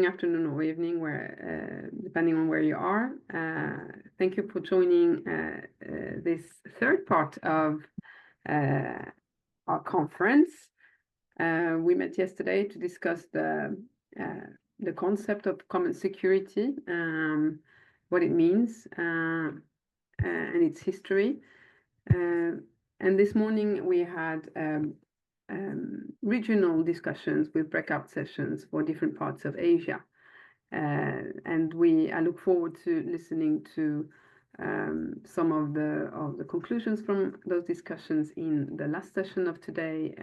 afternoon, or evening, depending on where you are. Thank you for joining this third part of our conference. We met yesterday to discuss the concept of common security, what it means, and its history. And this morning we had regional discussions with breakout sessions for different parts of Asia. And I look forward to listening to some of the conclusions from those discussions in the last session of today,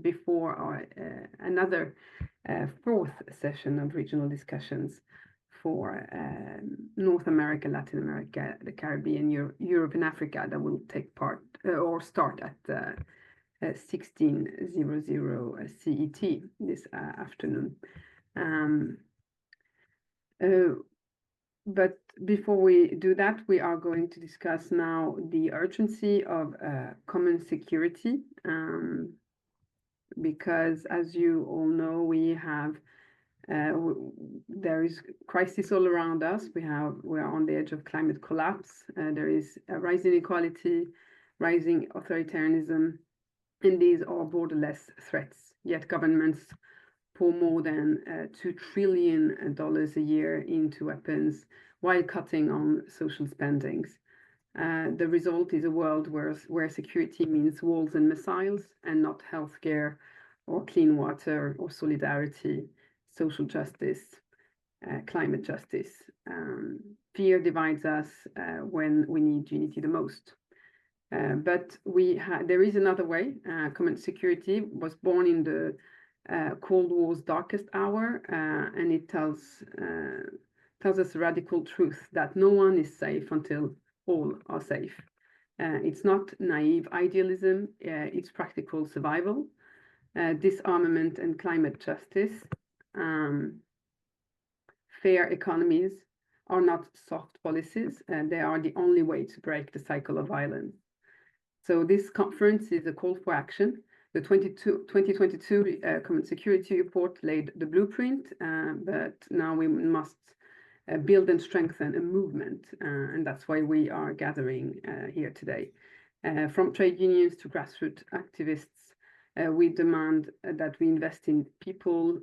before our another fourth session of regional discussions for North America, Latin America, the Caribbean, Europe, and Africa that will take part or start at 16:00 CET this afternoon. But before we do that, we are going to discuss now the urgency of common security, because, as you all know, we have there is crisis all around us. We are on the edge of climate collapse. There is a rising inequality, rising authoritarianism, and these are borderless threats. Yet governments pour more than $2 trillion a year into weapons while cutting on social spendings. The result is a world where security means walls and missiles, and not healthcare or clean water or solidarity, social justice, climate justice. Fear divides us when we need unity the most. But there is another way. Common security was born in the Cold War's darkest hour, and it tells us a radical truth that no one is safe until all are safe. It's not naive idealism, it's practical survival. Disarmament and climate justice, fair economies are not soft policies, they are the only way to break the cycle of violence. So this conference is a call for action. The 2022 Common Security Report laid the blueprint, but now we must build and strengthen a movement, and that's why we are gathering here today. From trade unions to grassroots activists, we demand that we invest in people,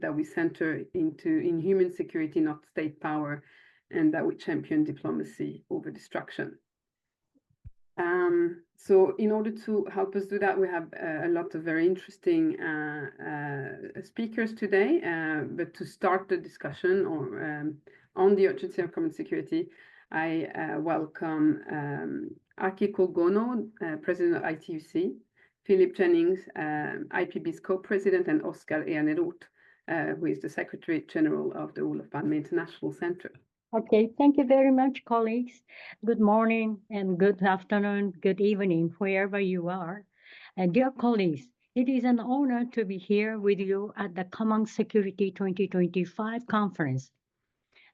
that we center in human security, not state power, and that we champion diplomacy over destruction. So in order to help us do that, we have a lot of very interesting speakers today. But to start the discussion on the urgency of common security, I welcome Akiko Gono, President of ITUC, Philip Jennings, IPB's co-president, and Oscar Eneroth, who is the Secretary General of the Olof Palme International Center. Okay, thank you very much, colleagues. Good morning and good afternoon, good evening, wherever you are. And dear colleagues, it is an honor to be here with you at the Common Security 2025 conference.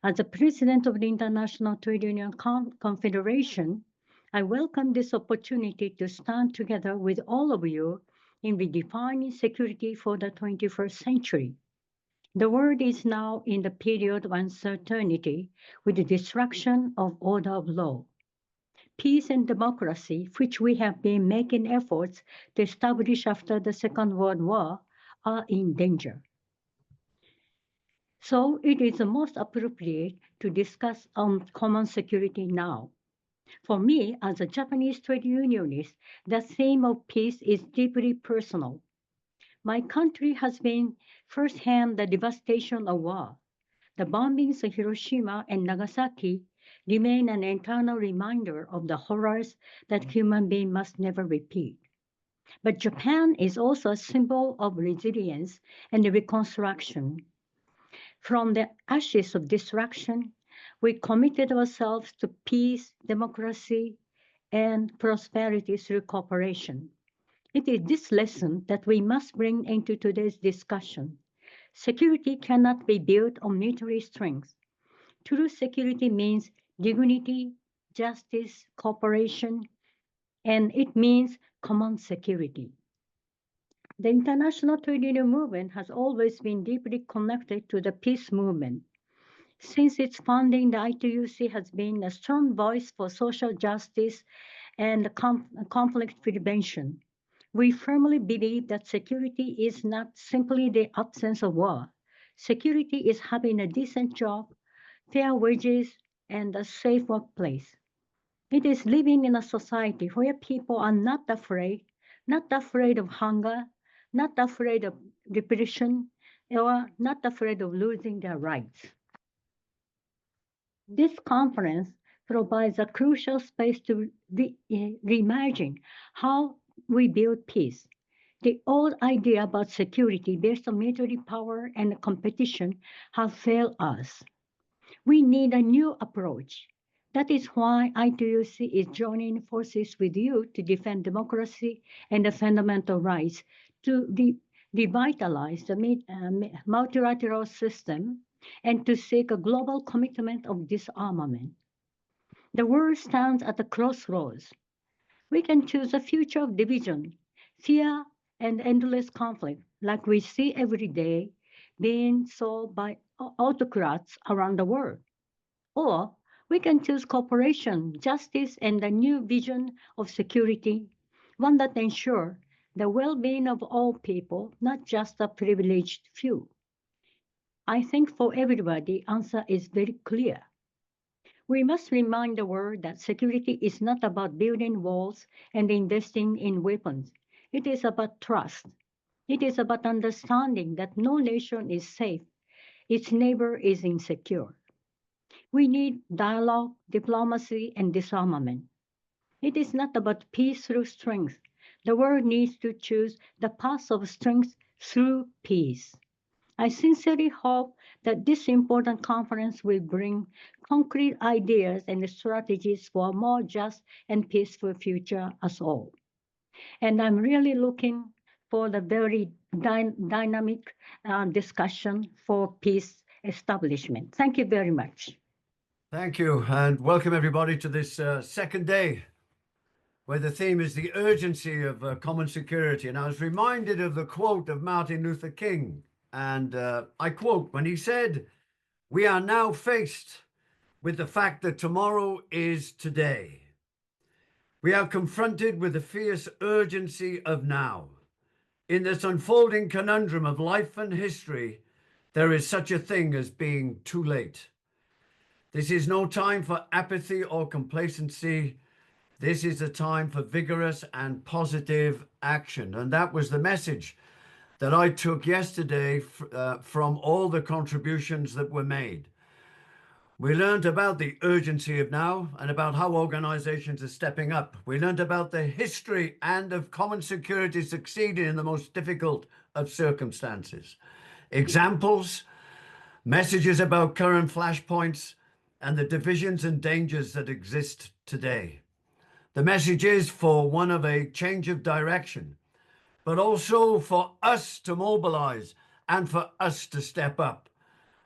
As the President of the International Trade Union Confederation, I welcome this opportunity to stand together with all of you in redefining security for the 21st century. The world is now in the period of uncertainty with the destruction of order of law. Peace and democracy, which we have been making efforts to establish after the Second World War, are in danger. So it is most appropriate to discuss common security now. For me, as a Japanese trade unionist, the theme of peace is deeply personal. My country has been firsthand the devastation of war. The bombings of Hiroshima and Nagasaki remain an eternal reminder of the horrors that human beings must never repeat. But Japan is also a symbol of resilience and reconstruction. From the ashes of destruction, we committed ourselves to peace, democracy, and prosperity through cooperation. It is this lesson that we must bring into today's discussion. Security cannot be built on military strength. True security means dignity, justice, cooperation, and it means common security. The international trade union movement has always been deeply connected to the peace movement. Since its founding, the ITUC has been a strong voice for social justice and conflict prevention. We firmly believe that security is not simply the absence of war. Security is having a decent job, fair wages, and a safe workplace. It is living in a society where people are not afraid of hunger, not afraid of depression, or not afraid of losing their rights. This conference provides a crucial space to reimagine how we build peace. The old idea about security based on military power and competition have failed us. We need a new approach. That is why ITUC is joining forces with you to defend democracy and the fundamental rights, to revitalize the multilateral system, and to seek a global commitment of disarmament. The world stands at a crossroads. We can choose a future of division, fear, and endless conflict, like we see every day being solved by autocrats around the world. Or we can choose cooperation, justice, and a new vision of security, one that ensures the well being of all people, not just the privileged few. I think for everybody, the answer is very clear. We must remind the world that security is not about building walls and investing in weapons. It is about trust. It is about understanding that no nation is safe, its neighbor is insecure. We need dialogue, diplomacy, and disarmament. It is not about peace through strength. The world needs to choose the path of strength through peace. I sincerely hope that this important conference will bring concrete ideas and strategies for a more just and peaceful future us all. And I'm really looking for the very dynamic discussion for peace establishment. Thank you very much. Thank you, and welcome everybody to this second day where the theme is the urgency of common security. And I was reminded of the quote of Martin Luther King, and I quote when he said, "We are now faced with the fact that tomorrow is today. We are confronted with the fierce urgency of now. In this unfolding conundrum of life and history, there is such a thing as being too late. This is no time for apathy or complacency. This is a time for vigorous and positive action." And that was the message that I took yesterday from all the contributions that were made. We learned about the urgency of now and about how organizations are stepping up. We learned about the history and of common security succeeding in the most difficult of circumstances. Examples, messages about current flashpoints, and the divisions and dangers that exist today. The message is for one of a change of direction, but also for us to mobilize and for us to step up.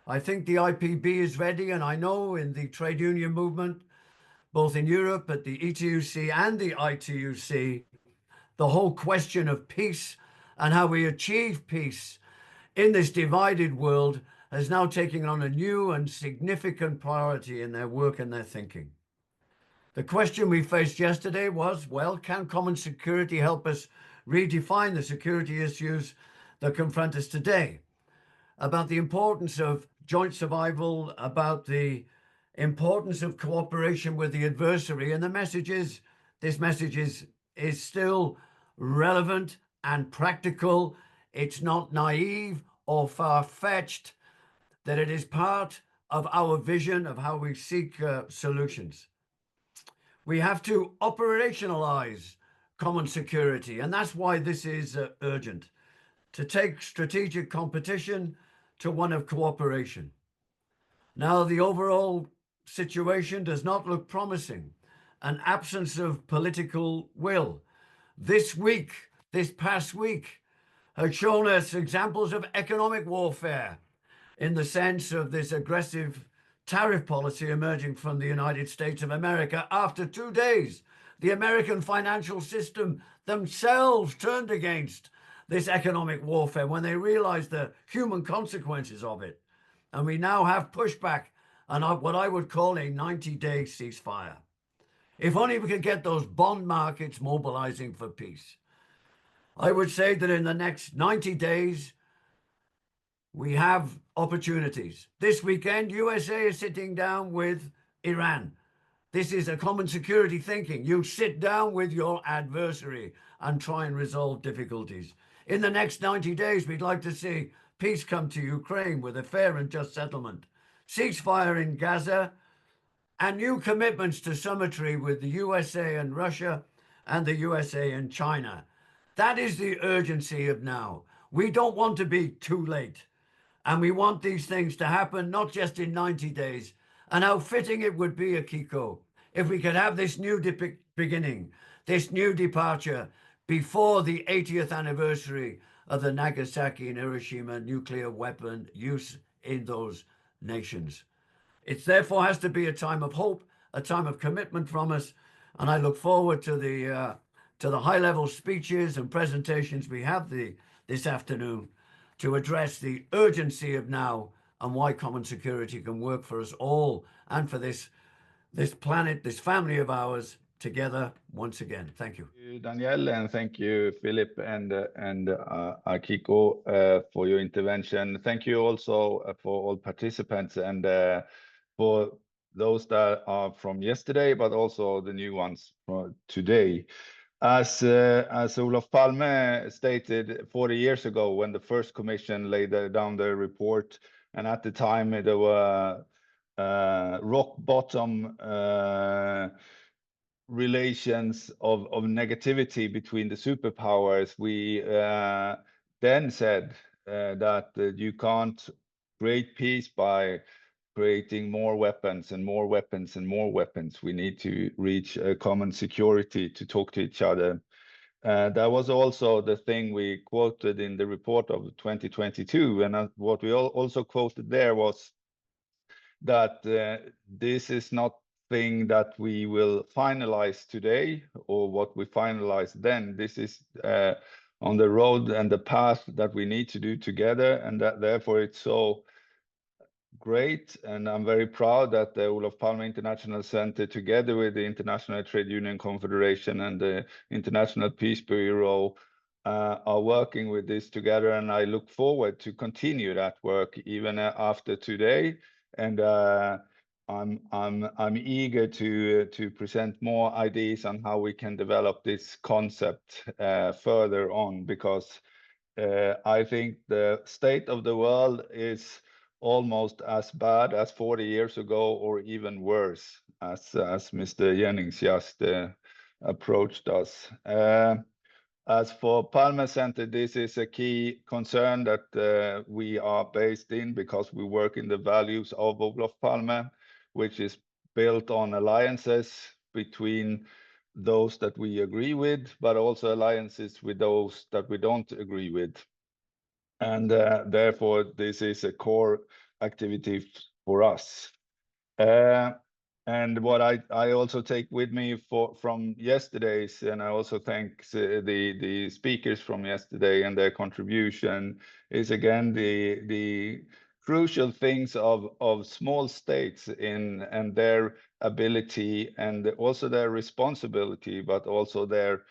I think the IPB is ready, and I know in the trade union movement, both in Europe at the ETUC and the ITUC, the whole question of peace and how we achieve peace in this divided world has now taken on a new and significant priority in their work and their thinking. The question we faced yesterday was, well, can common security help us redefine the security issues that confront us today? About the importance of joint survival, about the importance of cooperation with the adversary. And the message is, this message is still relevant and practical. It's not naive or far-fetched, that it is part of our vision of how we seek solutions. We have to operationalize common security, and that's why this is urgent, to take strategic competition to one of cooperation. Now, the overall situation does not look promising, an absence of political will. This past week, has shown us examples of economic warfare in the sense of this aggressive tariff policy emerging from the United States of America. After 2 days, the American financial system themselves turned against this economic warfare when they realize the human consequences of it. And we now have pushback and what I would call a 90-day ceasefire. If only we could get those bond markets mobilizing for peace. I would say that in the next 90 days, we have opportunities. This weekend, USA is sitting down with Iran. This is a common security thinking. You sit down with your adversary and try and resolve difficulties. In the next 90 days, we'd like to see peace come to Ukraine with a fair and just settlement, ceasefire in Gaza, and new commitments to symmetry with the USA and Russia and the USA and China. That is the urgency of now. We don't want to be too late. And we want these things to happen, not just in 90 days. And how fitting it would be, Akiko, if we could have this new beginning, this new departure before the 80th anniversary of the Nagasaki and Hiroshima nuclear weapon use in those nations. It therefore has to be a time of hope, a time of commitment from us. And I look forward to the high-level speeches and presentations we have this afternoon to address the urgency of now and why common security can work for us all and for this planet, this family of ours together once again. Thank you. Thank you, Danielle, and thank you, Philip and Akiko, for your intervention. Thank you also for all participants and for those that are from yesterday, but also the new ones from today. As Olof Palme stated 40 years ago when the first commission laid down the report, and at the time there were rock bottom relations of negativity between the superpowers, we then said that you can't create peace by creating more weapons and more weapons and more weapons. We need to reach a common security to talk to each other. That was also the thing we quoted in the report of 2022. And what we also quoted there was that this is not thing that we will finalize today or what we finalize then. This is on the road and the path that we need to do together, and that therefore it's so great, and I'm very proud that the Olof Palme International Center, together with the International Trade Union Confederation and the International Peace Bureau, are working with this together, and I look forward to continue that work even after today. And I'm eager to present more ideas on how we can develop this concept further on, because I think the state of the world is almost as bad as 40 years ago, or even worse, as Mr. Jennings just approached us. As for Palme Center, this is a key concern that we are based in, because we work in the values of Olof Palme, which is built on alliances between those that we agree with, but also alliances with those that we don't agree with. And therefore, this is a core activity for us. And what I also take with me from yesterday's, and I also thank the speakers from yesterday and their contribution, is again the crucial things of small states and their ability, and also their responsibility, but also their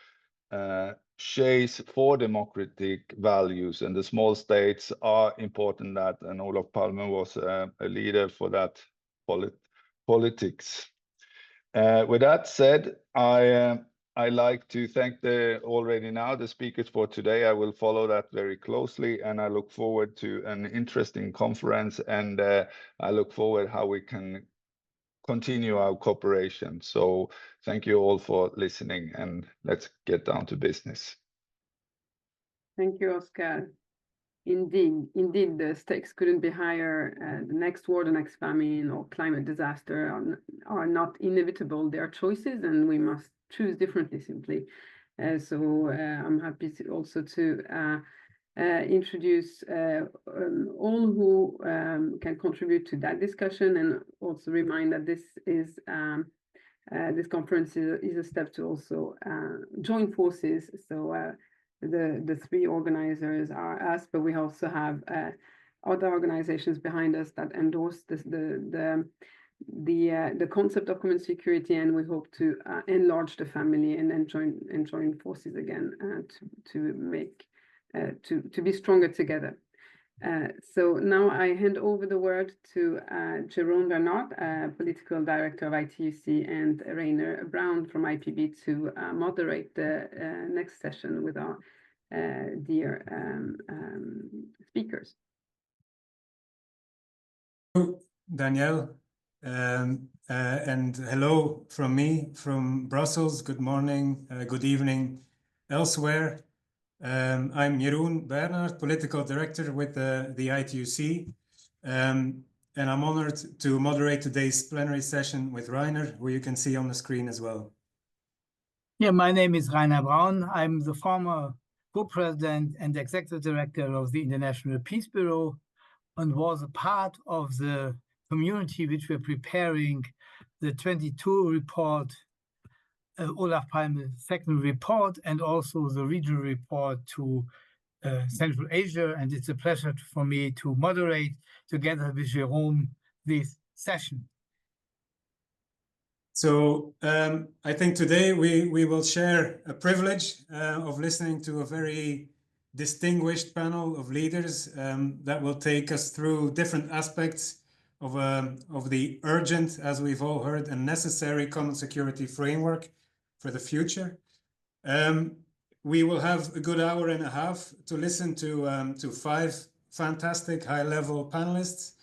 chase for democratic values. And the small states are important that, and Olof Palme was a leader for that politics. With that said, I like to thank the speakers for today. I will follow that very closely, and I look forward to an interesting conference, and I look forward how we can continue our cooperation. So thank you all for listening, and let's get down to business. Thank you, Oscar. Indeed, the stakes couldn't be higher. The next war, the next famine, or climate disaster are not inevitable. They are choices, and we must choose differently, simply. So I'm happy to also introduce all who can contribute to that discussion, and also remind that this conference is a step to also join forces. So the three organizers are us, but we also have other organizations behind us that endorse the concept of common security, and we hope to enlarge the family and then join forces again to make to be stronger together. So now I hand over the word to Jerome Bernard, Political Director of ITUC, and Rainer Brown from IPB to moderate the next session with our dear speakers. Danielle, and hello from me from Brussels. Good morning, good evening elsewhere. I'm Jeroen Bernhard, Political Director with the ITUC, and I'm honored to moderate today's plenary session with Rainer, who you can see on the screen as well. Yeah, my name is Rainer Braun. I'm the former co-president and executive director of the International Peace Bureau, and was a part of the community which were preparing the 22 report, Olaf Palme's second report, and also the regional report to Central Asia. And it's a pleasure for me to moderate together with Jerome this session. So I think today we will share a privilege of listening to a very distinguished panel of leaders that will take us through different aspects of the urgent, as we've all heard, and necessary common security framework for the future. We will have a good hour and a half to listen to 5 fantastic high-level panelists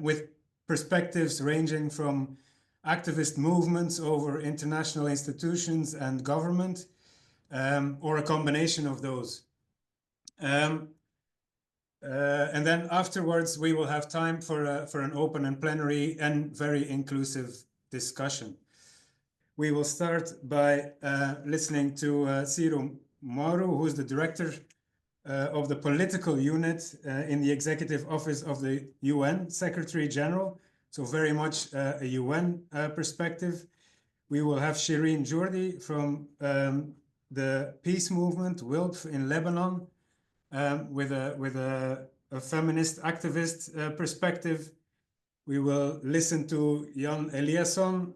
with perspectives ranging from activist movements over international institutions and government, or a combination of those. And then afterwards, we will have time for an open and plenary and very inclusive discussion. We will start by listening to Ciro Mauro, who is the director of the political unit in the Executive Office of the UN Secretary General. So very much a UN perspective. We will have Shireen Jordi from the peace movement, WILP, in Lebanon, with a feminist activist perspective. We will listen to Jan Eliasson,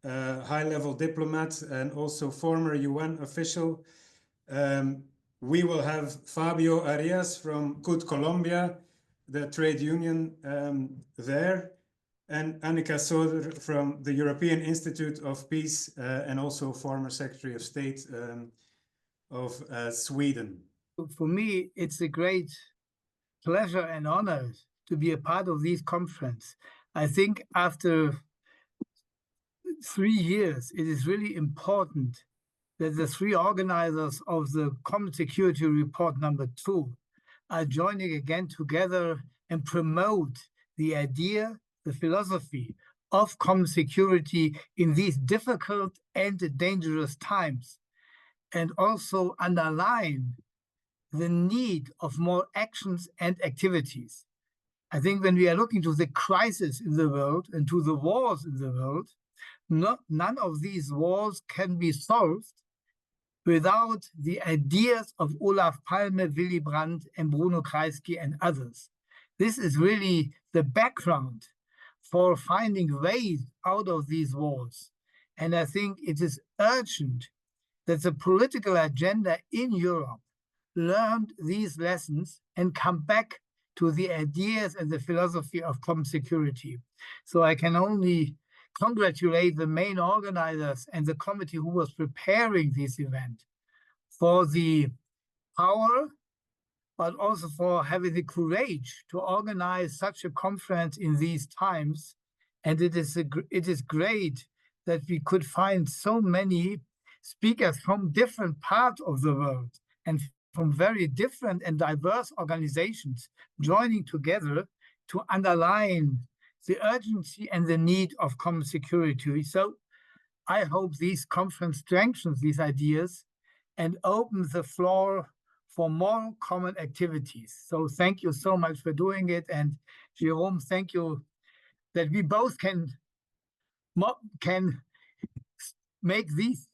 a high-level diplomat and also former UN official. We will have Fabio Arias from CUT Colombia, the trade union there, and Annika Soder from the European Institute of Peace and also former Secretary of State of Sweden. For me, it's a great pleasure and honor to be a part of this conference. I think after 3 years, it is really important that the 3 organizers of the Common Security Report #2 are joining again together and promote the idea, the philosophy of common security in these difficult and dangerous times, and also underline the need of more actions and activities. I think when we are looking to the crisis in the world and to the wars in the world, none of these wars can be solved without the ideas of Olaf Palme, Willy Brandt, and Bruno Kreisky and others. This is really the background for finding ways out of these wars. And I think it is urgent that the political agenda in Europe learned these lessons and come back to the ideas and the philosophy of common security. So I can only congratulate the main organizers and the committee who was preparing this event for the power, but also for having the courage to organize such a conference in these times. And it is great that we could find so many speakers from different parts of the world and from very different and diverse organizations joining together to underline the urgency and the need of common security. So I hope this conference strengthens these ideas and opens the floor for more common activities. So thank you so much for doing it. And Jerome, thank you that we both can make this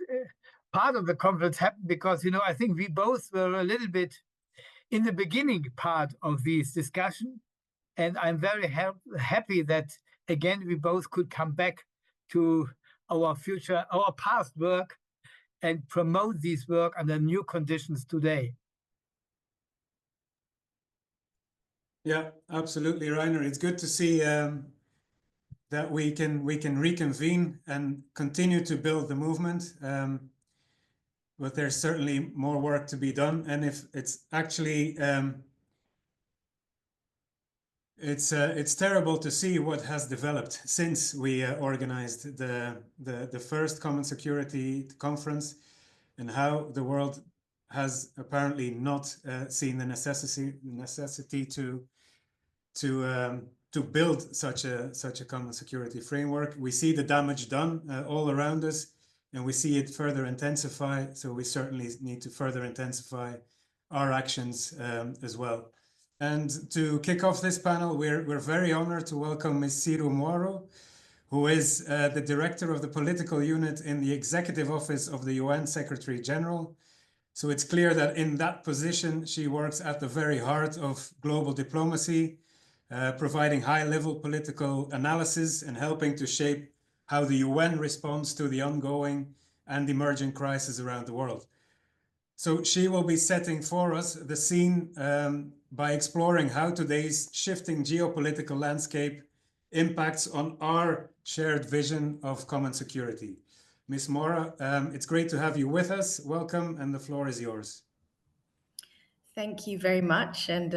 part of the conference happened because, I think we both were a little bit in the beginning part of this discussion. And I'm very happy that, again, we both could come back to our past work and promote this work under new conditions today. Yeah, absolutely, Rainer. It's good to see that we can reconvene and continue to build the movement. But there's certainly more work to be done, and if it's actually it's terrible to see what has developed since we organized the first Common Security Conference, and how the world has apparently not seen the necessity to build such a common security framework. We see the damage done all around us, and we see it further intensify. So we certainly need to further intensify our actions as well. And to kick off this panel, we're very honored to welcome Ms. Siru Moro, who is the director of the political unit in the Executive Office of the UN Secretary General. So it's clear that in that position, she works at the very heart of global diplomacy, providing high-level political analysis and helping to shape how the UN responds to the ongoing and emerging crises around the world. So she will be setting for us the scene by exploring how today's shifting geopolitical landscape impacts on our shared vision of common security. Ms. Mora, it's great to have you with us. Welcome, and the floor is yours. Thank you very much, and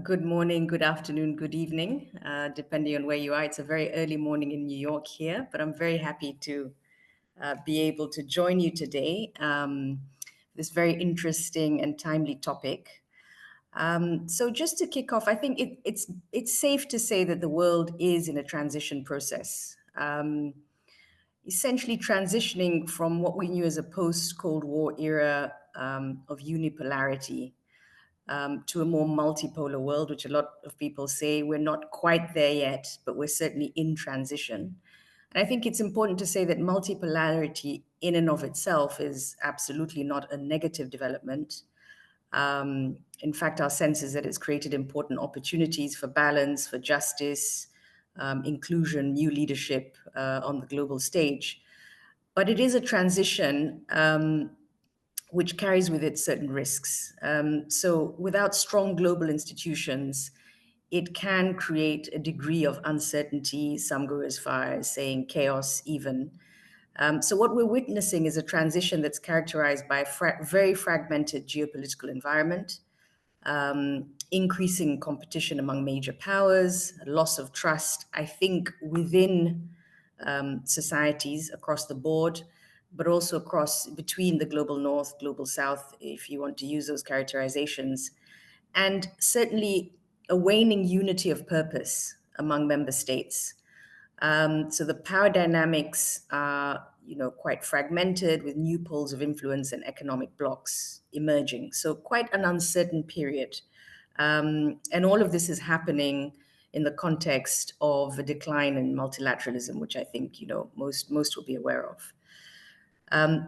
good morning, good afternoon, good evening, depending on where you are. It's a very early morning in New York here, but I'm very happy to be able to join you today. This very interesting and timely topic. So just to kick off, I think it's safe to say that the world is in a transition process, essentially transitioning from what we knew as a post-Cold War era of unipolarity to a more multipolar world, which a lot of people say we're not quite there yet, but we're certainly in transition. And I think it's important to say that multipolarity in and of itself is absolutely not a negative development. In fact, our sense is that it's created important opportunities for balance, for justice, inclusion, new leadership on the global stage. But it is a transition which carries with it certain risks. So without strong global institutions, it can create a degree of uncertainty. Some go as far as saying chaos even. So what we're witnessing is a transition that's characterized by a very fragmented geopolitical environment, increasing competition among major powers, a loss of trust, I think, within societies across the board, but also between the global north, global south, if you want to use those characterizations, and certainly a waning unity of purpose among member states. So the power dynamics are, quite fragmented, with new poles of influence and economic blocs emerging. So quite an uncertain period. And all of this is happening in the context of a decline in multilateralism, which I think, most will be aware of.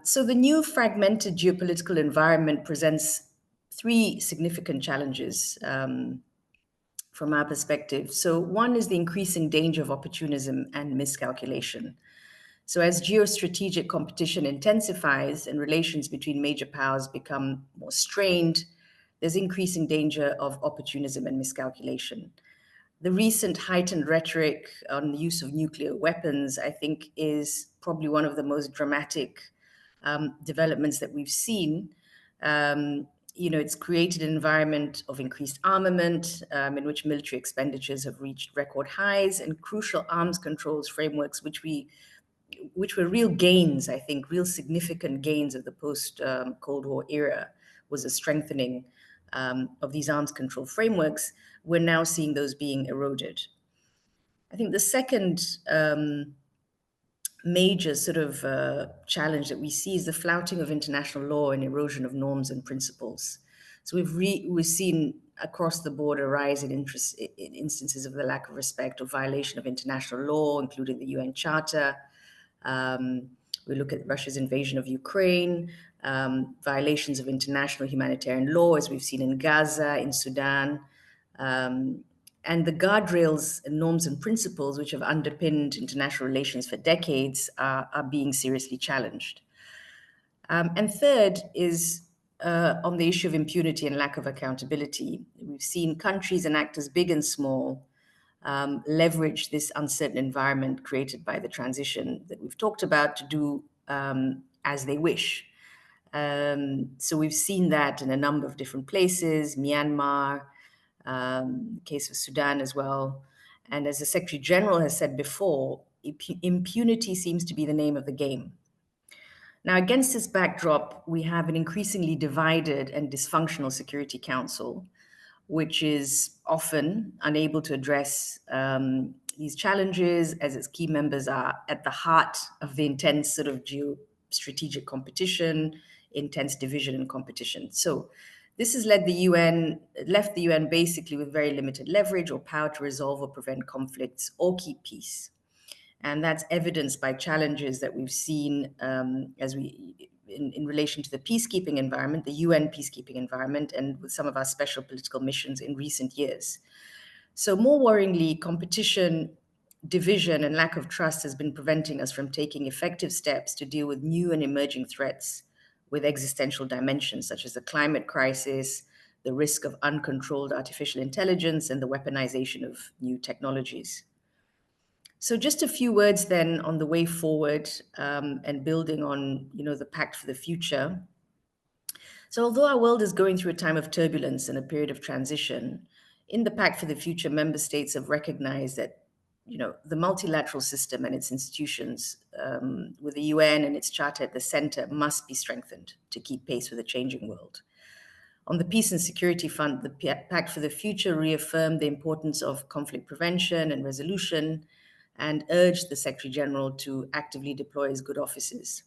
So the new fragmented geopolitical environment presents three significant challenges from our perspective. So one is the increasing danger of opportunism and miscalculation. So as geostrategic competition intensifies and relations between major powers become more strained, there's increasing danger of opportunism and miscalculation. The recent heightened rhetoric on the use of nuclear weapons, I think, is probably one of the most dramatic developments that we've seen. It's created an environment of increased armament in which military expenditures have reached record highs, and crucial arms controls frameworks, which were real gains, I think, real significant gains of the post-Cold War era, was a strengthening of these arms control frameworks. We're now seeing those being eroded. I think the second major sort of challenge that we see is the flouting of international law and erosion of norms and principles. So we've seen across the board a rise in instances of the lack of respect or violation of international law, including the UN Charter, We look at Russia's invasion of Ukraine, violations of international humanitarian law, as we've seen in Gaza, in Sudan, and the guardrails and norms and principles which have underpinned international relations for decades are being seriously challenged. And third is on the issue of impunity and lack of accountability. We've seen countries and actors big and small leverage this uncertain environment created by the transition that we've talked about to do as they wish. So we've seen that in a number of different places, Myanmar, case of Sudan as well. And as the Secretary General has said before, impunity seems to be the name of the game. Now, against this backdrop, we have an increasingly divided and dysfunctional Security Council, which is often unable to address these challenges, as its key members are at the heart of the intense sort of geostrategic competition, intense division and competition. So this has left the UN basically with very limited leverage or power to resolve or prevent conflicts or keep peace. And that's evidenced by challenges that we've seen in relation to the peacekeeping environment, the UN peacekeeping environment, and with some of our special political missions in recent years. So more worryingly, competition, division, and lack of trust has been preventing us from taking effective steps to deal with new and emerging threats with existential dimensions, such as the climate crisis, the risk of uncontrolled artificial intelligence, and the weaponization of new technologies. So just a few words then on the way forward and building on, the Pact for the Future. So although our world is going through a time of turbulence and a period of transition, in the Pact for the Future, member states have recognized that, the multilateral system and its institutions, with the UN and its charter at the center, must be strengthened to keep pace with a changing world. On the peace and security front, the Pact for the Future reaffirmed the importance of conflict prevention and resolution, and urged the Secretary General to actively deploy his good offices.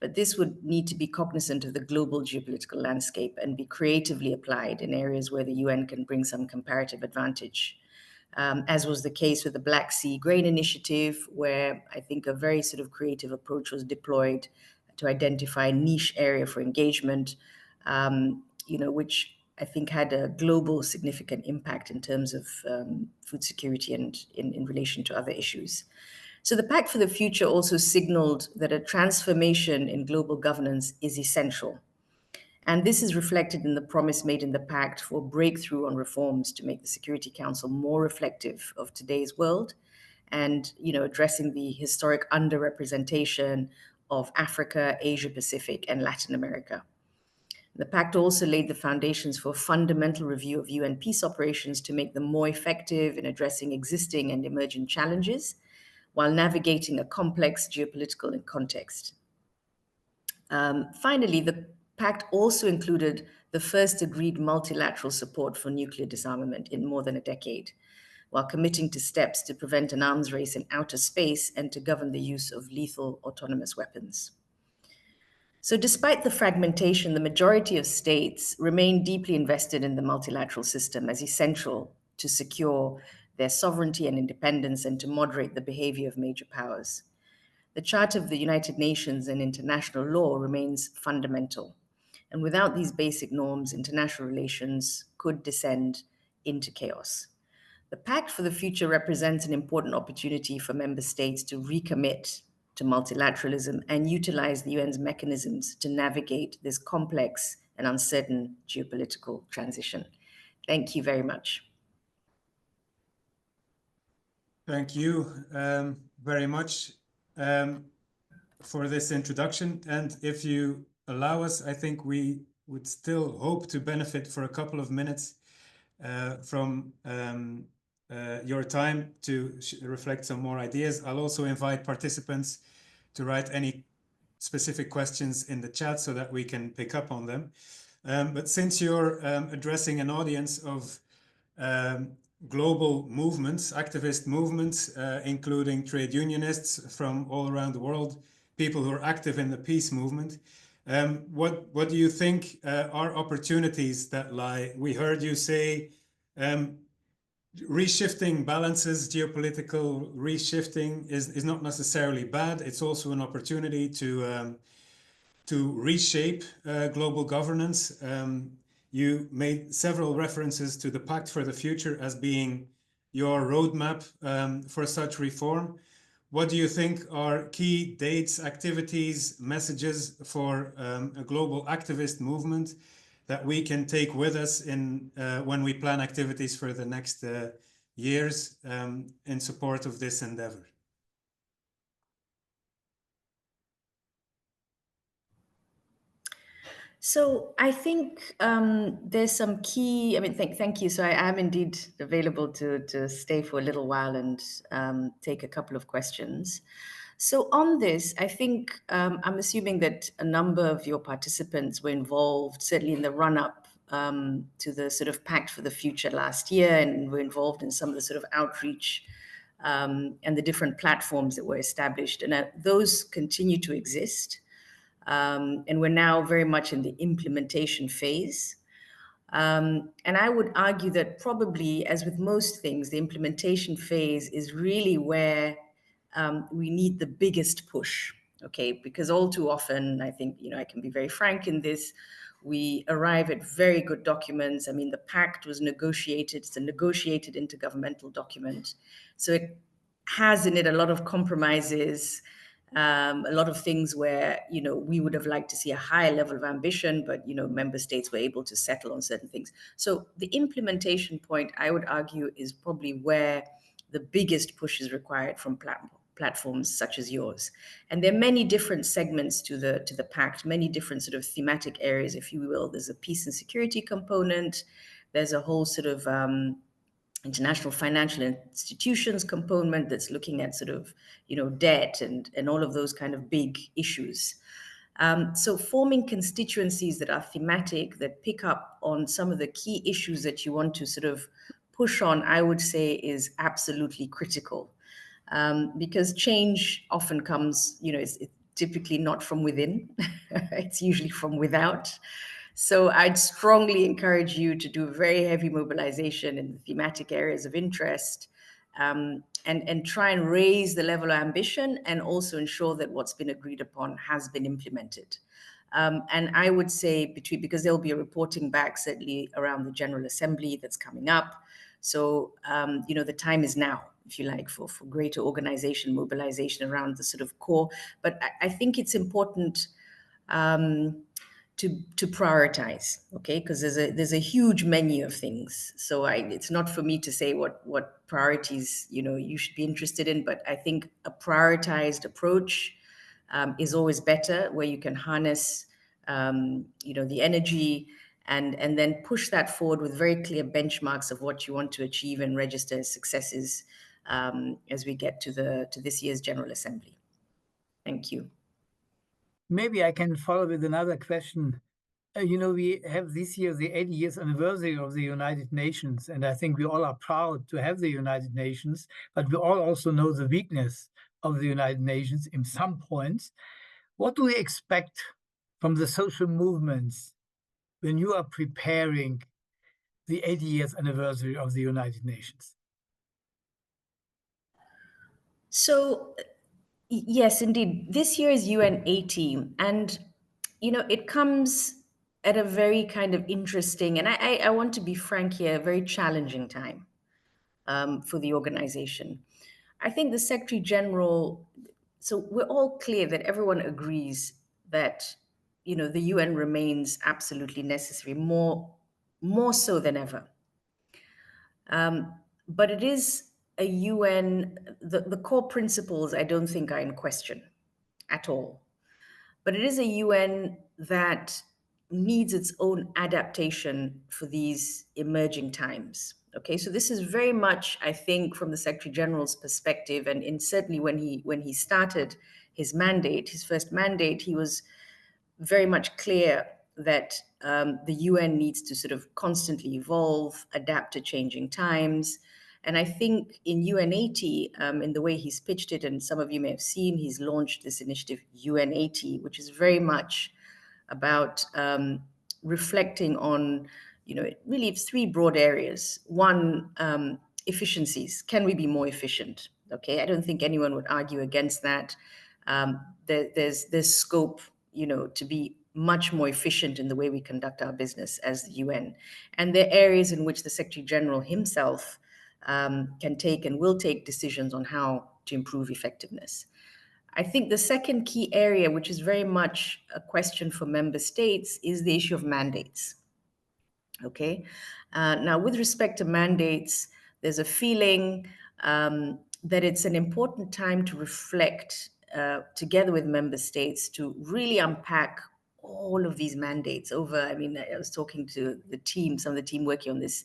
But this would need to be cognizant of the global geopolitical landscape and be creatively applied in areas where the UN can bring some comparative advantage, as was the case with the Black Sea Grain Initiative, where I think a very sort of creative approach was deployed to identify a niche area for engagement, which I think had a global significant impact in terms of food security and in relation to other issues. So the Pact for the Future also signaled that a transformation in global governance is essential. And this is reflected in the promise made in the Pact for breakthrough on reforms to make the Security Council more reflective of today's world and, addressing the historic underrepresentation of Africa, Asia Pacific, and Latin America. The Pact also laid the foundations for a fundamental review of UN peace operations to make them more effective in addressing existing and emerging challenges while navigating a complex geopolitical context. Finally, the Pact also included the first agreed multilateral support for nuclear disarmament in more than a decade, while committing to steps to prevent an arms race in outer space and to govern the use of lethal autonomous weapons. So despite the fragmentation, the majority of states remain deeply invested in the multilateral system as essential to secure their sovereignty and independence and to moderate the behavior of major powers. The Charter of the United Nations and international law remains fundamental. And without these basic norms, international relations could descend into chaos. The Pact for the Future represents an important opportunity for member states to recommit to multilateralism and utilize the UN's mechanisms to navigate this complex and uncertain geopolitical transition. Thank you very much. Thank you very much for this introduction. And if you allow us, I think we would still hope to benefit for a couple of minutes from your time to reflect some more ideas. I'll also invite participants to write any specific questions in the chat so that we can pick up on them. But since you're addressing an audience of global movements, activist movements, including trade unionists from all around the world, people who are active in the peace movement, what do you think are opportunities that lie? We heard you say reshifting balances, geopolitical reshifting is not necessarily bad. It's also an opportunity to reshape global governance. You made several references to the Pact for the Future as being your roadmap for such reform. What do you think are key dates, activities, messages for a global activist movement that we can take with us in when we plan activities for the next years in support of this endeavor? So I think there's some key. I mean, thank you. So I am indeed available to stay for a little while and take a couple of questions. So on this, I think I'm assuming that a number of your participants were involved, certainly in the run-up to the sort of Pact for the Future last year, and were involved in some of the sort of outreach and the different platforms that were established, and those continue to exist. And we're now very much in the implementation phase. And I would argue that probably, as with most things, the implementation phase is really where we need the biggest push, okay? Because all too often, I think, I can be very frank in this, we arrive at very good documents. I mean, the pact was negotiated, it's a negotiated intergovernmental document. So it has in it a lot of compromises, a lot of things where we would have liked to see a higher level of ambition, but member states were able to settle on certain things. So the implementation point, I would argue, is probably where the biggest push is required from platforms such as yours. And there are many different segments to the pact, many different sort of thematic areas, if you will. There's a peace and security component. There's a whole sort of international financial institutions component that's looking at sort of, debt and all of those kind of big issues. So forming constituencies that are thematic, that pick up on some of the key issues that you want to sort of push on, I would say is absolutely critical. Because change often comes, it's typically not from within, it's usually from without. So I'd strongly encourage you to do very heavy mobilization in the thematic areas of interest, and try and raise the level of ambition, and also ensure that what's been agreed upon has been implemented. And I would say because there'll be a reporting back certainly around the General Assembly that's coming up. So, the time is now, if you like, for greater organization, mobilization around the sort of core. But I think it's important to prioritize, okay? Because there's a huge menu of things. So it's not for me to say what priorities you should be interested in, but I think a prioritized approach is always better, where you can harness the energy and then push that forward with very clear benchmarks of what you want to achieve and register as successes as we get to this year's General Assembly. Thank you. Maybe I can follow with another question. We have this year the 80 years anniversary of the United Nations, and I think we all are proud to have the United Nations, but we all also know the weakness of the United Nations in some points. What do we expect from the social movements when you are preparing the 80 years anniversary of the United Nations? So, yes, indeed. This year is UN 80, and it comes at a very kind of interesting, and I want to be frank here, a very challenging time for the organization. I think the Secretary General, so we're all clear that everyone agrees that the UN remains absolutely necessary, more so than ever. But it is a UN, the core principles I don't think are in question at all. But it is a UN that needs its own adaptation for these emerging times. Okay, so this is very much, I think, from the Secretary General's perspective, and certainly when he started his mandate, his first mandate, he was very much clear that the UN needs to sort of constantly evolve, adapt to changing times. And I think in UN 80, in the way he's pitched it, and some of you may have seen, he's launched this initiative UN 80, which is very much about reflecting on, really three broad areas. One, efficiencies. Can we be more efficient? Okay, I don't think anyone would argue against that. There's scope, to be much more efficient in the way we conduct our business as the UN. And there are areas in which the Secretary General himself can take and will take decisions on how to improve effectiveness. I think the second key area, which is very much a question for member states, is the issue of mandates. Okay. Now, with respect to mandates, there's a feeling that it's an important time to reflect together with member states to really unpack all of these mandates over. I mean, I was talking to the team, some of the team working on this,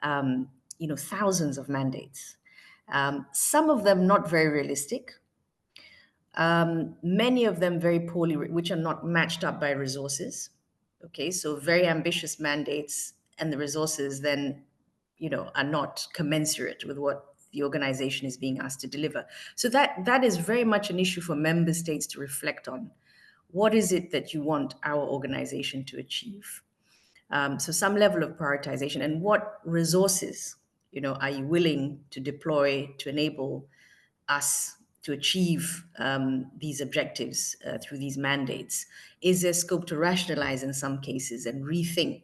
thousands of mandates. Some of them not very realistic. Many of them very poorly, which are not matched up by resources. Okay, so very ambitious mandates and the resources then, are not commensurate with what the organization is being asked to deliver. So that is very much an issue for member states to reflect on. What is it that you want our organization to achieve? So some level of prioritization, and what resources, are you willing to deploy to enable us to achieve these objectives through these mandates? Is there scope to rationalize in some cases and rethink?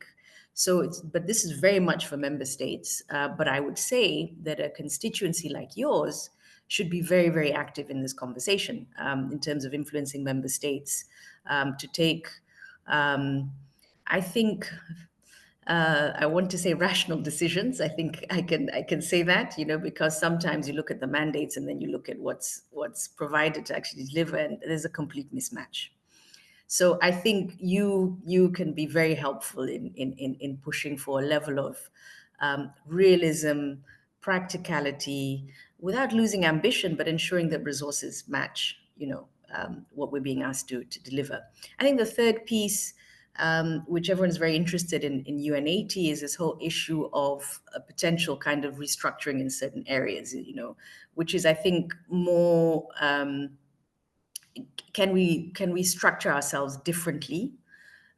But this is very much for member states. But I would say that a constituency like yours should be very, very active in this conversation in terms of influencing member states to take, I think, I want to say rational decisions. I think I can say that, because sometimes you look at the mandates and then you look at what's provided to actually deliver, and there's a complete mismatch. So I think you can be very helpful in pushing for a level of realism, practicality, without losing ambition, but ensuring that resources match, what we're being asked to deliver. I think the third piece, which everyone is very interested in UN80, is this whole issue of a potential kind of restructuring in certain areas, which is, I think, more, can we structure ourselves differently?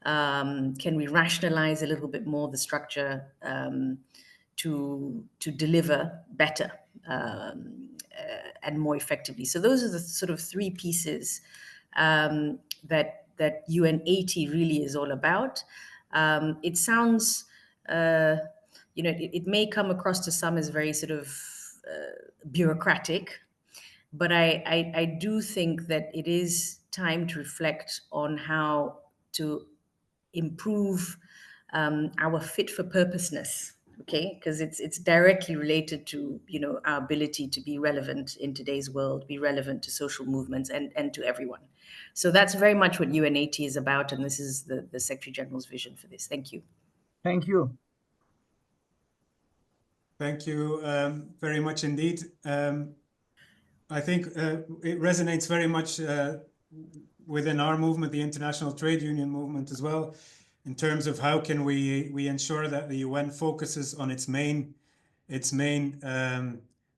Can we rationalize a little bit more the structure to deliver better and more effectively? So those are the sort of three pieces that UN80 really is all about. It sounds, it may come across to some as very sort of bureaucratic, but I do think that it is time to reflect on how to improve our fit for purposeness. Okay, because it's directly related to our ability to be relevant in today's world, be relevant to social movements and to everyone. So that's very much what UN80 is about, and this is the Secretary General's vision for this. Thank you. Thank you. Thank you very much indeed. I think it resonates very much within our movement, the international trade union movement as well, in terms of how can we ensure that the UN focuses on its main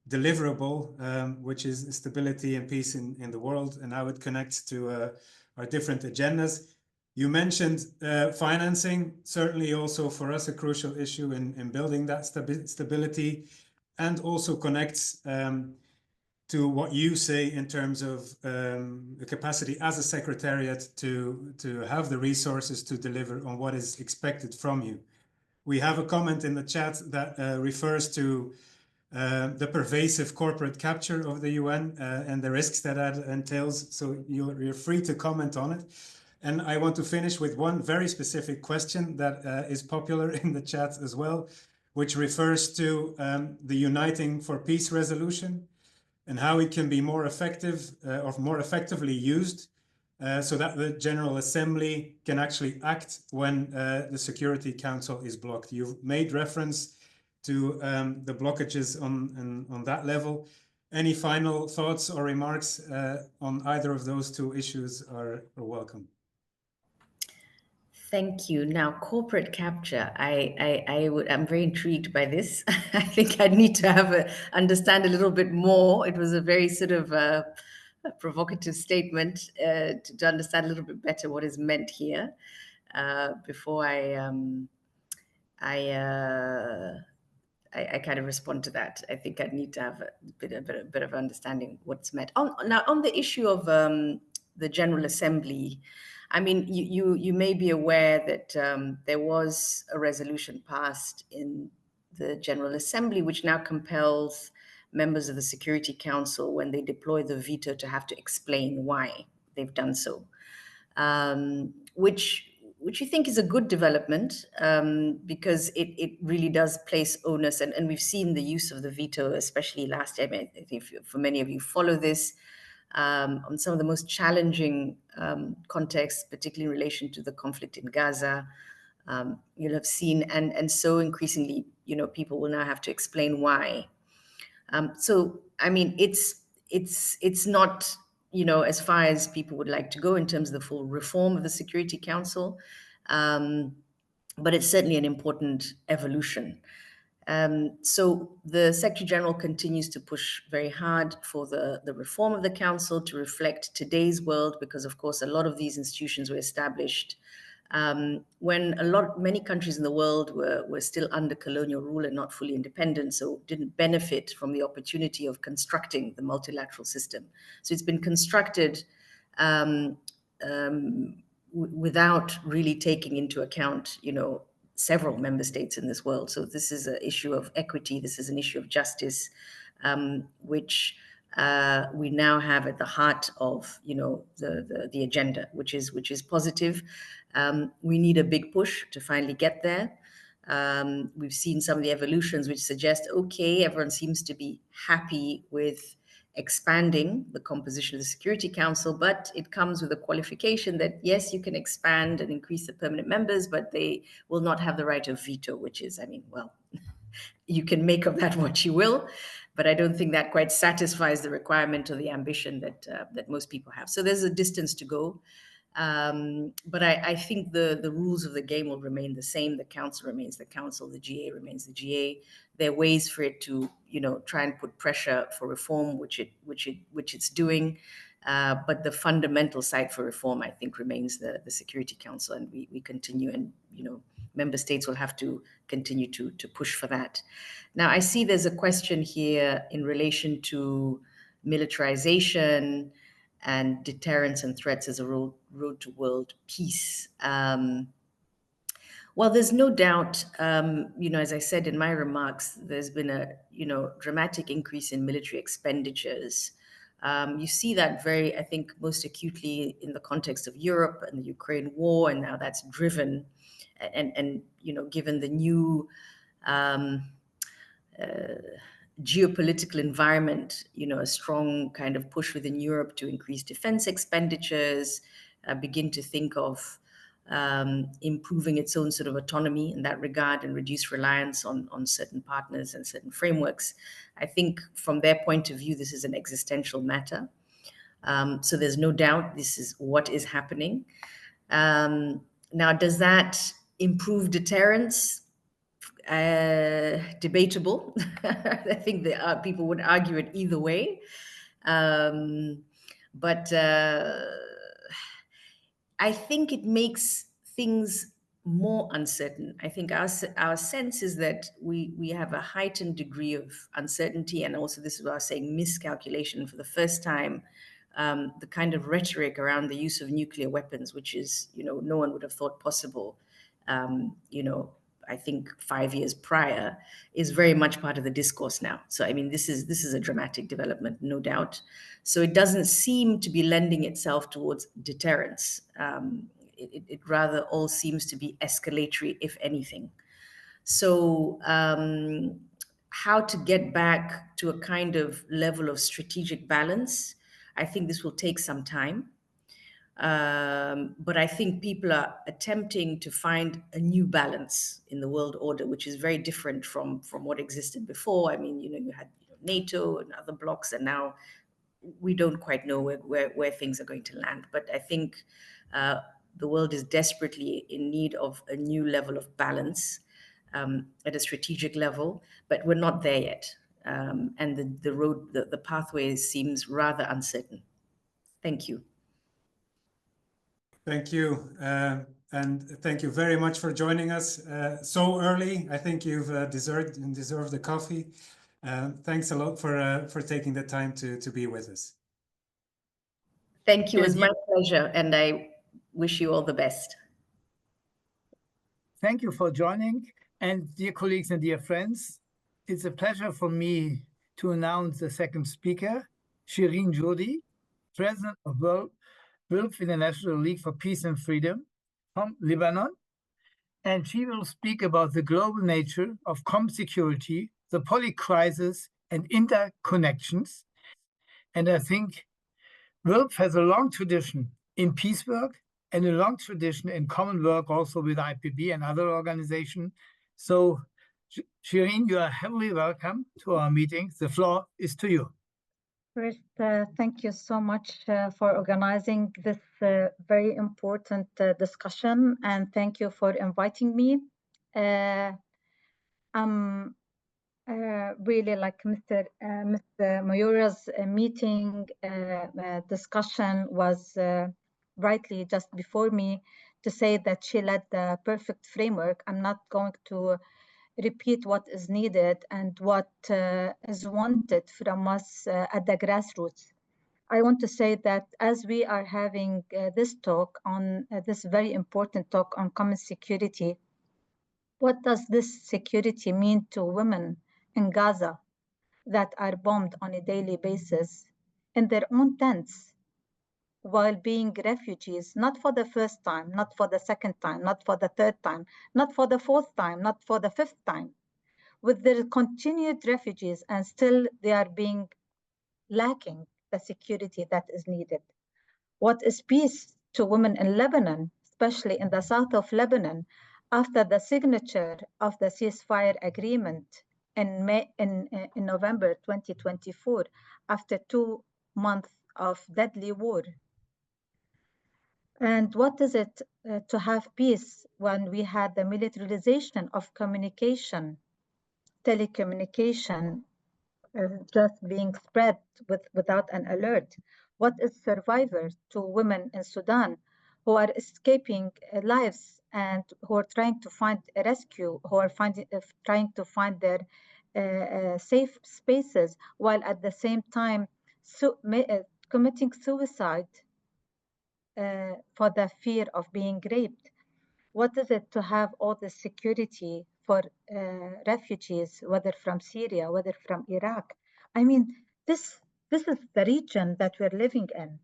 deliverable, which is stability and peace in the world, and how it connects to our different agendas. You mentioned financing, certainly also for us a crucial issue in building that stability, and also connects to what you say in terms of the capacity as a secretariat to have the resources to deliver on what is expected from you. We have a comment in the chat that refers to the pervasive corporate capture of the UN and the risks that entails. So you're free to comment on it. And I want to finish with one very specific question that is popular in the chat as well, which refers to the Uniting for Peace resolution and how it can be more effective or more effectively used so that the General Assembly can actually act when the Security Council is blocked. You've made reference to the blockages on that level. Any final thoughts or remarks on either of those two issues are welcome. Thank you. Now, corporate capture, I'm very intrigued by this. I think I need to understand a little bit more. It was a very sort of a provocative statement to understand a little bit better what is meant here I kind of respond to that. I think I need to have a bit of understanding what's meant. Now, on the issue of the General Assembly, I mean, you may be aware that there was a resolution passed in the General Assembly which now compels members of the Security Council, when they deploy the veto, to have to explain why they've done so, which you think is a good development, because it really does place onus, and we've seen the use of the veto, especially last year. I think for many of you follow this, on some of the most challenging contexts, particularly in relation to the conflict in Gaza. You'll have seen, and so increasingly, people will now have to explain why. So, I mean, it's not, as far as people would like to go in terms of the full reform of the Security Council, but it's certainly an important evolution. So the Secretary General continues to push very hard for the reform of the Council to reflect today's world, because, of course, a lot of these institutions were established when many countries in the world were still under colonial rule and not fully independent, so didn't benefit from the opportunity of constructing the multilateral system. So it's been constructed without really taking into account, several member states in this world. So this is an issue of equity. This is an issue of justice, which we now have at the heart of, the agenda, which is positive. We need a big push to finally get there. We've seen some of the evolutions which suggest, okay, everyone seems to be happy with expanding the composition of the Security Council, but it comes with a qualification that, yes, you can expand and increase the permanent members, but they will not have the right of veto, which is, I mean, well, you can make of that what you will, but I don't think that quite satisfies the requirement or the ambition that most people have. So there's a distance to go. But I think the rules of the game will remain the same. The council remains the council, the GA remains the GA. There are ways for it to, try and put pressure for reform, which it's doing. But the fundamental site for reform, I think, remains the Security Council, and we continue, and member states will have to continue to push for that. Now, I see there's a question here in relation to militarization and deterrence and threats as a road to world peace. Well, there's no doubt, as I said in my remarks, there's been a, dramatic increase in military expenditures. You see that I think, most acutely in the context of Europe and the Ukraine war, and now that's driven, and given the new geopolitical environment, a strong kind of push within Europe to increase defense expenditures, begin to think of improving its own sort of autonomy in that regard, and reduce reliance on certain partners and certain frameworks. I think from their point of view, this is an existential matter. So there's no doubt this is what is happening. Now, does that improve deterrence? Debatable. I think that people would argue it either way. But I think it makes things more uncertain. I think our sense is that we have a heightened degree of uncertainty, and also, this is what I was saying, miscalculation for the first time. The kind of rhetoric around the use of nuclear weapons, which is, no one would have thought possible, I think 5 years prior, is very much part of the discourse now. So, I mean, this is a dramatic development, no doubt. So it doesn't seem to be lending itself towards deterrence. It rather all seems to be escalatory, if anything. So how to get back to a kind of level of strategic balance, I think this will take some time. But I think people are attempting to find a new balance in the world order, which is very different from what existed before. I mean, you had NATO and other blocs, and now we don't quite know where things are going to land. But I think the world is desperately in need of a new level of balance at a strategic level, but we're not there yet. And the pathway seems rather uncertain. Thank you. Thank you. And thank you very much for joining us so early. I think you've deserved the coffee. Thanks a lot for taking the time to be with us. Thank you. It was my pleasure, and I wish you all the best. Thank you for joining. And dear colleagues and dear friends, it's a pleasure for me to announce the second speaker, Shireen Jodi, President of Gulf International League for Peace and Freedom from Lebanon. And she will speak about the global nature of common security, the polycrisis, and interconnections. And I think Gulf has a long tradition in peace work and a long tradition in common work also with IPB and other organizations. So, Shireen, you are heavily welcome to our meeting. The floor is to you. First, thank you so much for organizing this very important discussion, and thank you for inviting me. I'm really like Mr. Mayura's meeting discussion was rightly just before me to say that she led the perfect framework. I'm not going to repeat what is needed and what is wanted from us at the grassroots. I want to say that as we are having this talk on this very important talk on common security, what does this security mean to women in Gaza that are bombed on a daily basis in their own tents while being refugees, not for the first time, not for the second time, not for the third time, not for the fourth time, not for the fifth time, with their continued refugees, and still they are being lacking the security that is needed. What is peace to women in Lebanon, especially in the south of Lebanon, after the signature of the ceasefire agreement in November 2024, after 2 months of deadly war? And what is it to have peace when we had the militarization of communication, telecommunication, just being spread without an alert? What is survivors to women in Sudan who are escaping lives and who are trying to find a rescue, who are trying to find their safe spaces, while at the same time committing suicide for the fear of being raped? What is it to have all the security for refugees, whether from Syria, whether from Iraq? I mean, this is the region that we're living in.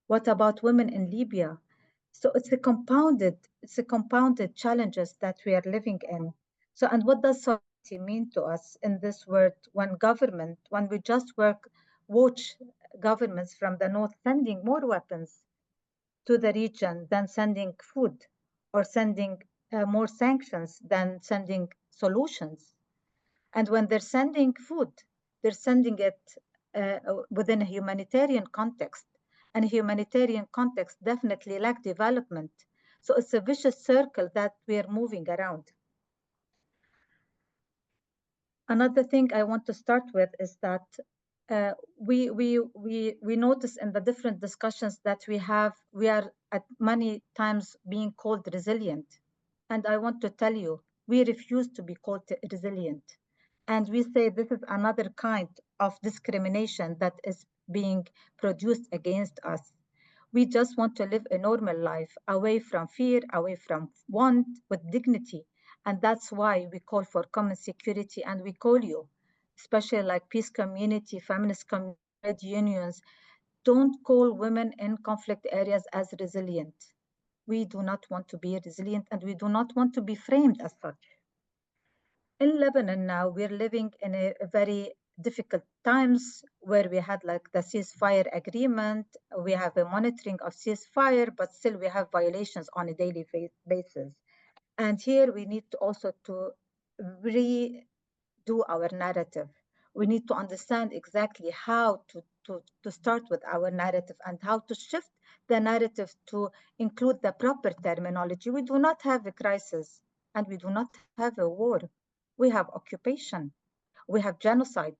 What about women in Libya? So it's a compounded challenges that we are living in. So, and what does sovereignty mean to us in this world when we just watch governments from the north sending more weapons to the region than sending food, or sending more sanctions than sending solutions? And when they're sending food, they're sending it within a humanitarian context. And a humanitarian context definitely lack development. So it's a vicious circle that we are moving around. Another thing I want to start with is that we notice in the different discussions that we are at many times being called resilient. And I want to tell you, we refuse to be called resilient. And we say this is another kind of discrimination that is being produced against us. We just want to live a normal life, away from fear, away from want, with dignity. And that's why we call for common security, and we call you, especially like peace community, feminist community, trade unions, don't call women in conflict areas as resilient. We do not want to be resilient, and we do not want to be framed as such. In Lebanon now, we're living in a very difficult times where we had like the ceasefire agreement. We have a monitoring of ceasefire, but still we have violations on a daily basis. And here we need to also to redo our narrative. We need to understand exactly how to start with our narrative and how to shift the narrative to include the proper terminology. We do not have a crisis, and we do not have a war. We have occupation, we have genocide,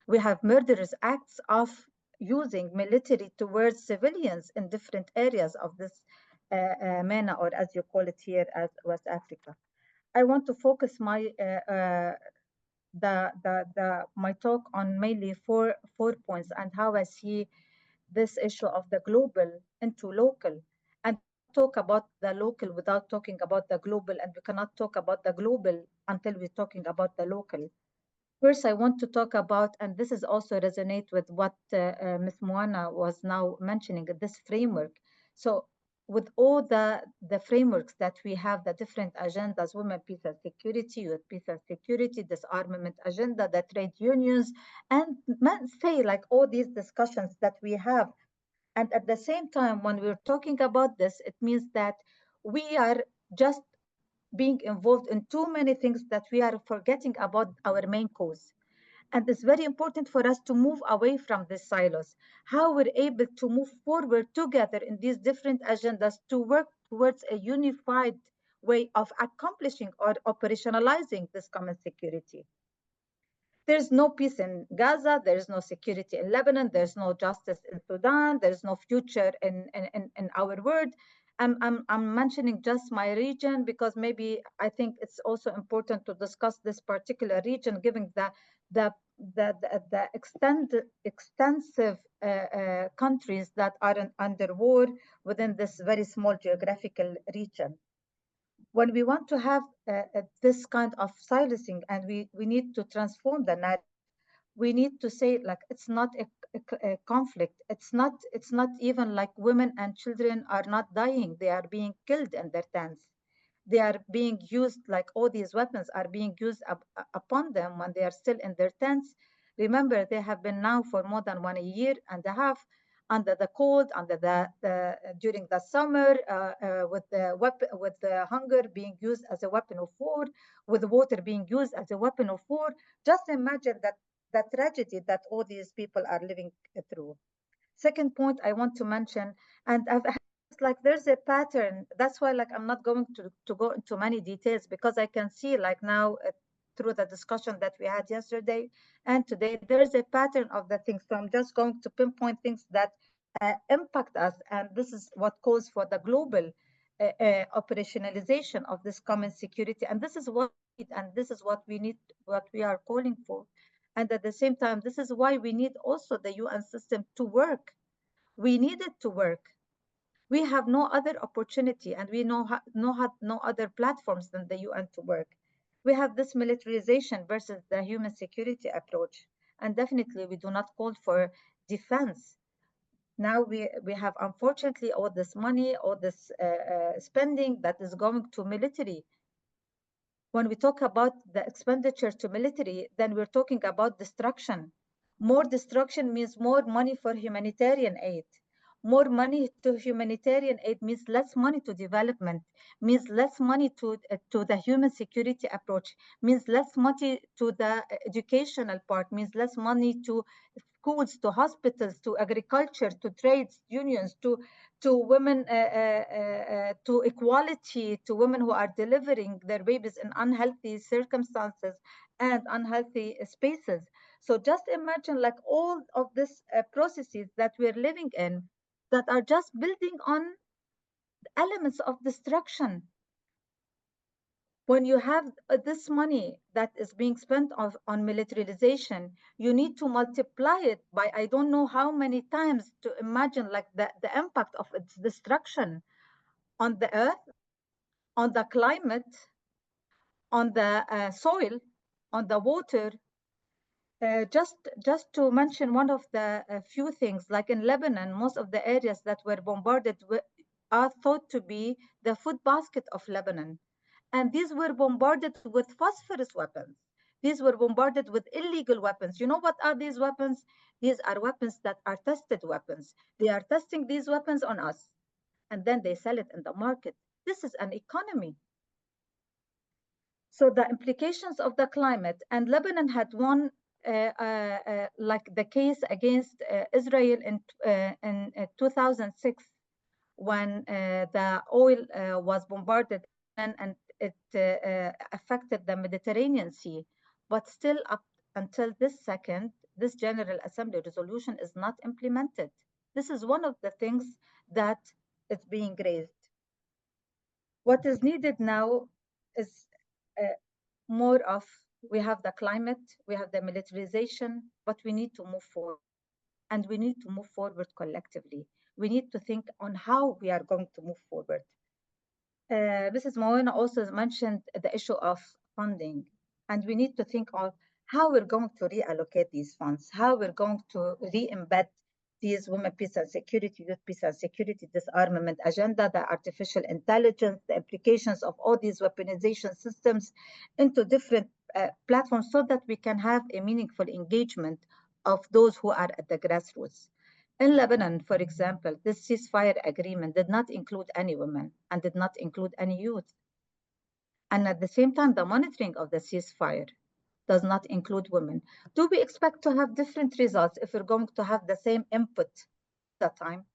we have murderous acts of using military towards civilians in different areas of this MENA, or as you call it here as West Africa. I want to focus my my talk on mainly four points and how I see this issue of the global into local. And we cannot talk about the local without talking about the global, and we cannot talk about the global until we're talking about the local. First, I want to talk about, and this is also resonate with what Ms. Moana was now mentioning, this framework. So with all the frameworks that we have, the different agendas, women, peace and security, youth, peace and security, disarmament agenda, the trade unions, and say like all these discussions that we have. And at the same time, when we're talking about this, it means that we are just being involved in too many things that we are forgetting about our main cause. And it's very important for us to move away from these silos, how we're able to move forward together in these different agendas to work towards a unified way of accomplishing or operationalizing this common security. There's no peace in Gaza, there's no security in Lebanon, there's no justice in Sudan, there's no future in our world. I'm mentioning just my region because maybe I think it's also important to discuss this particular region, given the extensive countries that are under war within this very small geographical region. When we want to have this kind of silencing, and we need to transform the narrative, we need to say like it's not a conflict. It's not even like women and children are not dying, they are being killed in their tents. They are being used, like all these weapons are being used upon them when they are still in their tents. Remember, they have been now for more than 1 year and a half under the cold, under the during the summer, with the weapon, with the hunger being used as a weapon of war, with water being used as a weapon of war. Just imagine that the tragedy that all these people are living through. Second point I want to mention, and I've like there's a pattern. That's why like I'm not going to go into many details because I can see like now through the discussion that we had yesterday and today, there's a pattern of the things. So I'm just going to pinpoint things that impact us, and this is what calls for the global operationalization of this common security. And this is what and this is what we need, what we are calling for. And at the same time, this is why we need also the UN system to work. We need it to work. We have no other opportunity, and we no other platforms than the UN to work. We have this militarization versus the human security approach, and definitely we do not call for defense. Now we have unfortunately all this money, all this spending that is going to military. When we talk about the expenditure to military, then we're talking about destruction. More destruction means more money for humanitarian aid. More money to humanitarian aid means less money to development, means less money to the human security approach, means less money to the educational part, means less money to schools, to hospitals, to agriculture, to trades unions, to women, to equality, to women who are delivering their babies in unhealthy circumstances and unhealthy spaces. So just imagine like all of these processes that we're living in that are just building on elements of destruction. When you have this money that is being spent on militarization, you need to multiply it by I don't know how many times to imagine like the impact of its destruction on the earth, on the climate, on the soil, on the water. Just to mention one of the few things, like in Lebanon, most of the areas that were bombarded are thought to be the food basket of Lebanon. And these were bombarded with phosphorus weapons. These were bombarded with illegal weapons. You know what are these weapons? These are weapons that are tested weapons. They are testing these weapons on us, and then they sell it in the market. This is an economy. So the implications of the climate, and Lebanon had won like the case against Israel in 2006 when the oil was bombarded and it affected the Mediterranean Sea. But still up until this second, this General Assembly resolution is not implemented. This is one of the things that is being raised. What is needed now is more of, we have the climate, we have the militarization, but we need to move forward. And we need to move forward collectively. We need to think on how we are going to move forward. Mrs. Moena also mentioned the issue of funding, and we need to think of how we're going to reallocate these funds, how we're going to re-embed these women peace and security, youth peace and security, disarmament agenda, the artificial intelligence, the implications of all these weaponization systems into different platforms so that we can have a meaningful engagement of those who are at the grassroots. In Lebanon, for example, this ceasefire agreement did not include any women and did not include any youth. And at the same time, the monitoring of the ceasefire does not include women. Do we expect to have different results if we're going to have the same input at the time,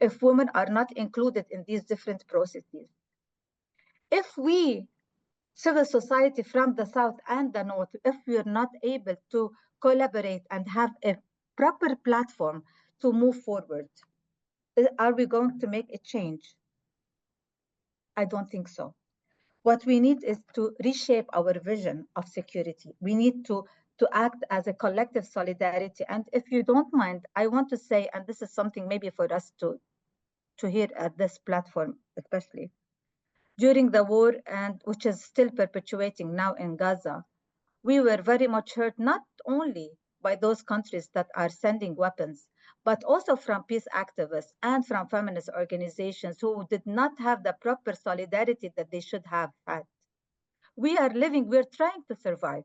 if women are not included in these different processes? If we, civil society from the South and the North, if we are not able to collaborate and have a proper platform to move forward, are we going to make a change? I don't think so. What we need is to reshape our vision of security. We need to act as a collective solidarity. And if you don't mind, I want to say, and this is something maybe for us to hear at this platform, especially during the war, and which is still perpetuating now in Gaza, we were very much hurt, not only by those countries that are sending weapons, but also from peace activists and from feminist organizations who did not have the proper solidarity that they should have had. We're trying to survive.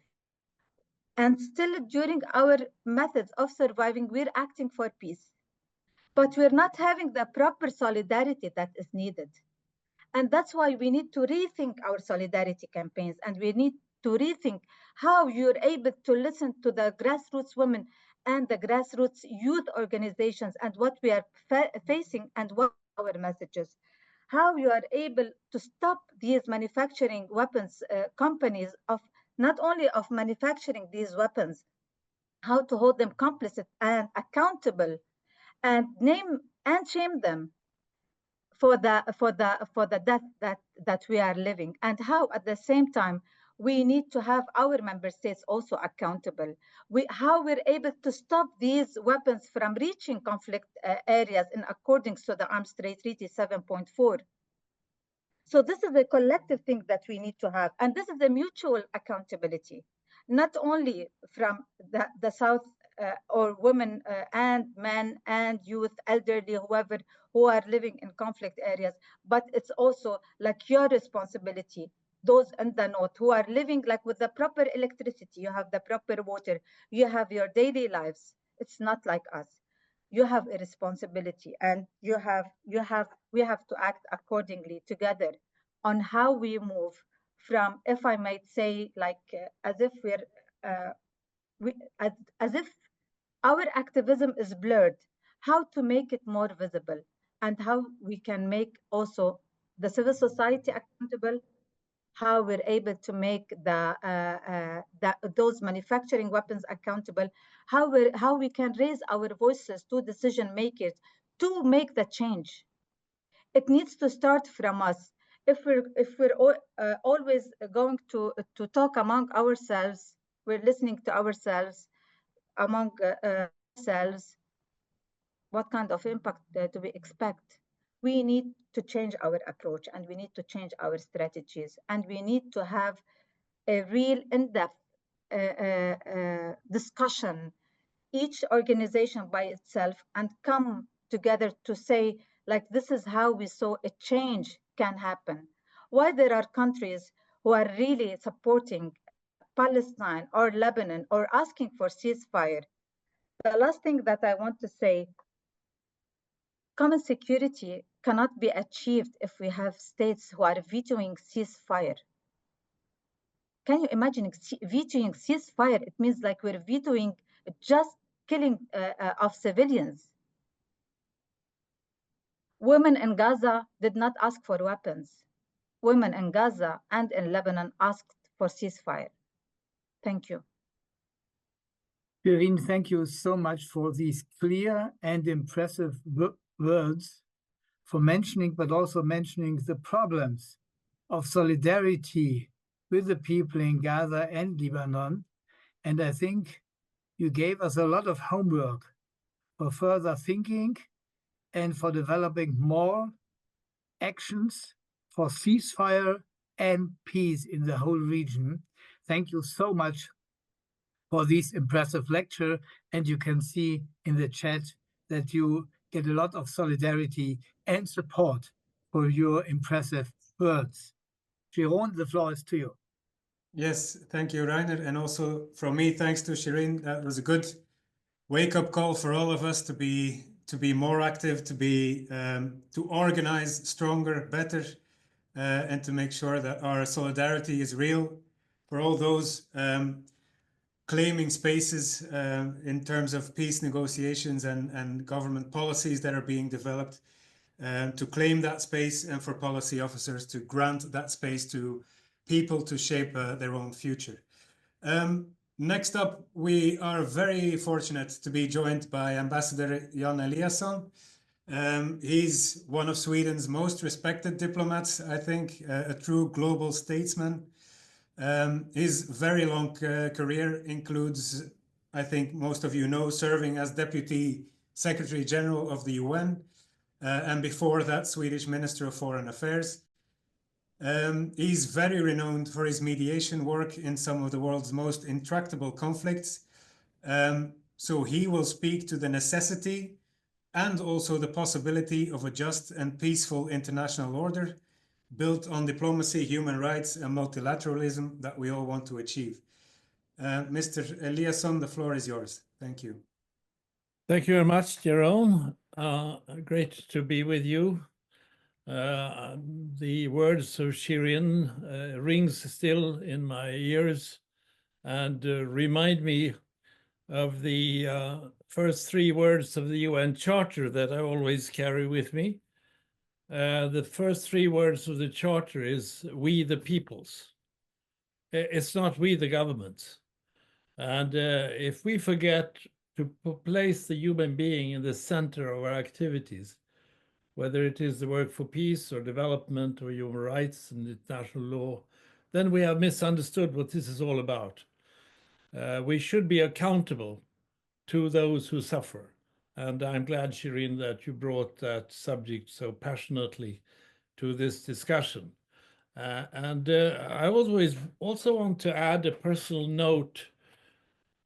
And still, during our methods of surviving, we're acting for peace. But we're not having the proper solidarity that is needed. And that's why we need to rethink our solidarity campaigns, and we need to rethink how you're able to listen to the grassroots women and the grassroots youth organizations and what we are facing and what are our messages. How you are able to stop these manufacturing weapons companies of not only of manufacturing these weapons, how to hold them complicit and accountable and name and shame them for the death that we are living, and how at the same time we need to have our member states also accountable. How we're able to stop these weapons from reaching conflict areas in accordance to the Arms Trade Treaty 7.4. So this is a collective thing that we need to have, and this is a mutual accountability, not only from the South or women and men and youth, elderly, whoever, who are living in conflict areas, but it's also like your responsibility, those in the North who are living like with the proper electricity, you have the proper water, you have your daily lives. It's not like us. You have a responsibility, and we have to act accordingly together on how we move from, if I might say, like as if as if our activism is blurred, how to make it more visible, and how we can make also the civil society accountable, how we're able to make those manufacturing weapons accountable, how we can raise our voices to decision makers to make the change. It needs to start from us. If we're always going to talk among ourselves, we're listening to ourselves among ourselves, what kind of impact do we expect? We need to change our approach, and we need to change our strategies, and we need to have a real in-depth discussion, each organization by itself, and come together to say, like, this is how we saw a change can happen. Why there are countries who are really supporting Palestine or Lebanon or asking for ceasefire. The last thing that I want to say, common security cannot be achieved if we have states who are vetoing ceasefire. Can you imagine vetoing ceasefire? It means like we're vetoing just killing of civilians. Women in Gaza did not ask for weapons. Women in Gaza and in Lebanon asked for ceasefire. Thank you. Shireen, thank you so much for these clear and impressive words, for mentioning, but also mentioning the problems of solidarity with the people in Gaza and Lebanon. And I think you gave us a lot of homework for further thinking and for developing more actions for ceasefire and peace in the whole region. Thank you so much for this impressive lecture. And you can see in the chat that you get a lot of solidarity and support for your impressive words. Jeroen, the floor is to you. Yes, thank you, Rainer. And also from me, thanks to Shireen. That was a good wake-up call for all of us to be more active, to organize stronger, better, and to make sure that our solidarity is real for all those claiming spaces in terms of peace negotiations and government policies that are being developed, to claim that space, and for policy officers to grant that space to people to shape their own future. Next up, we are very fortunate to be joined by Ambassador Jan Eliasson. He's one of Sweden's most respected diplomats, I think, a true global statesman. His very long career includes, I think most of you know, serving as Deputy Secretary General of the UN, and before that, Swedish Minister of Foreign Affairs. He's very renowned for his mediation work in some of the world's most intractable conflicts. So he will speak to the necessity and also the possibility of a just and peaceful international order built on diplomacy, human rights, and multilateralism that we all want to achieve. Mr. Eliasson, the floor is yours. Thank you. Thank you very much, Jerome. Great to be with you. The words of Shireen rings still in my ears and remind me of the first three words of the UN Charter that I always carry with me. The first three words of the Charter is "we the peoples." It's not "we the governments." And if we forget to place the human being in the center of our activities, whether it is the work for peace or development or human rights and international law, then we have misunderstood what this is all about. We should be accountable to those who suffer. And I'm glad, Shireen, that you brought that subject so passionately to this discussion. I always also want to add a personal note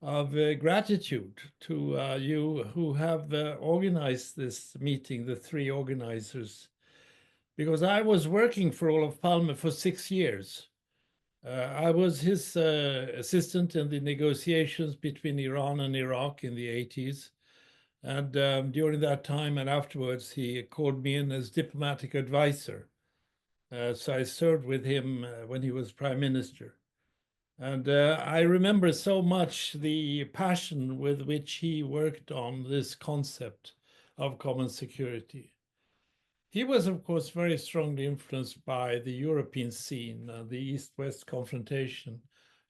of gratitude to you who have organized this meeting, the three organizers, because I was working for Olof Palme for 6 years. I was his assistant in the negotiations between Iran and Iraq in the 80s. And during that time and afterwards, he called me in as diplomatic advisor. So I served with him when he was prime minister. And I remember so much the passion with which he worked on this concept of common security. He was, of course, very strongly influenced by the European scene, the East-West confrontation,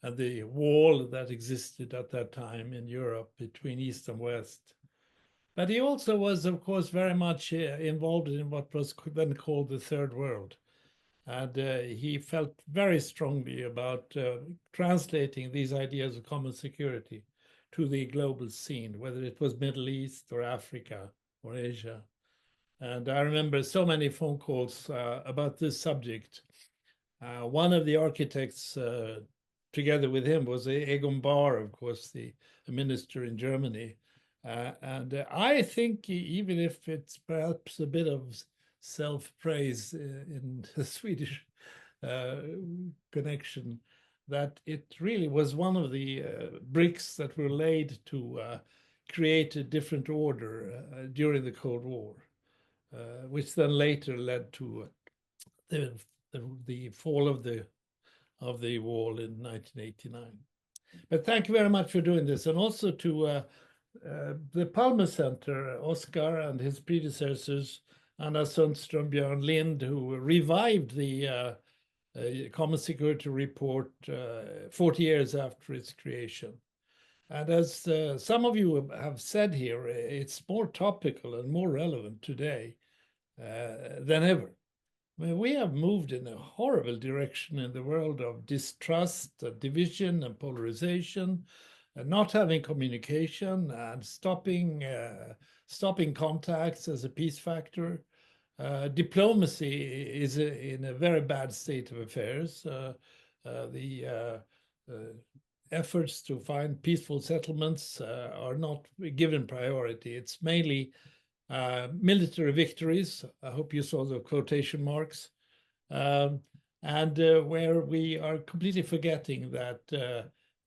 and the wall that existed at that time in Europe between East and West. But he also was, of course, very much involved in what was then called the Third World. And he felt very strongly about translating these ideas of common security to the global scene, whether it was Middle East or Africa or Asia. And I remember so many phone calls about this subject. One of the architects together with him was Egon Bahr, of course, the minister in Germany. And I think, even if it's perhaps a bit of self-praise in the Swedish connection, that it really was one of the bricks that were laid to create a different order during the Cold War, which then later led to the fall of the wall in 1989. But thank you very much for doing this, and also to the Palme Center, Oscar and his predecessors, Anna Sundström, Björn Lind, who revived the Common Security Report 40 years after its creation. And as some of you have said here, it's more topical and more relevant today than ever. I mean, we have moved in a horrible direction in the world of distrust, division, and polarization, and not having communication, and stopping contacts as a peace factor. Diplomacy is in a very bad state of affairs. The efforts to find peaceful settlements are not given priority. It's mainly military victories. I hope you saw the quotation marks. And where we are completely forgetting that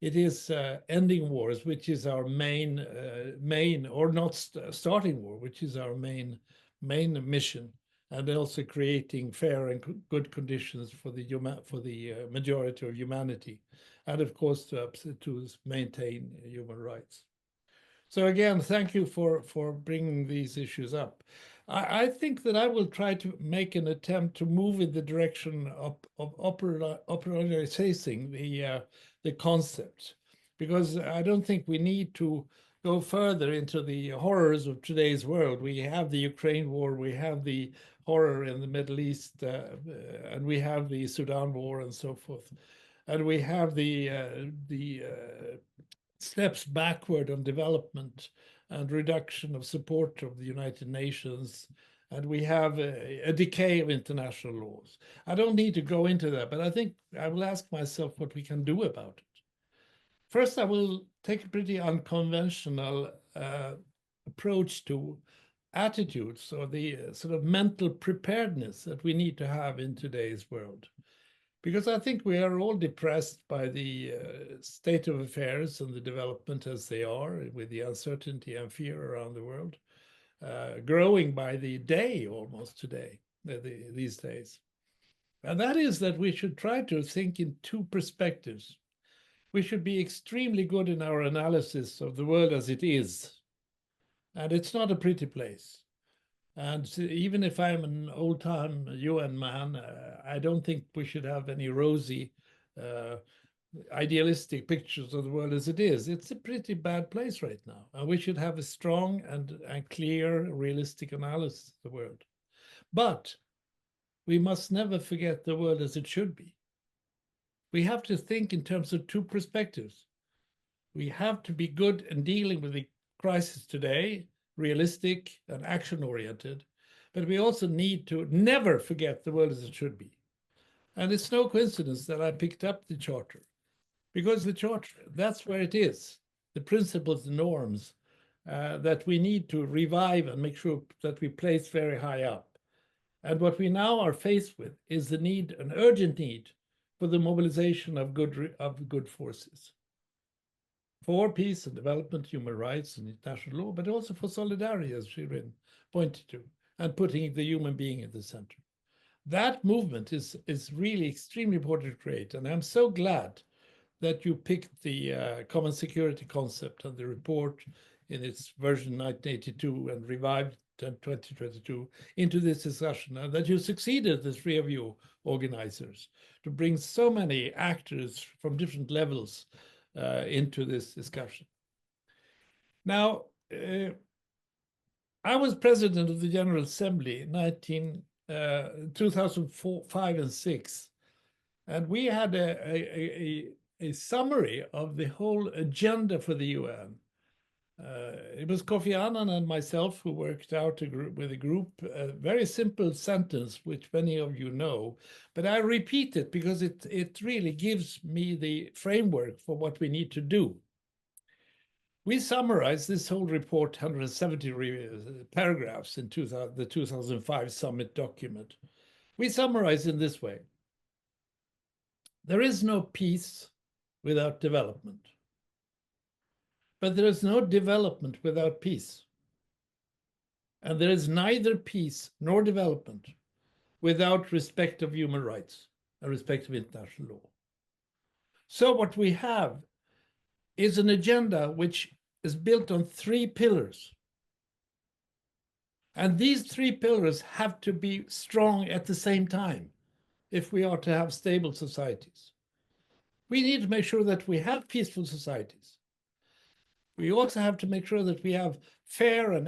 it is ending wars, which is our main, or not starting war, which is our main mission, and also creating fair and good conditions for the majority of humanity, and of course to maintain human rights. So again, thank you for bringing these issues up. I think that I will try to make an attempt to move in the direction of operationalizing the concept, because I don't think we need to go further into the horrors of today's world. We have the Ukraine war, we have the horror in the Middle East, and we have the Sudan war and so forth. And we have the steps backward on development and reduction of support of the United Nations. And we have a decay of international laws. I don't need to go into that, but I think I will ask myself what we can do about it. First, I will take a pretty unconventional approach to attitudes, or the sort of mental preparedness that we need to have in today's world. Because I think we are all depressed by the state of affairs and the development as they are, with the uncertainty and fear around the world, growing by the day almost today, these days. And that is that we should try to think in two perspectives. We should be extremely good in our analysis of the world as it is. And it's not a pretty place. And so even if I'm an old-time UN man, I don't think we should have any rosy, idealistic pictures of the world as it is. It's a pretty bad place right now. And we should have a strong and clear, realistic analysis of the world. But we must never forget the world as it should be. We have to think in terms of two perspectives. We have to be good in dealing with the crisis today, realistic and action-oriented, but we also need to never forget the world as it should be. And it's no coincidence that I picked up the Charter, because the Charter, that's where it is, the principles, the norms that we need to revive and make sure that we place very high up. And what we now are faced with is the need, an urgent need, for the mobilization of good forces, for peace and development, human rights and international law, but also for solidarity, as Shirin pointed to, and putting the human being at the center. That movement is really extremely important to create. And I'm so glad that you picked the common security concept and the report in its version 1982 and revived in 2022 into this discussion, and that you succeeded, the three of you organizers, to bring so many actors from different levels into this discussion. Now, I was president of the General Assembly in 2005 and 6, and we had a summary of the whole agenda for the UN. It was Kofi Annan and myself who worked out with a group, a very simple sentence, which many of you know, but I repeat it because it really gives me the framework for what we need to do. We summarized this whole report, 170 paragraphs in the 2005 summit document. We summarize in this way: there is no peace without development. But there is no development without peace. And there is neither peace nor development without respect of human rights and respect of international law. So what we have is an agenda which is built on three pillars. And these three pillars have to be strong at the same time if we are to have stable societies. We need to make sure that we have peaceful societies. We also have to make sure that we have fair and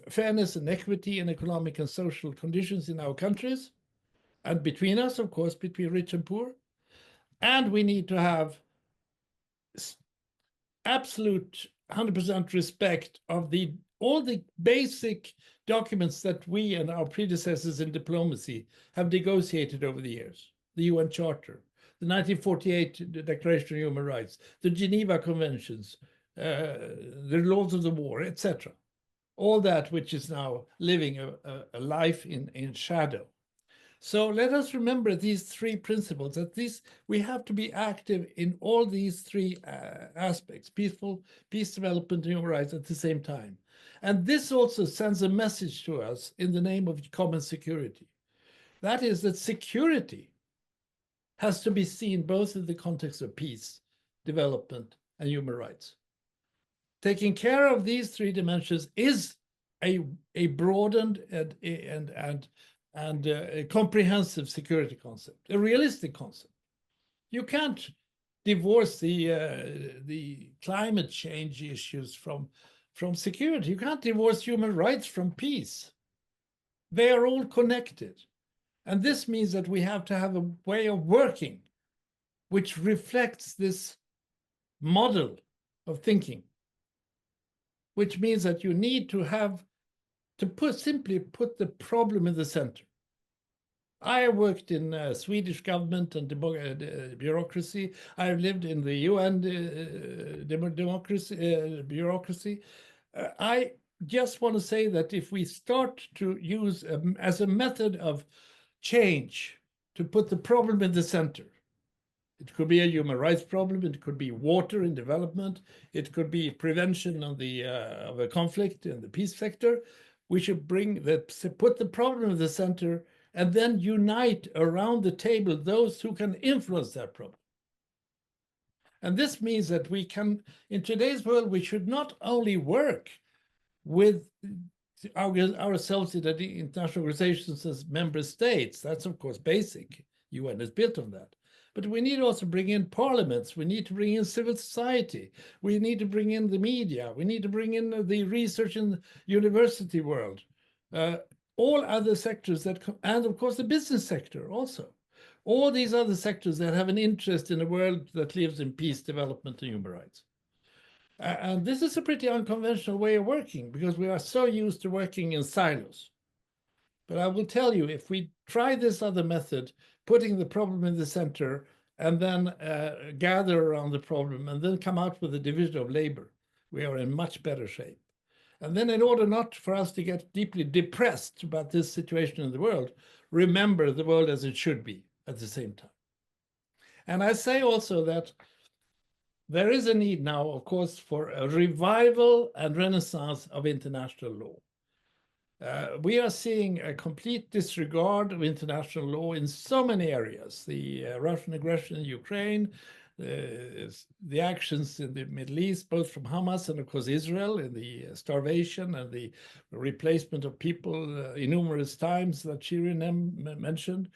fairness and equity in economic and social conditions in our countries, and between us, of course, between rich and poor. And we need to have absolute 100% respect of all the basic documents that we and our predecessors in diplomacy have negotiated over the years. The UN Charter, the 1948 Declaration of Human Rights, the Geneva Conventions, the laws of the war, etc. All that which is now living a life in shadow. So let us remember these three principles, that we have to be active in all these three aspects, peace, development, and human rights at the same time. And this also sends a message to us in the name of common security. That is that security has to be seen both in the context of peace, development, and human rights. Taking care of these three dimensions is a broadened and a comprehensive security concept, a realistic concept. You can't divorce the climate change issues from security. You can't divorce human rights from peace. They are all connected. And this means that we have to have a way of working which reflects this model of thinking, which means that you need to have simply put the problem in the center. I worked in Swedish government and bureaucracy. I've lived in the UN bureaucracy. I just want to say that if we start to use as a method of change to put the problem in the center, it could be a human rights problem, it could be water in development, it could be prevention of a conflict in the peace sector. We should put the problem in the center and then unite around the table those who can influence that problem. And this means that we can, in today's world, we should not only work with ourselves in the international organizations as member states. That's, of course, basic. UN is built on that. But we need to also bring in parliaments. We need to bring in civil society. We need to bring in the media. We need to bring in the research in the university world. All other sectors and of course the business sector also. All these other sectors that have an interest in a world that lives in peace, development, and human rights. And this is a pretty unconventional way of working because we are so used to working in silos. But I will tell you, if we try this other method, putting the problem in the center and then gather around the problem and then come out with a division of labor, we are in much better shape. And then in order not for us to get deeply depressed about this situation in the world, remember the world as it should be at the same time. And I say also that there is a need now, of course, for a revival and renaissance of international law. We are seeing a complete disregard of international law in so many areas. The Russian aggression in Ukraine, the actions in the Middle East, both from Hamas and, of course, Israel, in the starvation and the replacement of people innumerous times that Shirin mentioned.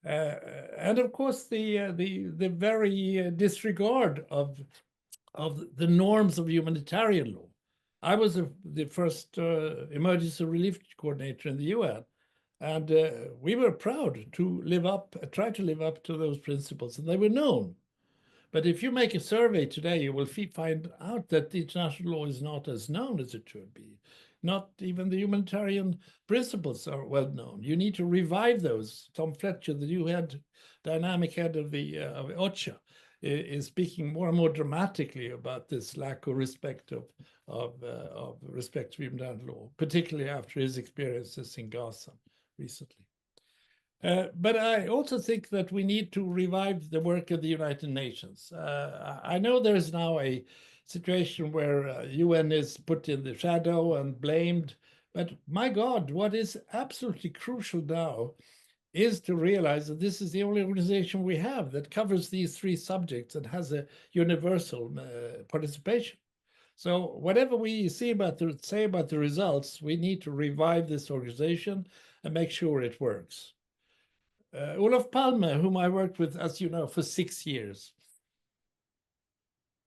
And, of course, the very disregard of the norms of humanitarian law. I was the first emergency relief coordinator in the UN, and we were proud to try to live up to those principles, and they were known. But if you make a survey today, you will find out that the international law is not as known as it should be. Not even the humanitarian principles are well known. You need to revive those. Tom Fletcher, the new dynamic head of OCHA, is speaking more and more dramatically about this lack of respect of respect for human law, particularly after his experiences in Gaza recently. But I also think that we need to revive the work of the United Nations. I know there is now a situation where UN is put in the shadow and blamed, but my God, what is absolutely crucial now is to realize that this is the only organization we have that covers these three subjects and has a universal participation. So whatever we say about the results, we need to revive this organization and make sure it works. Olof Palme, whom I worked with, as you know, for 6 years,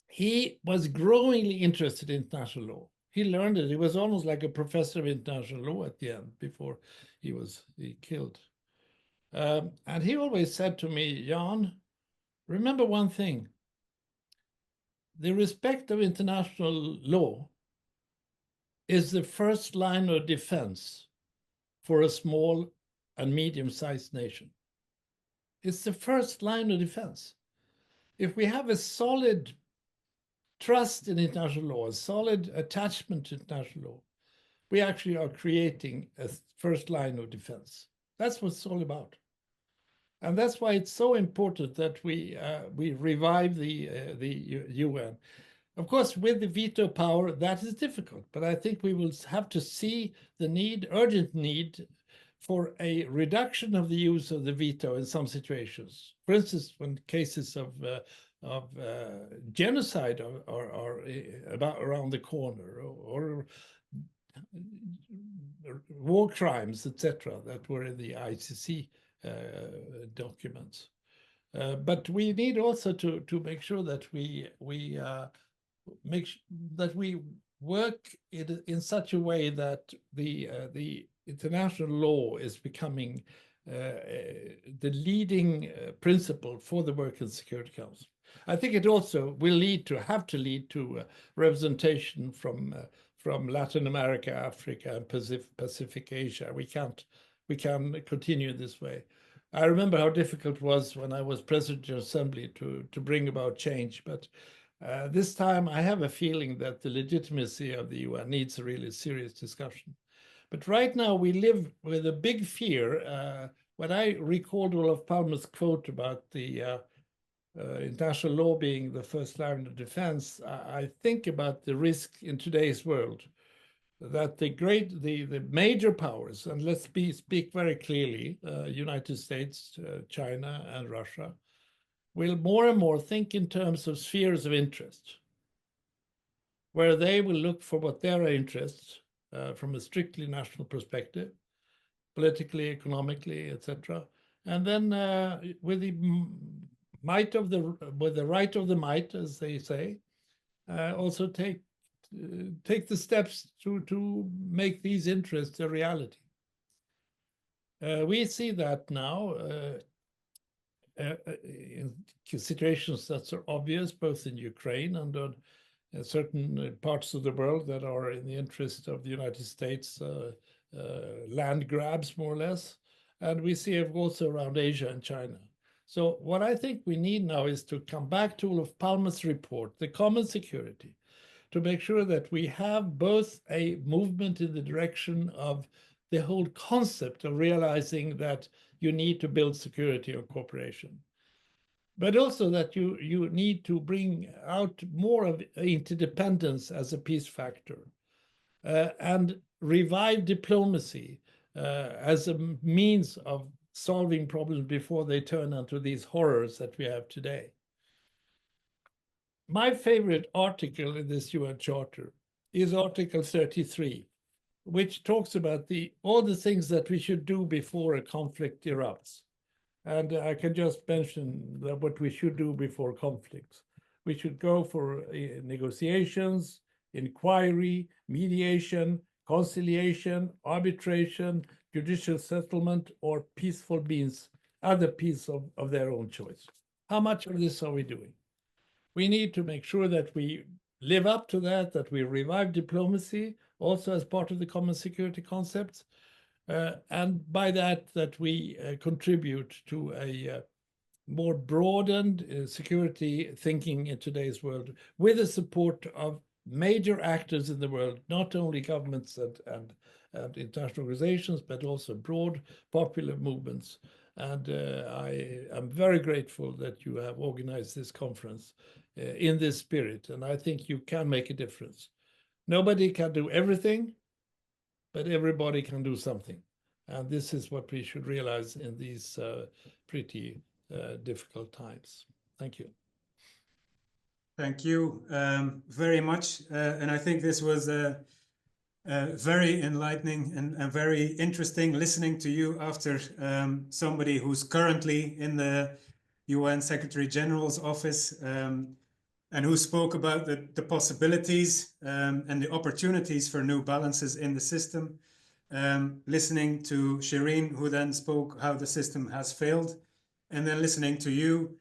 he was growingly interested in international law. He learned it. He was almost like a professor of international law at the end before he was killed. And he always said to me, Jan, remember one thing. The respect of international law is the first line of defense for a small and medium-sized nation. It's the first line of defense. If we have a solid trust in international law, a solid attachment to international law, we actually are creating a first line of defense. That's what it's all about. And that's why it's so important that we revive the UN. Of course, with the veto power, that is difficult, but I think we will have to see the need, urgent need, for a reduction of the use of the veto in some situations. For instance, when cases of genocide are about around the corner, or war crimes, etc., that were in the ICC documents. But we need also to make sure that we work in such a way that the international law is becoming the leading principle for the work in the Security Council. I think it also will have to lead to representation from Latin America, Africa, and Pacific Asia. We can continue this way. I remember how difficult it was when I was president of the Assembly to bring about change, but this time I have a feeling that the legitimacy of the UN needs a really serious discussion. But right now we live with a big fear. When I recalled Olof Palme's quote about the international law being the first line of defense, I think about the risk in today's world that the major powers, and let's speak very clearly, United States, China, and Russia, will more and more think in terms of spheres of interest, where they will look for what their interests from a strictly national perspective, politically, economically, etc. And then with the right of the might, as they say, also take the steps to make these interests a reality. We see that now in situations that are obvious, both in Ukraine and in certain parts of the world that are in the interest of the United States, land grabs, more or less. And we see it also around Asia and China. So what I think we need now is to come back to Olof Palme's report, the common security, to make sure that we have both a movement in the direction of the whole concept of realizing that you need to build security and cooperation, but also that you need to bring out more of interdependence as a peace factor, and revive diplomacy as a means of solving problems before they turn into these horrors that we have today. My favorite article in this UN Charter is Article 33, which talks about all the things that we should do before a conflict erupts. And I can just mention what we should do before conflicts. We should go for negotiations, inquiry, mediation, conciliation, arbitration, judicial settlement, or peaceful means, other peace of their own choice. How much of this are we doing? We need to make sure that we live up to that we revive diplomacy, also as part of the common security concepts, and by that we contribute to a more broadened security thinking in today's world, with the support of major actors in the world, not only governments and international organizations, but also broad popular movements. And I am very grateful that you have organized this conference in this spirit, and I think you can make a difference. Nobody can do everything, but everybody can do something. And this is what we should realize in these pretty difficult times. Thank you. Thank you very much. And I think this was very enlightening and very interesting listening to you after somebody who's currently in the UN Secretary General's office. and who spoke about the possibilities and the opportunities for new balances in the system. Listening to Shireen, who then spoke how the system has failed, and then listening to you,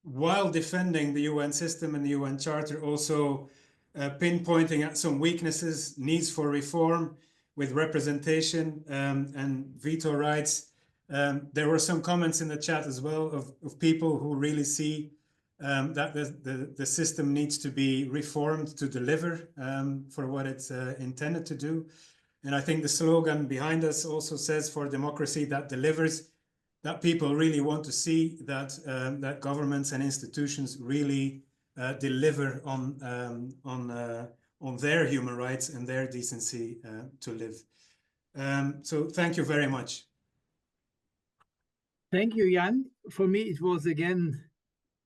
while defending the UN system and the UN Charter, also pinpointing at some weaknesses, needs for reform with representation and veto rights. There were some comments in the chat as well of people who really see that the system needs to be reformed to deliver for what it's intended to do. And I think the slogan behind us also says, for democracy that delivers, that people really want to see that that governments and institutions really deliver on their human rights and their decency to live. So thank you very much. Thank you, Jan. For me, it was again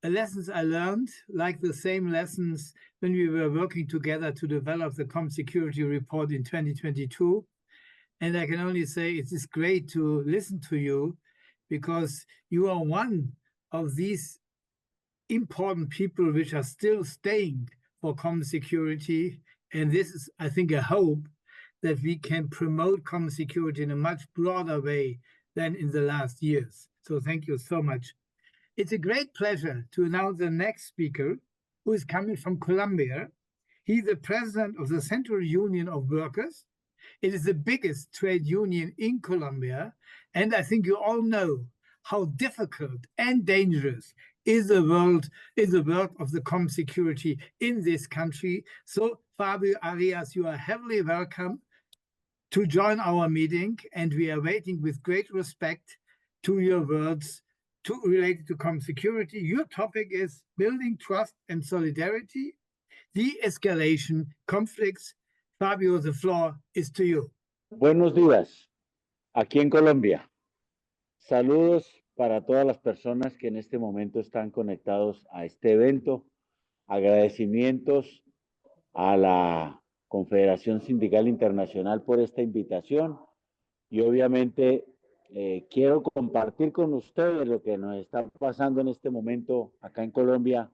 lessons I learned, like the same lessons when we were working together to develop the Common Security Report in 2022. And I can only say it is great to listen to you, because you are one of these important people which are still staying for common security. And this is, I think, a hope that we can promote common security in a much broader way than in the last years. So thank you so much. It's a great pleasure to announce the next speaker, who is coming from Colombia. He's the president of the Central Union of Workers. It is the biggest trade union in Colombia. And I think you all know how difficult and dangerous is the work of the common security in this country. So Fabio Arias, you are heavily welcome to join our meeting, and we are waiting with great respect to your words related to common security. Your topic is building trust and solidarity, de-escalation conflicts. Fabio, the floor is to you. Buenos días, aquí en Colombia. Saludos para todas las personas que en este momento están conectados a este evento. Agradecimientos a la Confederación Sindical Internacional por esta invitación, y obviamente quiero compartir con ustedes lo que nos está pasando en este momento acá en Colombia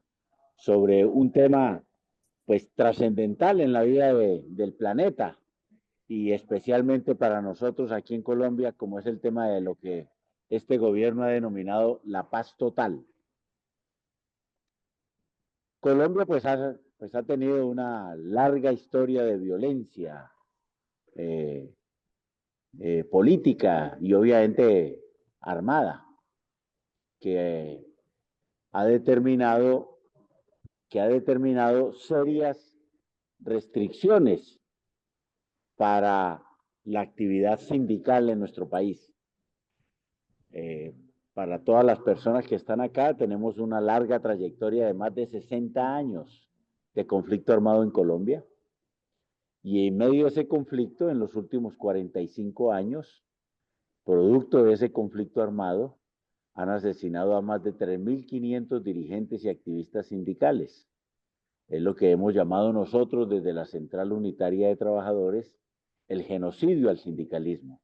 sobre un tema pues trascendental en la vida del planeta, y especialmente para nosotros aquí en Colombia, como es el tema de lo que este gobierno ha denominado la paz total. Colombia pues ha tenido una larga historia de violencia política y obviamente armada, que ha determinado serias restricciones para la actividad sindical en nuestro país. Para todas las personas que están acá, tenemos una larga trayectoria de más de 60 años de conflicto armado en Colombia. Y en medio de ese conflicto, en los últimos 45 años, producto de ese conflicto armado, han asesinado a más de 3.500 dirigentes y activistas sindicales. Es lo que hemos llamado nosotros desde la Central Unitaria de Trabajadores el genocidio al sindicalismo,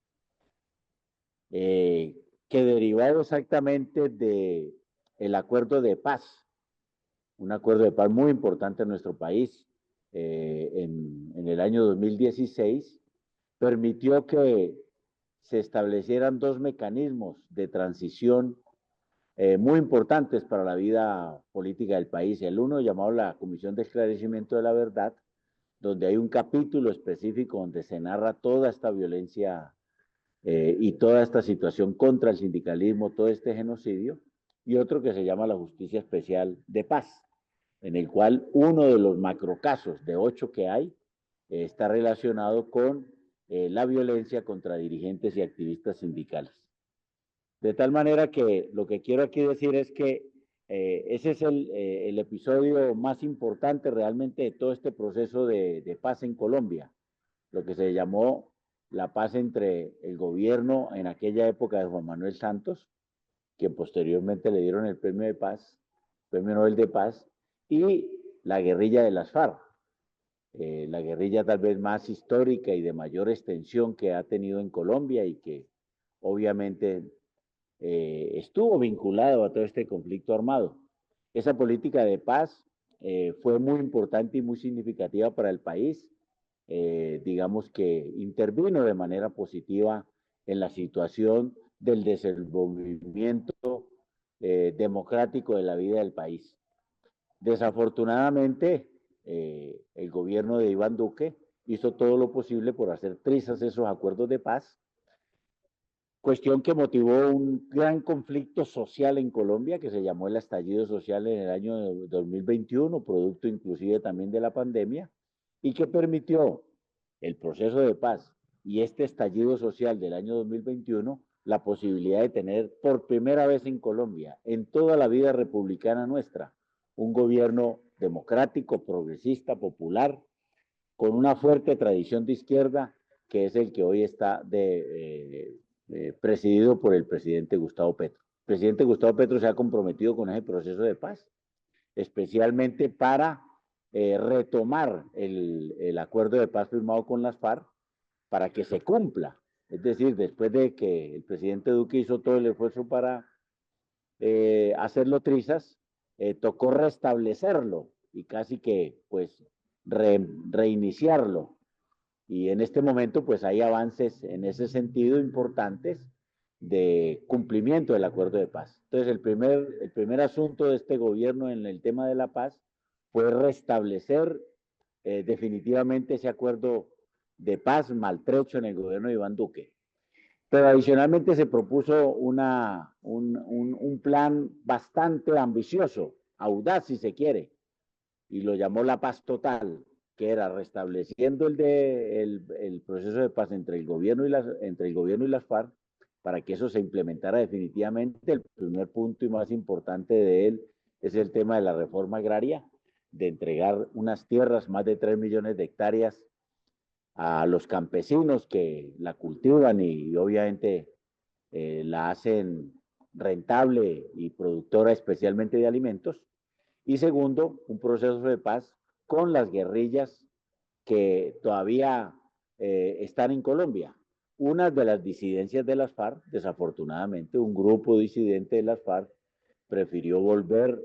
que derivado exactamente del acuerdo de paz, un acuerdo de paz muy importante en nuestro país, en el año 2016, permitió que se establecieran dos mecanismos de transición muy importantes para la vida política del país. El uno, llamado la Comisión de Esclarecimiento de la Verdad, donde hay un capítulo específico donde se narra toda esta violencia y toda esta situación contra el sindicalismo, todo este genocidio, y otro que se llama la Justicia Especial de Paz, en el cual uno de los macrocasos de 8 que hay está relacionado con la violencia contra dirigentes y activistas sindicales. De tal manera que lo que quiero aquí decir es que ese es el episodio más importante realmente de todo este proceso de paz en Colombia, lo que se llamó la paz entre el gobierno en aquella época de Juan Manuel Santos, que posteriormente le dieron el premio de paz, premio Nobel de Paz, y la guerrilla de las FARC, la guerrilla tal vez más histórica y de mayor extensión que ha tenido en Colombia y que obviamente estuvo vinculado a todo este conflicto armado. Esa política de paz fue muy importante y muy significativa para el país. Digamos que intervino de manera positiva en la situación del desenvolvimiento democrático de la vida del país. Desafortunadamente, el gobierno de Iván Duque hizo todo lo posible por hacer trizas esos acuerdos de paz, cuestión que motivó un gran conflicto social en Colombia que se llamó el estallido social en el año 2021, producto inclusive también de la pandemia, y que permitió el proceso de paz y este estallido social del año 2021 la posibilidad de tener por primera vez en Colombia, en toda la vida republicana nuestra, un gobierno democrático, progresista, popular, con una fuerte tradición de izquierda, que es el que hoy está presidido por el presidente Gustavo Petro. El presidente Gustavo Petro se ha comprometido con ese proceso de paz, especialmente para retomar el acuerdo de paz firmado con las FARC, para que se cumpla. Es decir, después de que el presidente Duque hizo todo el esfuerzo para hacerlo trizas, tocó restablecerlo y casi que pues reiniciarlo. Y en este momento pues hay avances en ese sentido importantes de cumplimiento del acuerdo de paz. Entonces el primer asunto de este gobierno en el tema de la paz fue restablecer definitivamente ese acuerdo de paz maltrecho en el gobierno de Iván Duque. Pero adicionalmente se propuso un plan bastante ambicioso, audaz si se quiere, y lo llamó la paz total, que era restableciendo el proceso de paz entre el gobierno y las FARC, para que eso se implementara definitivamente. El primer punto y más importante de él es el tema de la reforma agraria, de entregar unas tierras, más de 3 millones de hectáreas, a los campesinos que la cultivan y obviamente la hacen rentable y productora especialmente de alimentos. Y segundo, un proceso de paz con las guerrillas que todavía están en Colombia. Una de las disidencias de las FARC, desafortunadamente, un grupo disidente de las FARC prefirió volver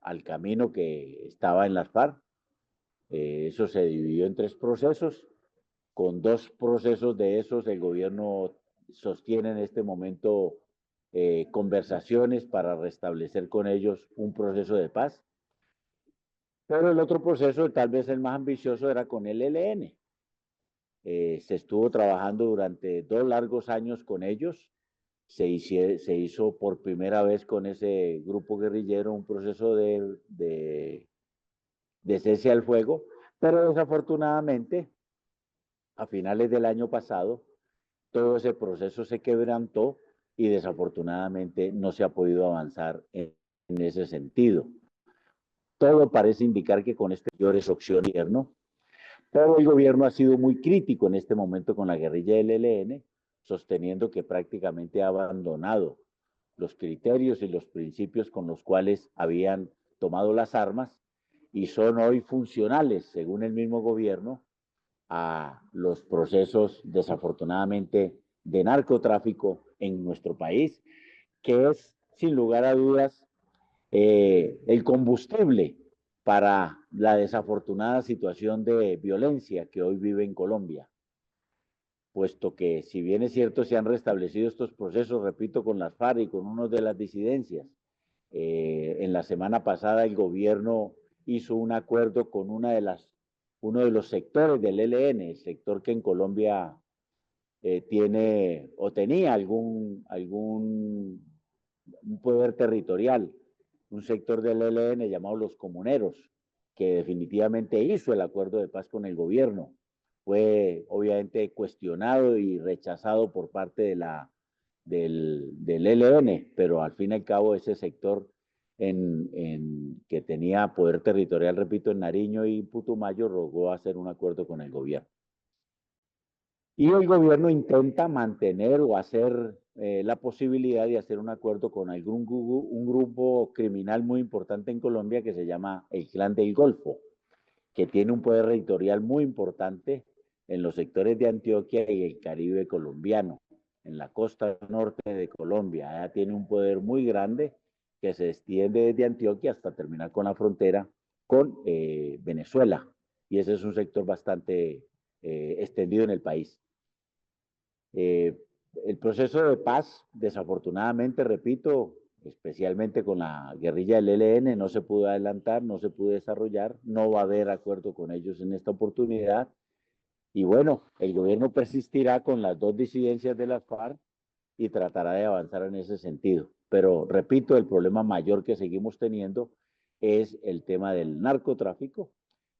al camino que estaba en las FARC. Eso se dividió en 3 procesos. Con 2 procesos de esos, el gobierno sostiene en este momento conversaciones para restablecer con ellos un proceso de paz. Pero el otro proceso, tal vez el más ambicioso, era con el ELN. Se estuvo trabajando durante 2 largos años con ellos. Se hizo por primera vez con ese grupo guerrillero un proceso de cese al fuego, pero desafortunadamente, a finales del año pasado, todo ese proceso se quebrantó y desafortunadamente no se ha podido avanzar en ese sentido. Todo parece indicar que con este mayores opción gobierno, pero el gobierno ha sido muy crítico en este momento con la guerrilla del ELN, sosteniendo que prácticamente ha abandonado los criterios y los principios con los cuales habían tomado las armas y son hoy funcionales, según el mismo gobierno, a los procesos, desafortunadamente, de narcotráfico en nuestro país, que es, sin lugar a dudas, el combustible para la desafortunada situación de violencia que hoy vive en Colombia. Puesto que, si bien es cierto, se han restablecido estos procesos, repito, con las FARC y con uno de las disidencias, en la semana pasada el gobierno hizo un acuerdo con uno de los sectores del ELN, el sector que en Colombia tiene o tenía algún un poder territorial, un sector del ELN llamado los comuneros, que definitivamente hizo el acuerdo de paz con el gobierno. Fue obviamente cuestionado y rechazado por parte del ELN, pero al fin y al cabo ese sector que tenía poder territorial, repito, en Nariño y Putumayo, rogó hacer un acuerdo con el gobierno. Y el gobierno intenta mantener o hacer la posibilidad de hacer un acuerdo con un grupo criminal muy importante en Colombia que se llama el Clan del Golfo, que tiene un poder territorial muy importante en los sectores de Antioquia y el Caribe colombiano, en la costa norte de Colombia. Allá tiene un poder muy grande que se extiende desde Antioquia hasta terminar con la frontera con Venezuela. Y ese es un sector bastante extendido en el país. El proceso de paz, desafortunadamente, repito, especialmente con la guerrilla del ELN, no se pudo adelantar, no se pudo desarrollar, no va a haber acuerdo con ellos en esta oportunidad. Y bueno, el gobierno persistirá con las dos disidencias de las FARC y tratará de avanzar en ese sentido. Pero repito, el problema mayor que seguimos teniendo es el tema del narcotráfico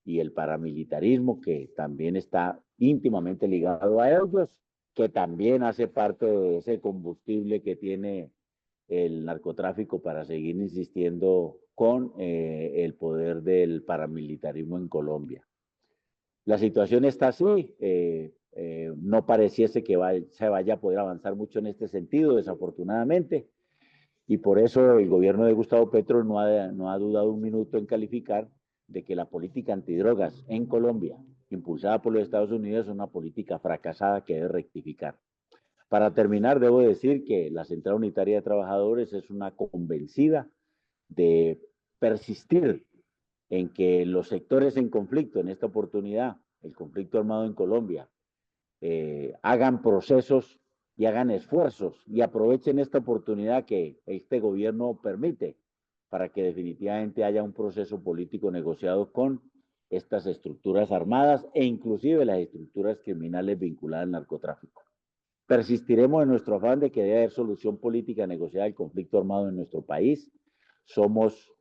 y el paramilitarismo, que también está íntimamente ligado a ellos, que también hace parte de ese combustible que tiene el narcotráfico para seguir insistiendo con el poder del paramilitarismo en Colombia. La situación está así, no pareciese que se vaya a poder avanzar mucho en este sentido, desafortunadamente, y por eso el gobierno de Gustavo Petro no ha dudado un minuto en calificar de que la política antidrogas en Colombia, impulsada por los Estados Unidos, es una política fracasada que debe rectificar. Para terminar, debo decir que la Central Unitaria de Trabajadores es una convencida de persistir en que los sectores en conflicto, en esta oportunidad, el conflicto armado en Colombia, hagan procesos y hagan esfuerzos y aprovechen esta oportunidad que este gobierno permite para que definitivamente haya un proceso político negociado con estas estructuras armadas e inclusive las estructuras criminales vinculadas al narcotráfico. Persistiremos en nuestro afán de que debe haber solución política negociada al conflicto armado en nuestro país. Somos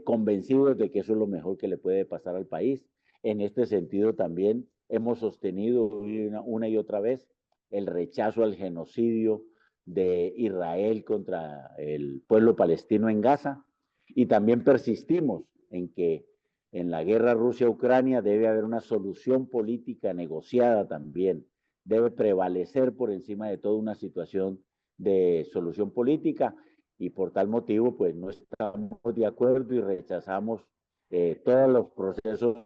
convencidos de que eso es lo mejor que le puede pasar al país. En este sentido también hemos sostenido una y otra vez el rechazo al genocidio de Israel contra el pueblo palestino en Gaza, y también persistimos en que en la guerra Rusia-Ucrania debe haber una solución política negociada también. Debe prevalecer por encima de toda una situación de solución política, y por tal motivo pues no estamos de acuerdo y rechazamos todos los procesos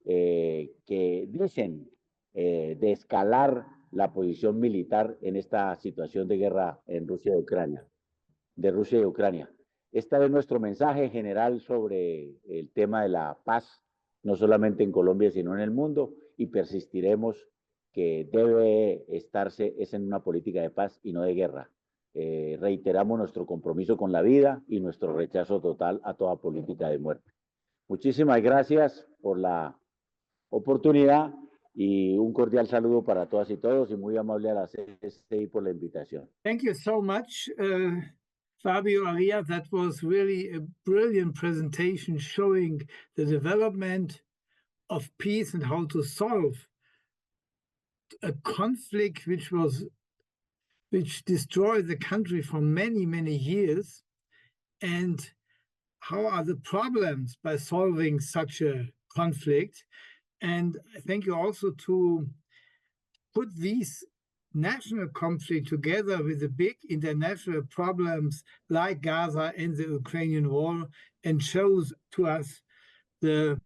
que dicen de escalar la posición militar en esta situación de guerra en Rusia y Ucrania, de Rusia y Ucrania. Este es nuestro mensaje general sobre el tema de la paz, no solamente en Colombia, sino en el mundo, y persistiremos que debe estarse es en una política de paz y no de guerra. Reiteramos nuestro compromiso con la vida y nuestro rechazo total a toda política de muerte. Muchísimas gracias por la oportunidad y un cordial saludo para todas y todos, y muy amable a la CSI por la invitación. Thank you so much, Fabio Aria. That was really a brilliant presentation showing the development of peace and how to solve a conflict which destroyed the country for many, many years, and how are the problems by solving such a conflict. And thank you also to put these national conflict together with the big international problems like Gaza and the Ukrainian war, and shows to us the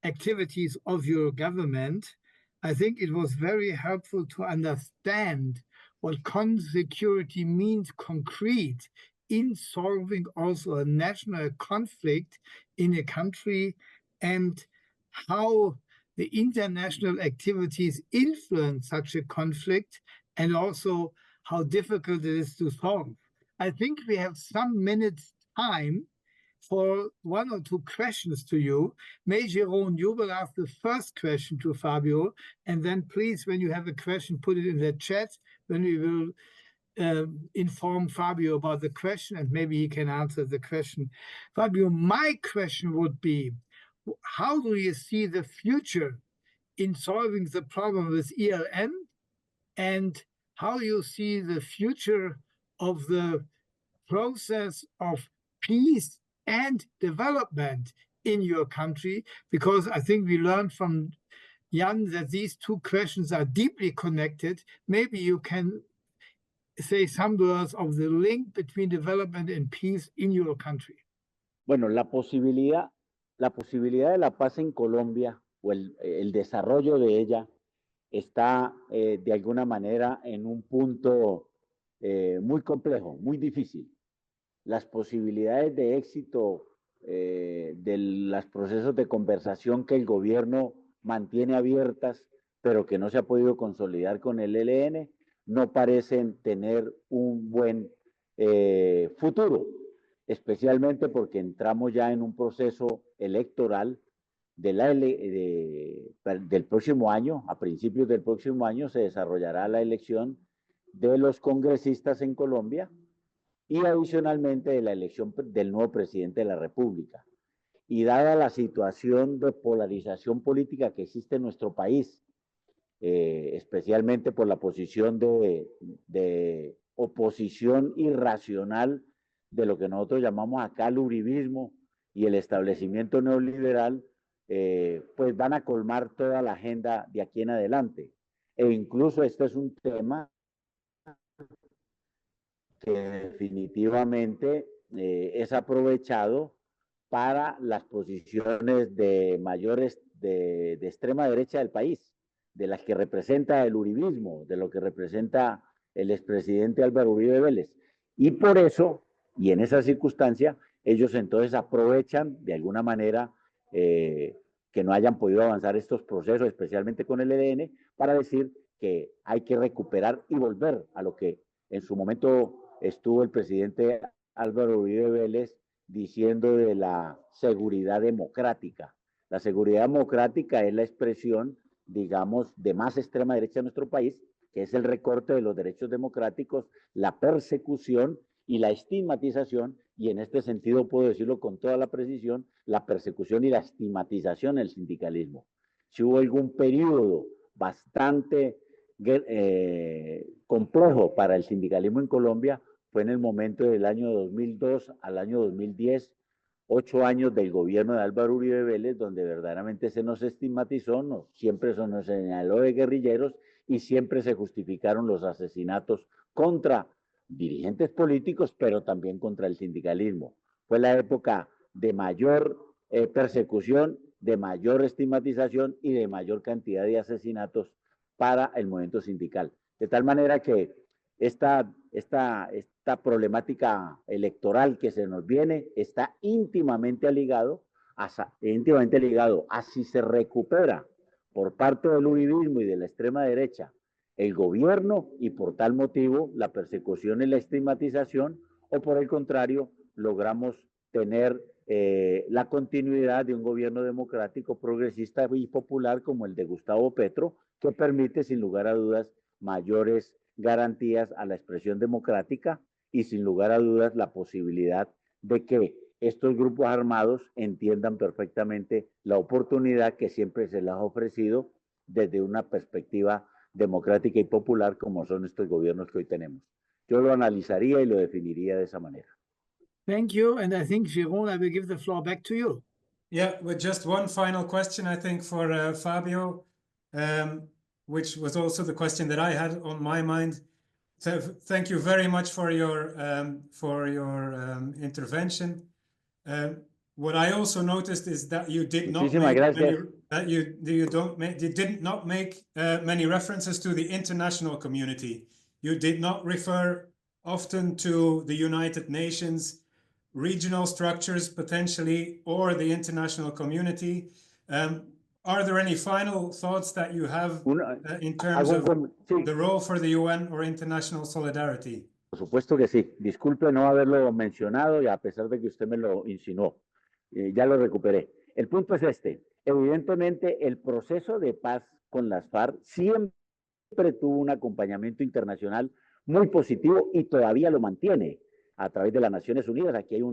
activities of your government. I think it was very helpful to understand what security means concrete in solving also a national conflict in a country, and how the international activities influence such a conflict, and also how difficult it is to solve. I think we have some minutes time for one or two questions to you. May Jérôme, you will ask the first question to Fabio, and then please, when you have a question, put it in the chat, when we will inform Fabio about the question, and maybe he can answer the question. Fabio, my question would be, how do you see the future in solving the problem with ELN, and how you see the future of the process of peace and development in your country? Because I think we learned from Jan that these two questions are deeply connected. Maybe you can say some words of the link between development and peace in your country. Bueno, la posibilidad de la paz en Colombia, o el desarrollo de ella, está de alguna manera en un punto muy complejo, muy difícil. las posibilidades de éxito de los procesos de conversación que el gobierno mantiene abiertas, pero que no se ha podido consolidar con el ELN, no parecen tener un buen futuro, especialmente porque entramos ya en un proceso electoral del próximo año. A principios del próximo año se desarrollará la elección de los congresistas en Colombia y adicionalmente de la elección del nuevo presidente de la República. Y dada la situación de polarización política que existe en nuestro país, especialmente por la posición de oposición irracional de lo que nosotros llamamos acá el uribismo y el establecimiento neoliberal, pues van a colmar toda la agenda de aquí en adelante. E incluso este es un tema que definitivamente es aprovechado para las posiciones de mayores de extrema derecha del país, de las que representa el uribismo, de lo que representa el expresidente Álvaro Uribe Vélez. Y por eso, y en esa circunstancia, ellos entonces aprovechan de alguna manera que no hayan podido avanzar estos procesos, especialmente con el ELN, para decir que hay que recuperar y volver a lo que en su momento estuvo el presidente Álvaro Uribe Vélez diciendo de la seguridad democrática. La seguridad democrática es la expresión, digamos, de más extrema derecha en nuestro país, que es el recorte de los derechos democráticos, la persecución y la estigmatización, y en este sentido puedo decirlo con toda la precisión, la persecución y la estigmatización del sindicalismo. Si hubo algún periodo bastante complejo para el sindicalismo en Colombia, fue en el momento del año 2002 al año 2010, 8 años del gobierno de Álvaro Uribe Vélez, donde verdaderamente se nos estigmatizó, no, siempre se nos señaló de guerrilleros y siempre se justificaron los asesinatos contra dirigentes políticos, pero también contra el sindicalismo. Fue la época de mayor persecución, de mayor estigmatización y de mayor cantidad de asesinatos para el movimiento sindical. De tal manera que esta problemática electoral que se nos viene está íntimamente ligado a si se recupera por parte del uribismo y de la extrema derecha el gobierno y por tal motivo la persecución y la estigmatización, o por el contrario logramos tener la continuidad de un gobierno democrático, progresista y popular como el de Gustavo Petro, que permite sin lugar a dudas mayores garantías a la expresión democrática y sin lugar a dudas la posibilidad de que estos grupos armados entiendan perfectamente la oportunidad que siempre se les ha ofrecido desde una perspectiva democrática y popular como son estos gobiernos que hoy tenemos. Yo lo analizaría y lo definiría de esa manera. Thank you. And I think, Jérôme, I will give the floor back to you. Yeah, with just one final question, I think, for Fabio, which was also the question that I had on my mind. So thank you very much for your intervention. What I also noticed is that you did not make many references to the international community. You did not refer often to the United Nations, regional structures potentially, or the international community. Are there any final thoughts that you have in terms of the role for the UN or international solidarity? Por supuesto que sí. Disculpe no haberlo mencionado y a pesar de que usted me lo insinuó. Ya lo recuperé. El punto es este. Evidentemente, el proceso de paz con las FARC siempre tuvo un acompañamiento internacional muy positivo y todavía lo mantiene a través de las Naciones Unidas. Aquí hay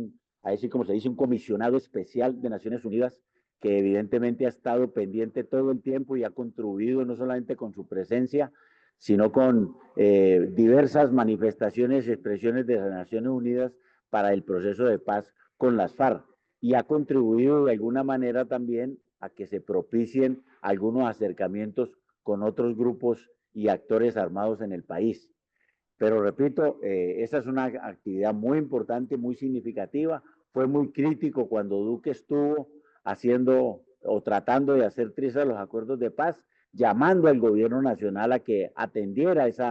así como se dice, un comisionado especial de Naciones Unidas que evidentemente ha estado pendiente todo el tiempo y ha contribuido no solamente con su presencia, sino con diversas manifestaciones y expresiones de las Naciones Unidas para el proceso de paz con las FARC. Y ha contribuido de alguna manera también a que se propicien algunos acercamientos con otros grupos y actores armados en el país. Pero repito, esa es una actividad muy importante, muy significativa. Fue muy crítico cuando Duque estuvo haciendo o tratando de hacer trizas los acuerdos de paz, llamando al gobierno nacional a que atendiera ese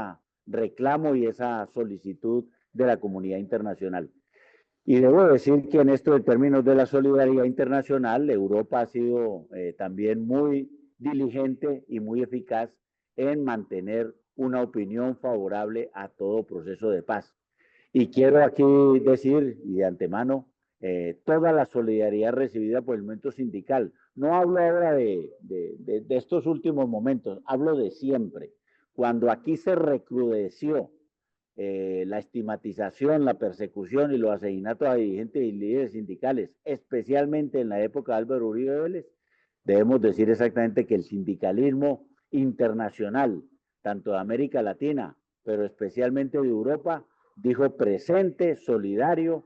reclamo y esa solicitud de la comunidad internacional. Y debo decir que en esto, en términos de la solidaridad internacional, Europa ha sido también muy diligente y muy eficaz en mantener una opinión favorable a todo proceso de paz. Y quiero aquí decir, y de antemano, toda la solidaridad recibida por el movimiento sindical. No hablo ahora de estos últimos momentos, hablo de siempre. Cuando aquí se recrudeció la estigmatización, la persecución y los asesinatos a dirigentes y líderes sindicales, especialmente en la época de Álvaro Uribe Vélez, debemos decir exactamente que el sindicalismo internacional, tanto de América Latina, pero especialmente de Europa, dijo presente, solidario,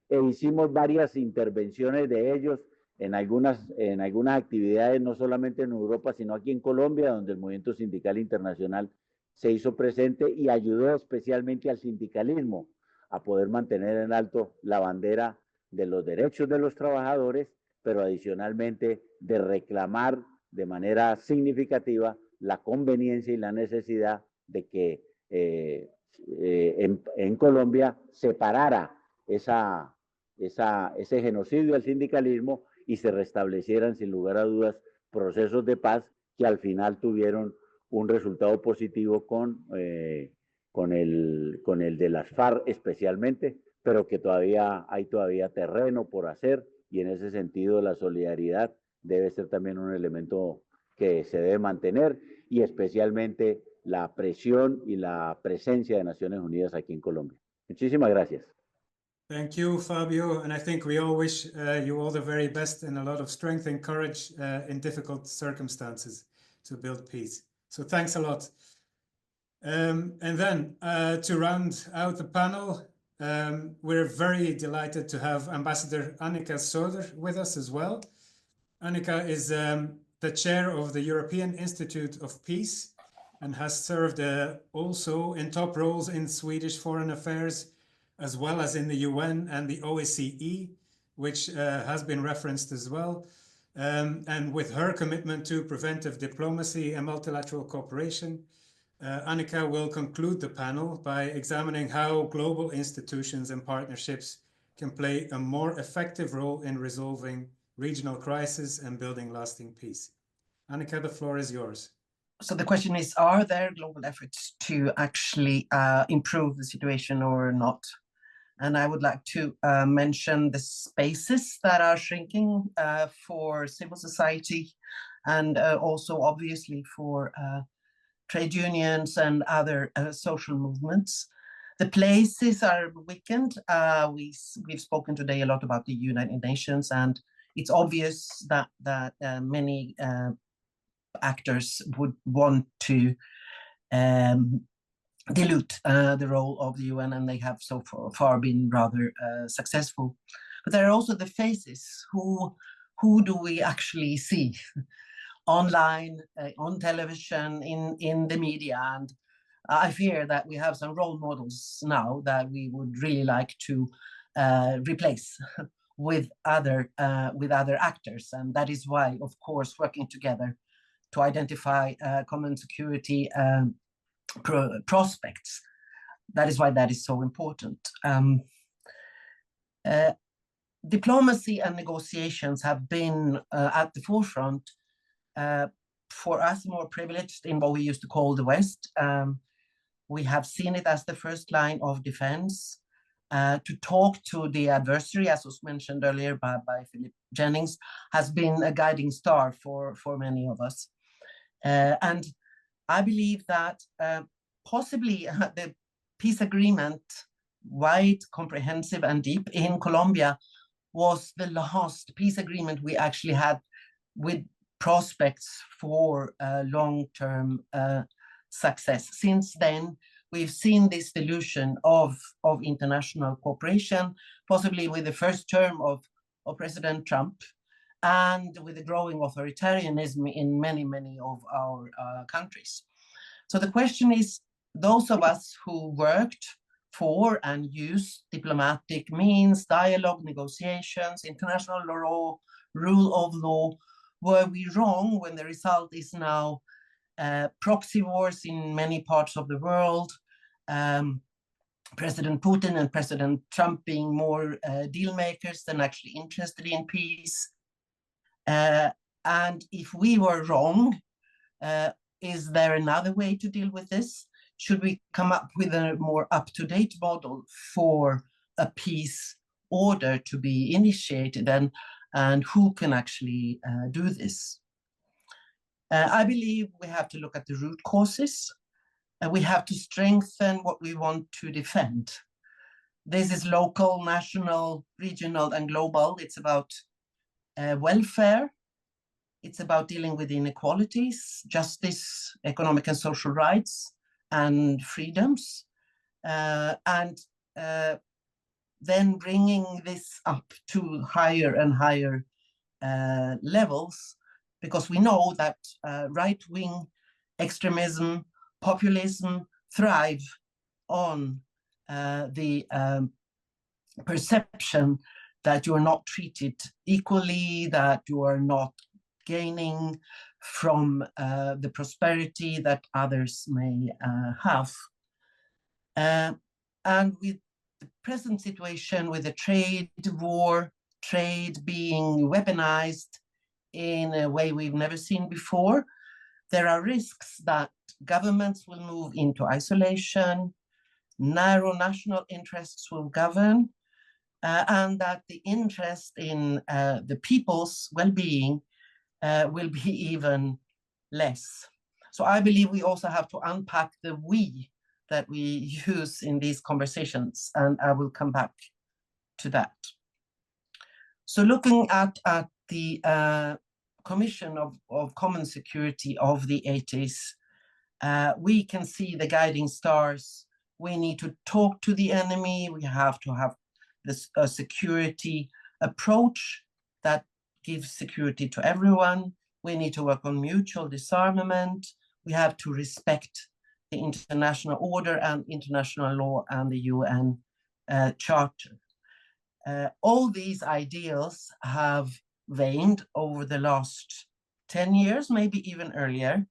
e hicimos varias intervenciones de ellos en algunas actividades, no solamente en Europa, sino aquí en Colombia, donde el movimiento sindical internacional se hizo presente y ayudó especialmente al sindicalismo a poder mantener en alto la bandera de los derechos de los trabajadores, pero adicionalmente de reclamar de manera significativa la conveniencia y la necesidad de que en Colombia se parara ese genocidio al sindicalismo y se restablecieran sin lugar a dudas procesos de paz que al final tuvieron un resultado positivo con el de las FARC especialmente, pero que hay todavía terreno por hacer, y en ese sentido la solidaridad debe ser también un elemento que se debe mantener, y especialmente la presión y la presencia de Naciones Unidas aquí en Colombia. Muchísimas gracias. Thank you, Fabio. And I think we all wish you all the very best and a lot of strength and courage in difficult circumstances to build peace. So thanks a lot. And then to round out the panel, we're very delighted to have Ambassador Annika Söder with us as well. Annika is the chair of the European Institute of Peace and has served also in top roles in Swedish foreign affairs, as well as in the UN and the OSCE, which has been referenced as well. And with her commitment to preventive diplomacy and multilateral cooperation, Annika will conclude the panel by examining how global institutions and partnerships can play a more effective role in resolving regional crises and building lasting peace. Annika, the floor is yours. So the question is, are there global efforts to actually improve the situation or not? And I would like to mention the spaces that are shrinking for civil society, and also obviously for trade unions and other social movements. The places are weakened. We've spoken today a lot about the United Nations, and it's obvious that many actors would want to dilute the role of the UN, and they have so far been rather successful. But there are also the faces. Who do we actually see online, on television, in the media? And I fear that we have some role models now that we would really like to replace with other actors. And that is why, of course, working together to identify common security prospects, that is why that is so important. Diplomacy and negotiations have been at the forefront for us more privileged in what we used to call the West. We have seen it as the first line of defense. To talk to the adversary, as was mentioned earlier by Philip Jennings, has been a guiding star for many of us. And I believe that possibly the peace agreement, wide, comprehensive, and deep in Colombia, was the last peace agreement we actually had with prospects for long-term success. Since then, we've seen this dilution of international cooperation, possibly with the first term of President Trump, and with the growing authoritarianism in many of our countries. So the question is, those of us who worked for and used diplomatic means, dialogue, negotiations, international law, rule of law, were we wrong when the result is now proxy wars in many parts of the world, President Putin and President Trump being more deal makers than actually interested in peace. And if we were wrong, is there another way to deal with this? Should we come up with a more up-to-date model for a peace order to be initiated, and who can actually do this? I believe we have to look at the root causes, and we have to strengthen what we want to defend. This is local, national, regional, and global. It's about welfare. It's about dealing with inequalities, justice, economic and social rights, and freedoms. And then bringing this up to higher and higher levels, because we know that right-wing extremism, populism thrive on the perception that you are not treated equally, that you are not gaining from the prosperity that others may have. And with the present situation, with the trade war, trade being weaponized in a way we've never seen before, there are risks that governments will move into isolation, narrow national interests will govern, and that the interest in the people's well-being will be even less. So I believe we also have to unpack the we that we use in these conversations, and I will come back to that. So looking at the Commission of Common Security of the 80s, we can see the guiding stars. We need to talk to the enemy. We have to have this security approach that gives security to everyone. We need to work on mutual disarmament. We have to respect the international order and international law and the UN Charter. All these ideals have waned over the last 10 years, maybe even earlier.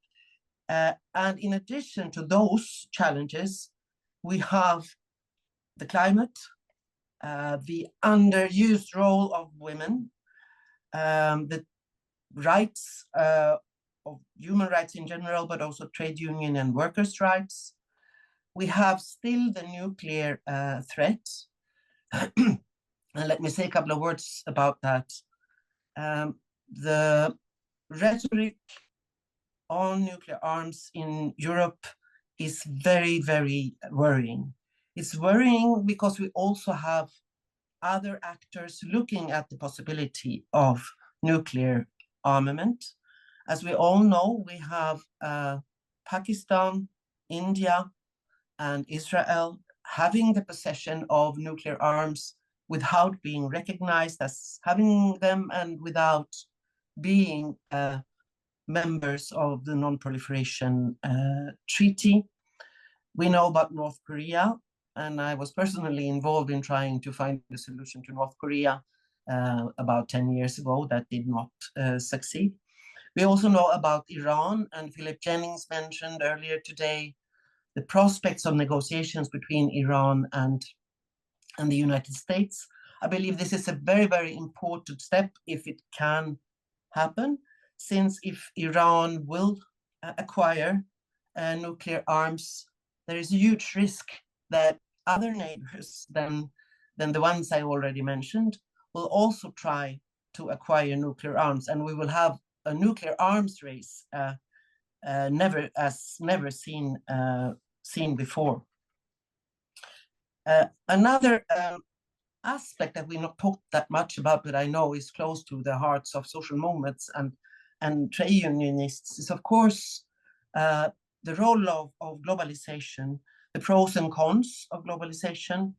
And in addition to those challenges, we have the climate, the underused role of women, the rights of human rights in general, but also trade union and workers' rights. We have still the nuclear threat. And let me say a couple of words about that. The rhetoric on nuclear arms in Europe is very, very worrying. It's worrying because we also have other actors looking at the possibility of nuclear armament. As we all know, we have Pakistan, India, and Israel having the possession of nuclear arms without being recognized as having them and without being members of the Non-Proliferation Treaty. We know about North Korea, and I was personally involved in trying to find a solution to North Korea about 10 years ago. That did not succeed. We also know about Iran, and Philip Jennings mentioned earlier today the prospects of negotiations between Iran and the United States. I believe this is a very, very important step if it can happen, since if Iran will acquire nuclear arms, there is a huge risk that other neighbors than the ones I already mentioned will also try to acquire nuclear arms, and we will have a nuclear arms race never seen before. Another aspect that we not talked that much about, but I know is close to the hearts of social movements and trade unionists, is of course the role of globalization, the pros and cons of globalization,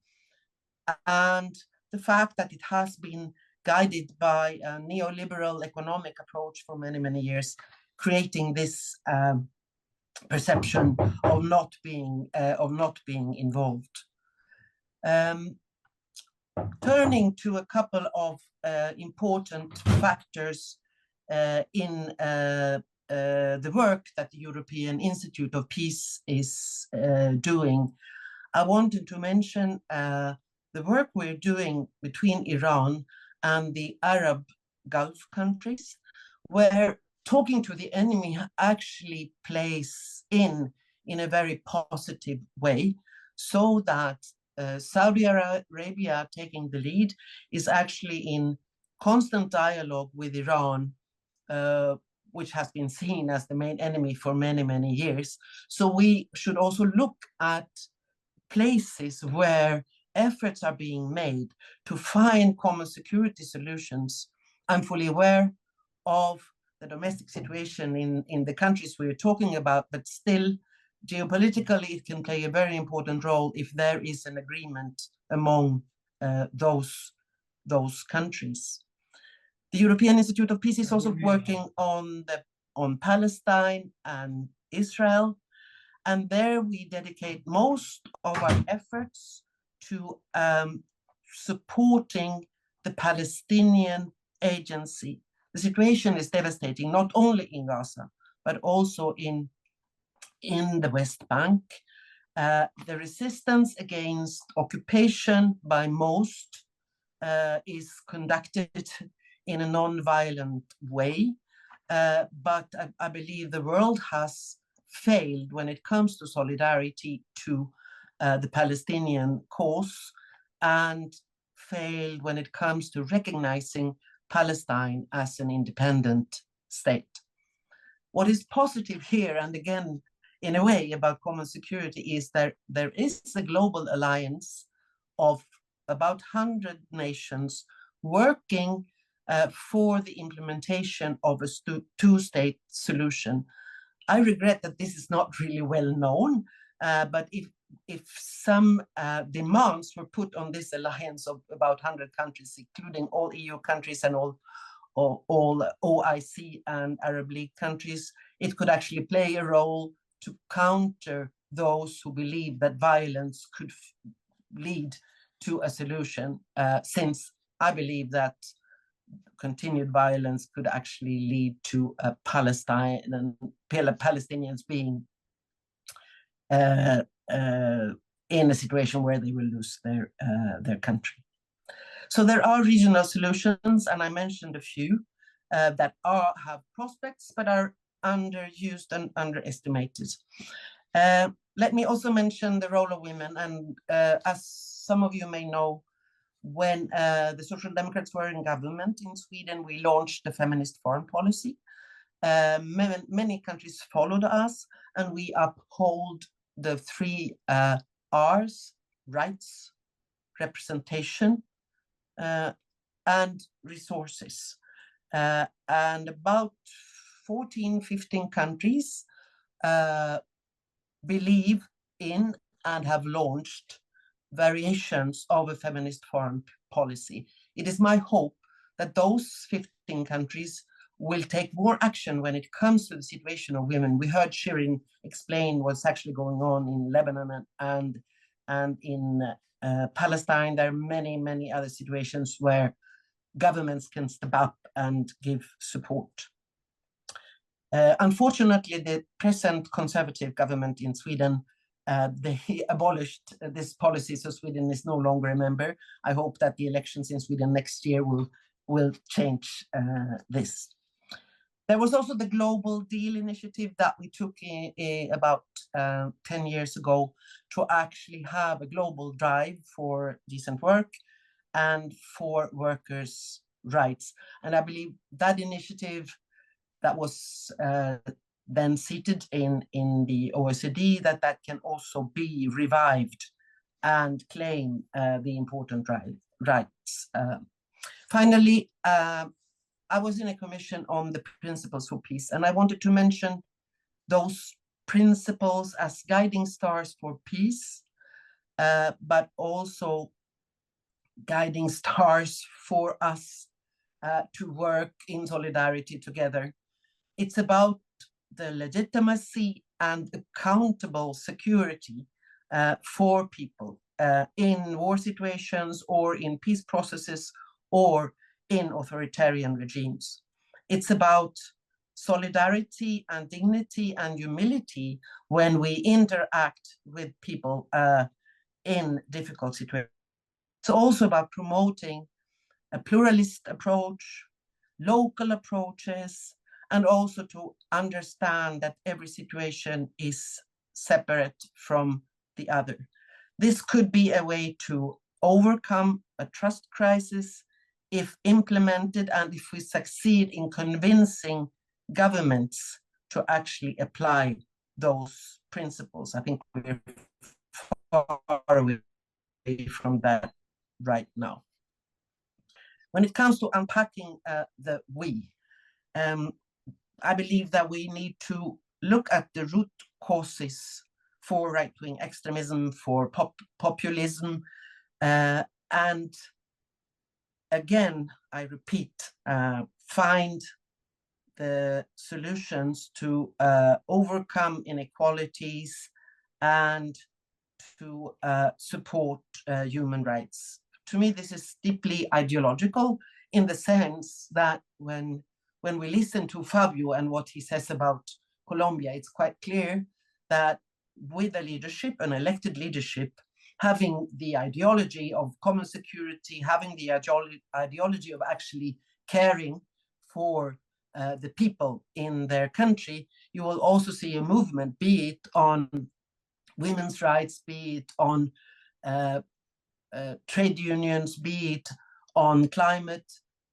and the fact that it has been guided by a neoliberal economic approach for many, many years, creating this perception of not being involved. Turning to a couple of important factors in the work that the European Institute of Peace is doing, I wanted to mention the work we're doing between Iran and the Arab Gulf countries, where talking to the enemy actually plays in a very positive way, so that Saudi Arabia, taking the lead, is actually in constant dialogue with Iran, which has been seen as the main enemy for many, many years. So we should also look at places where efforts are being made to find common security solutions. I'm fully aware of the domestic situation in the countries we're talking about, but still, geopolitically, it can play a very important role if there is an agreement among those countries. The European Institute of Peace is also working on Palestine and Israel, and there we dedicate most of our efforts to supporting the Palestinian agency. The situation is devastating, not only in Gaza, but also in the West Bank. The resistance against occupation by most is conducted in a non-violent way, but I believe the world has failed when it comes to solidarity to the Palestinian cause, and failed when it comes to recognizing Palestine as an independent state. What is positive here, and again, in a way, about common security, is that there is a global alliance of about 100 nations working for the implementation of a two-state solution. I regret that this is not really well known, but if some demands were put on this alliance of about 100 countries, including all EU countries and all OIC and Arab League countries, it could actually play a role to counter those who believe that violence could lead to a solution, since I believe that continued violence could actually lead to Palestine and Palestinians being in a situation where they will lose their country. So there are regional solutions, and I mentioned a few that have prospects but are underused and underestimated. Let me also mention the role of women, and as some of you may know, when the Social Democrats were in government in Sweden, we launched the feminist foreign policy. Many countries followed us, and we uphold the 3 R's: rights, representation, and resources. And about 14, 15 countries believe in and have launched variations of a feminist foreign policy. It is my hope that those 15 countries will take more action when it comes to the situation of women. We heard Shirin explain what's actually going on in Lebanon and in Palestine. There are many, many other situations where governments can step up and give support. Unfortunately, the present conservative government in Sweden, they abolished this policy, so Sweden is no longer a member. I hope that the elections in Sweden next year will change this. There was also the Global Deal initiative that we took about 10 years ago to actually have a global drive for decent work and for workers' rights. And I believe that initiative that was then seated in the OECD, that can also be revived and claim the important rights. Finally, I was in a commission on the principles for peace, and I wanted to mention those principles as guiding stars for peace, but also guiding stars for us to work in solidarity together. It's about the legitimacy and accountable security for people in war situations or in peace processes or in authoritarian regimes. It's about solidarity and dignity and humility when we interact with people in difficult situations. It's also about promoting a pluralist approach, local approaches, and also to understand that every situation is separate from the other. This could be a way to overcome a trust crisis if implemented and if we succeed in convincing governments to actually apply those principles. I think we're far away from that right now. When it comes to unpacking the we, I believe that we need to look at the root causes for right-wing extremism, for populism, and again, I repeat, find the solutions to overcome inequalities and to support human rights. To me, this is deeply ideological in the sense that when we listen to Fabio and what he says about Colombia, it's quite clear that with a leadership, an elected leadership, having the ideology of common security, having the ideology of actually caring for the people in their country, you will also see a movement, be it on women's rights, be it on trade unions, be it on climate,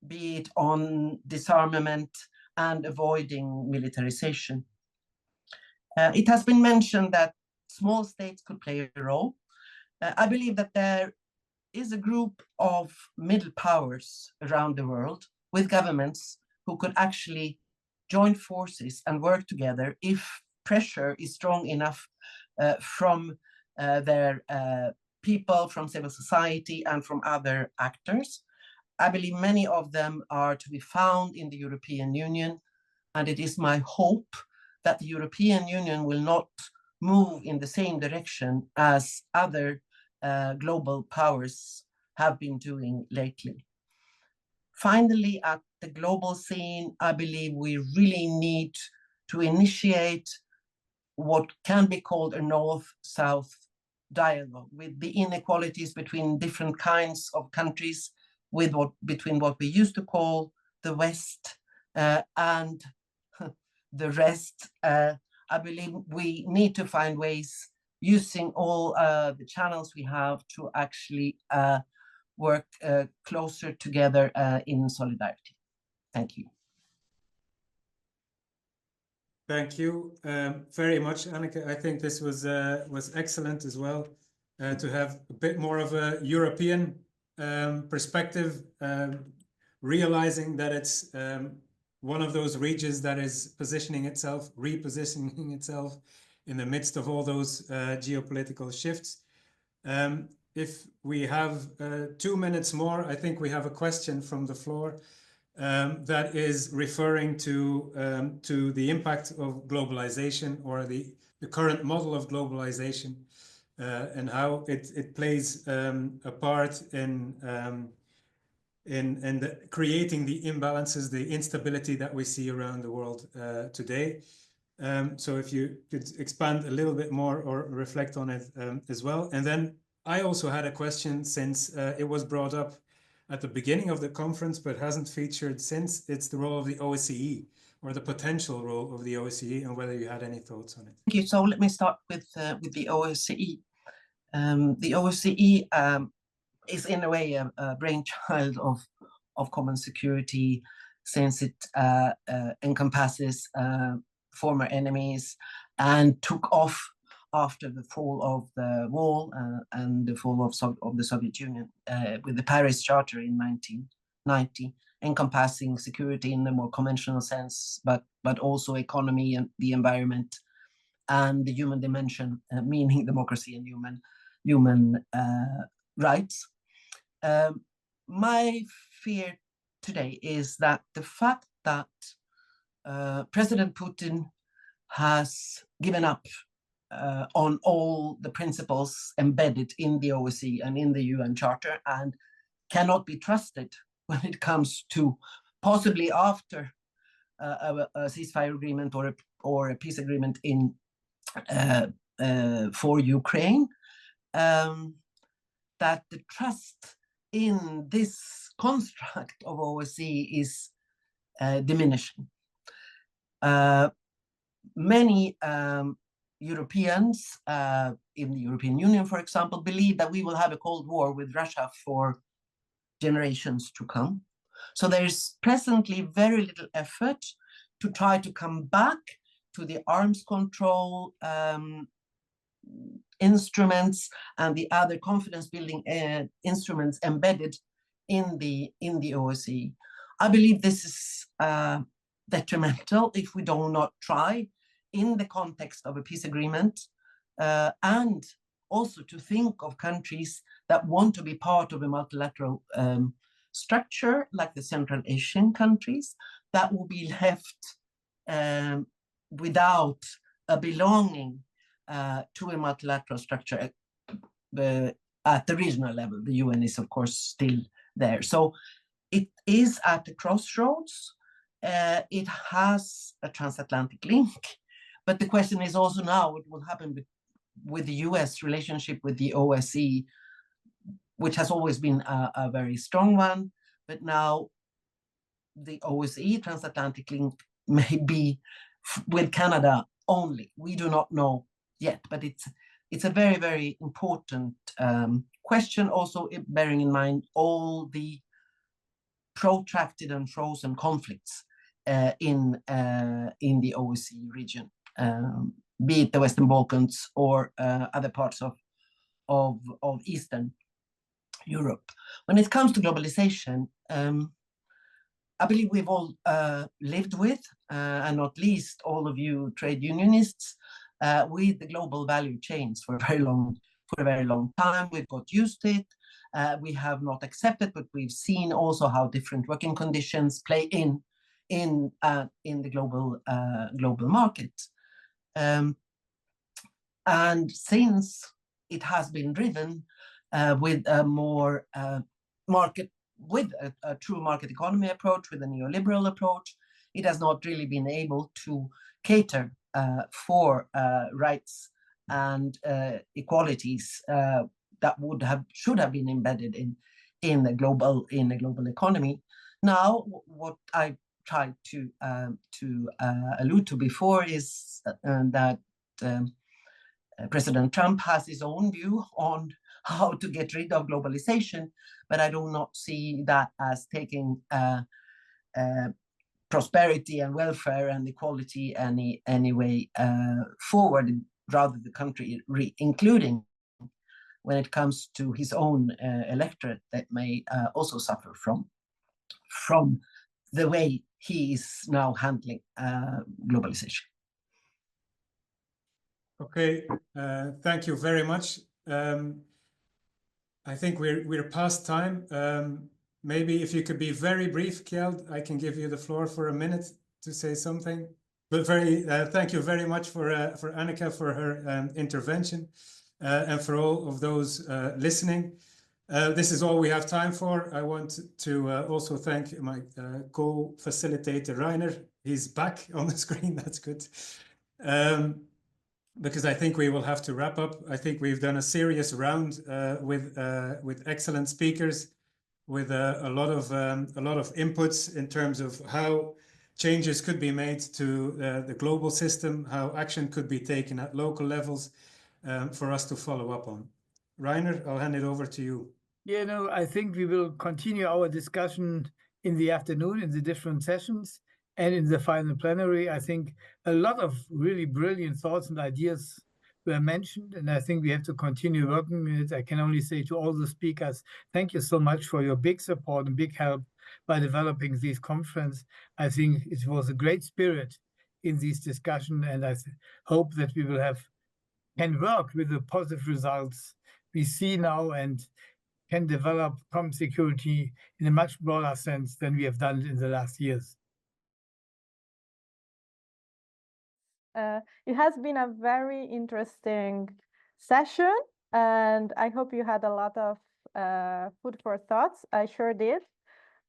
be it on disarmament and avoiding militarization. It has been mentioned that small states could play a role. I believe that there is a group of middle powers around the world with governments who could actually join forces and work together if pressure is strong enough from their people, from civil society, and from other actors. I believe many of them are to be found in the European Union, and it is my hope that the European Union will not move in the same direction as other global powers have been doing lately. Finally, at the global scene, I believe we really need to initiate what can be called a North-South dialogue with the inequalities between different kinds of countries, between what we used to call the West and the rest. I believe we need to find ways using all the channels we have to actually work closer together in solidarity. Thank you. Thank you very much, Anneke. I think this was excellent as well, to have a bit more of a European perspective, realizing that it's one of those regions that is repositioning itself in the midst of all those geopolitical shifts. If we have 2 minutes more, I think we have a question from the floor that is referring to the impact of globalization, or the current model of globalization, and how it plays a part in creating the imbalances, the instability that we see around the world today. So if you could expand a little bit more or reflect on it as well. And then I also had a question, since it was brought up at the beginning of the conference but hasn't featured since. It's the role of the OSCE, or the potential role of the OSCE, and whether you had any thoughts on it. Thank you. So let me start with the OSCE. The OSCE is in a way a brainchild of common security, since it encompasses former enemies and took off after the fall of the wall and the fall of the Soviet Union with the Paris Charter in 1990, encompassing security in a more conventional sense, but also economy and the environment and the human dimension, meaning democracy and human rights. My fear today is that the fact that President Putin has given up on all the principles embedded in the OSCE and in the UN Charter, and cannot be trusted when it comes to possibly after a ceasefire agreement or a peace agreement for Ukraine. that the trust in this construct of OSCE is diminishing. Many Europeans in the European Union, for example, believe that we will have a Cold War with Russia for generations to come. So there's presently very little effort to try to come back to the arms control instruments and the other confidence building instruments embedded in the OSCE. I believe this is detrimental if we do not try in the context of a peace agreement, and also to think of countries that want to be part of a multilateral structure, like the Central Asian countries, that will be left without a belonging to a multilateral structure at the regional level. The UN is, of course, still there. So it is at the crossroads. It has a transatlantic link, but the question is also now what will happen with the US relationship with the OSCE, which has always been a very strong one, but now the OSCE transatlantic link may be with Canada only. We do not know yet, but it's a very, very important question, also bearing in mind all the protracted and frozen conflicts in the OSCE region, be it the Western Balkans or other parts of Eastern Europe. When it comes to globalization, I believe we've all lived with, and not least all of you trade unionists, with the global value chains for a very long time. We've got used to it. We have not accepted, but we've seen also how different working conditions play in the global market. And since it has been driven with a more a true market economy approach, with a neoliberal approach, it has not really been able to cater for rights and equalities that should have been embedded in the global economy. Now, what I tried to allude to before is that President Trump has his own view on how to get rid of globalization, but I do not see that as taking prosperity and welfare and equality any way forward. Rather, the country, including when it comes to his own electorate, that may also suffer from the way he is now handling globalization. Okay, thank you very much. I think we're past time. Maybe if you could be very brief, Kjeld, I can give you the floor for a minute to say something. But thank you very much for Annika for her intervention, and for all of those listening. This is all we have time for. I want to also thank my co-facilitator, Reiner. He's back on the screen, that's good. Because I think we will have to wrap up. I think we've done a serious round with excellent speakers, with a lot of inputs in terms of how changes could be made to the global system, how action could be taken at local levels for us to follow up on. Reiner, I'll hand it over to you. Yeah, no, I think we will continue our discussion in the afternoon in the different sessions and in the final plenary. I think a lot of really brilliant thoughts and ideas were mentioned, and I think we have to continue working with it. I can only say to all the speakers, thank you so much for your big support and big help by developing this conference. I think it was a great spirit in this discussion, and I hope that we will can work with the positive results we see now and can develop common security in a much broader sense than we have done in the last years. It has been a very interesting session, and I hope you had a lot of food for thoughts. I sure did.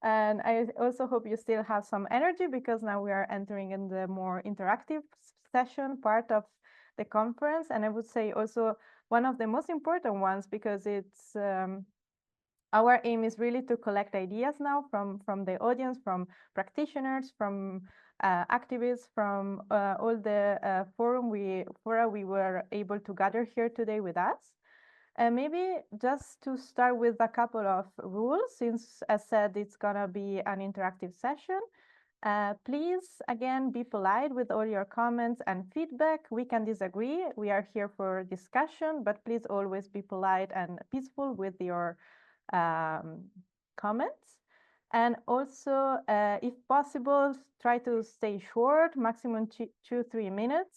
And I also hope you still have some energy, because now we are entering in the more interactive session part of the conference. And I would say also one of the most important ones, because it's our aim is really to collect ideas now from the audience, from practitioners, from activists, from all the fora we were able to gather here today with us. Maybe just to start with a couple of rules, since as said, it's gonna be an interactive session. Please, again, be polite with all your comments and feedback. We can disagree. We are here for discussion, but please always be polite and peaceful with your comments. And also, if possible, try to stay short, maximum 2-3 minutes,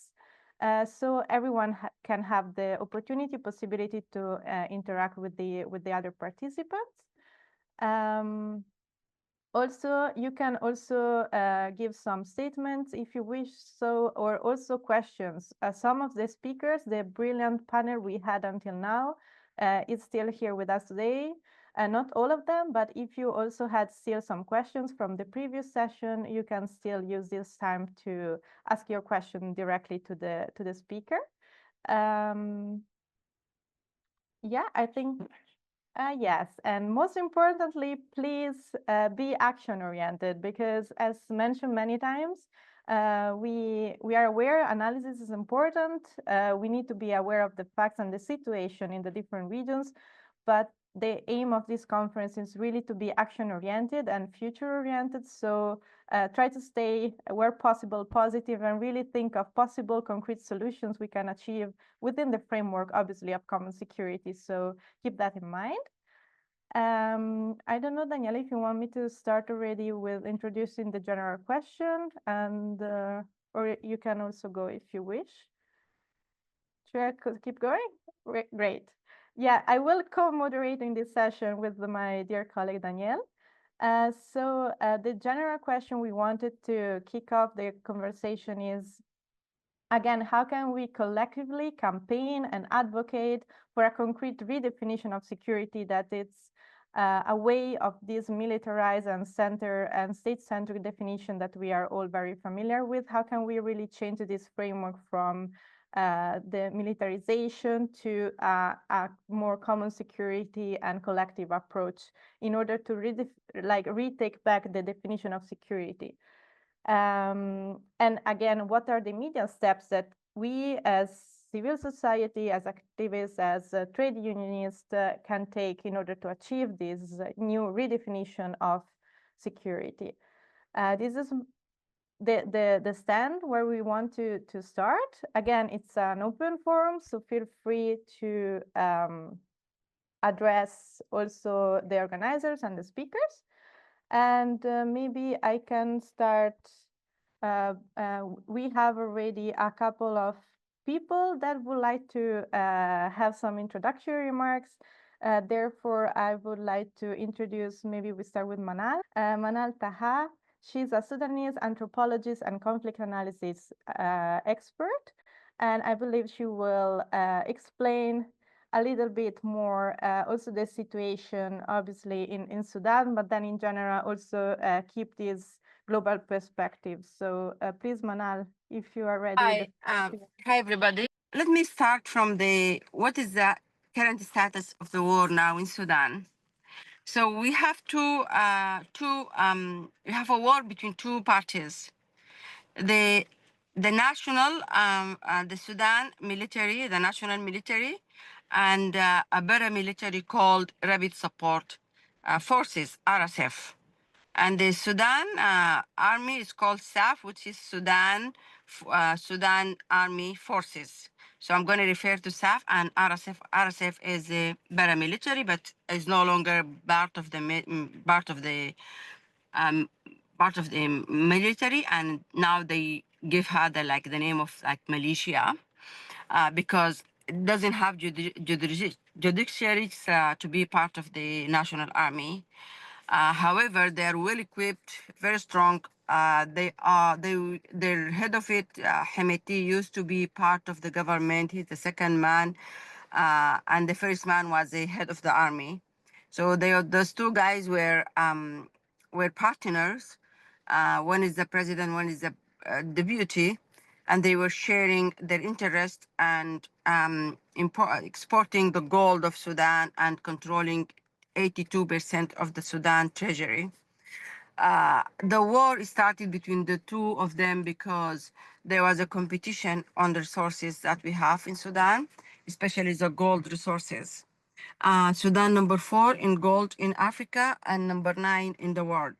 so everyone can have the possibility to interact with the other participants. Also, you can also give some statements if you wish so, or also questions. Some of the speakers, the brilliant panel we had until now, is still here with us today. Not all of them, but if you also had still some questions from the previous session, you can still use this time to ask your question directly to the speaker. Yeah, I think yes, and most importantly, please be action-oriented, because as mentioned many times, we are aware analysis is important. We need to be aware of the facts and the situation in the different regions, but the aim of this conference is really to be action-oriented and future-oriented. So try to stay, where possible, positive, and really think of possible concrete solutions we can achieve within the framework, obviously, of common security. So keep that in mind. I don't know, Daniela, if you want me to start already with introducing the general question, and or you can also go if you wish. Should I keep going? Great. Yeah, I will co-moderating this session with my dear colleague Danielle. So the general question we wanted to kick off the conversation is, again, how can we collectively campaign and advocate for a concrete redefinition of security that it's a way of this militarized and state-centric definition that we are all very familiar with? How can we really change this framework from the militarization to a more common security and collective approach in order to retake back the definition of security? And again, what are the immediate steps that we as civil society, as activists, as trade unionists can take in order to achieve this new redefinition of security? This is the stand where we want to start. Again, it's an open forum, so feel free to address also the organizers and the speakers. And maybe I can start. We have already a couple of people that would like to have some introductory remarks. Therefore, I would like to introduce, maybe we start with Manal. Manal Taha, she's a Sudanese anthropologist and conflict analysis expert. And I believe she will explain a little bit more also the situation, obviously, in Sudan, but then in general also keep this global perspective. So please, Manal, if you are ready. Hi, everybody. Let me start from what is the current status of the war now in Sudan. So we have we have a war between two parties. The national, the Sudan military, the national military, and a paramilitary called Rapid Support Forces, RSF. And the Sudan army is called SAF, which is Sudan Army Forces. So I'm going to refer to SAF and RSF. RSF is a paramilitary, but is no longer part of the military, and now they give her the name of militia, because it doesn't have judiciary to be part of the national army. However, they are well equipped, very strong. Their head of it, Hemeti, used to be part of the government. He's the second man, and the first man was the head of the army. So those two guys were partners. One is the president, one is the deputy, and they were sharing their interest and exporting the gold of Sudan and controlling 82% of the Sudan treasury. The war started between the two of them because there was a competition on the resources that we have in Sudan, especially the gold resources. Sudan number 4 in gold in Africa and number 9 in the world.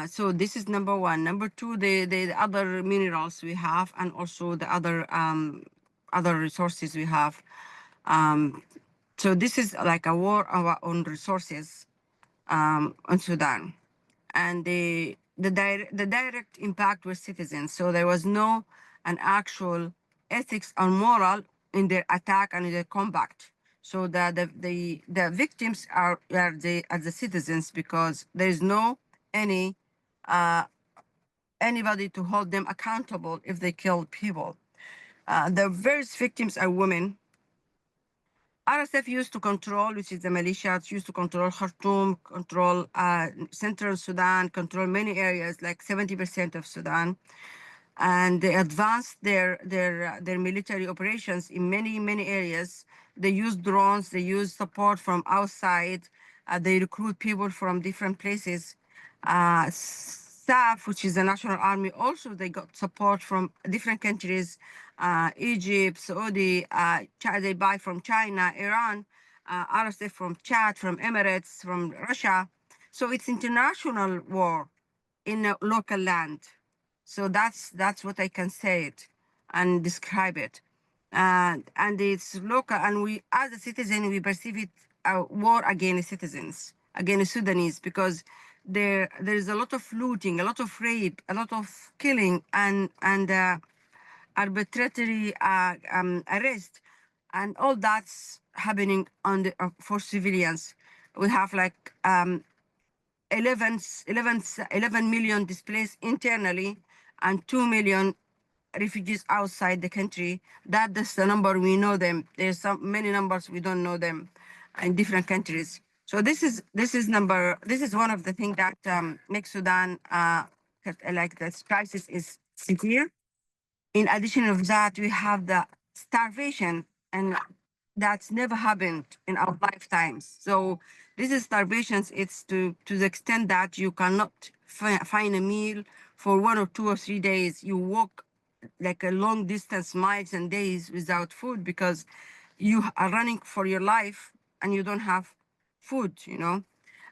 So this is number 1. Number 2, the other minerals we have, and also the other resources we have. So this is like a war on resources on Sudan, and the direct impact was citizens. So there was no an actual ethics or moral in their attack and in their combat. So the victims are the citizens, because there is no anybody to hold them accountable if they kill people. The various victims are women. RSF used to control, which is the militia, used to control Khartoum, control central Sudan, control many areas, like 70% of Sudan. And they advanced their military operations in many areas. They use drones, they use support from outside, they recruit people from different places. SAF, which is the National Army, also they got support from different countries, Egypt, Saudi, they buy from China, Iran, RSF from Chad, from Emirates, from Russia. So it's international war in a local land. So that's what I can say it and describe it. And it's local, and we, as a citizen, we perceive it a war against citizens, against Sudanese, because there is a lot of looting, a lot of rape, a lot of killing, and arbitrary arrest, and all that's happening on the for civilians. We have like 11 million displaced internally and 2 million refugees outside the country. That's the number we know them. There's many numbers we don't know them in different countries. So this is one of the things that makes Sudan like this crisis is severe. In addition of that, we have the starvation, and that's never happened in our lifetimes. So this is starvation. It's to the extent that you cannot find a meal for 1 or 2 or 3 days. You walk like a long distance, miles and days without food, because you are running for your life and you don't have food, you know.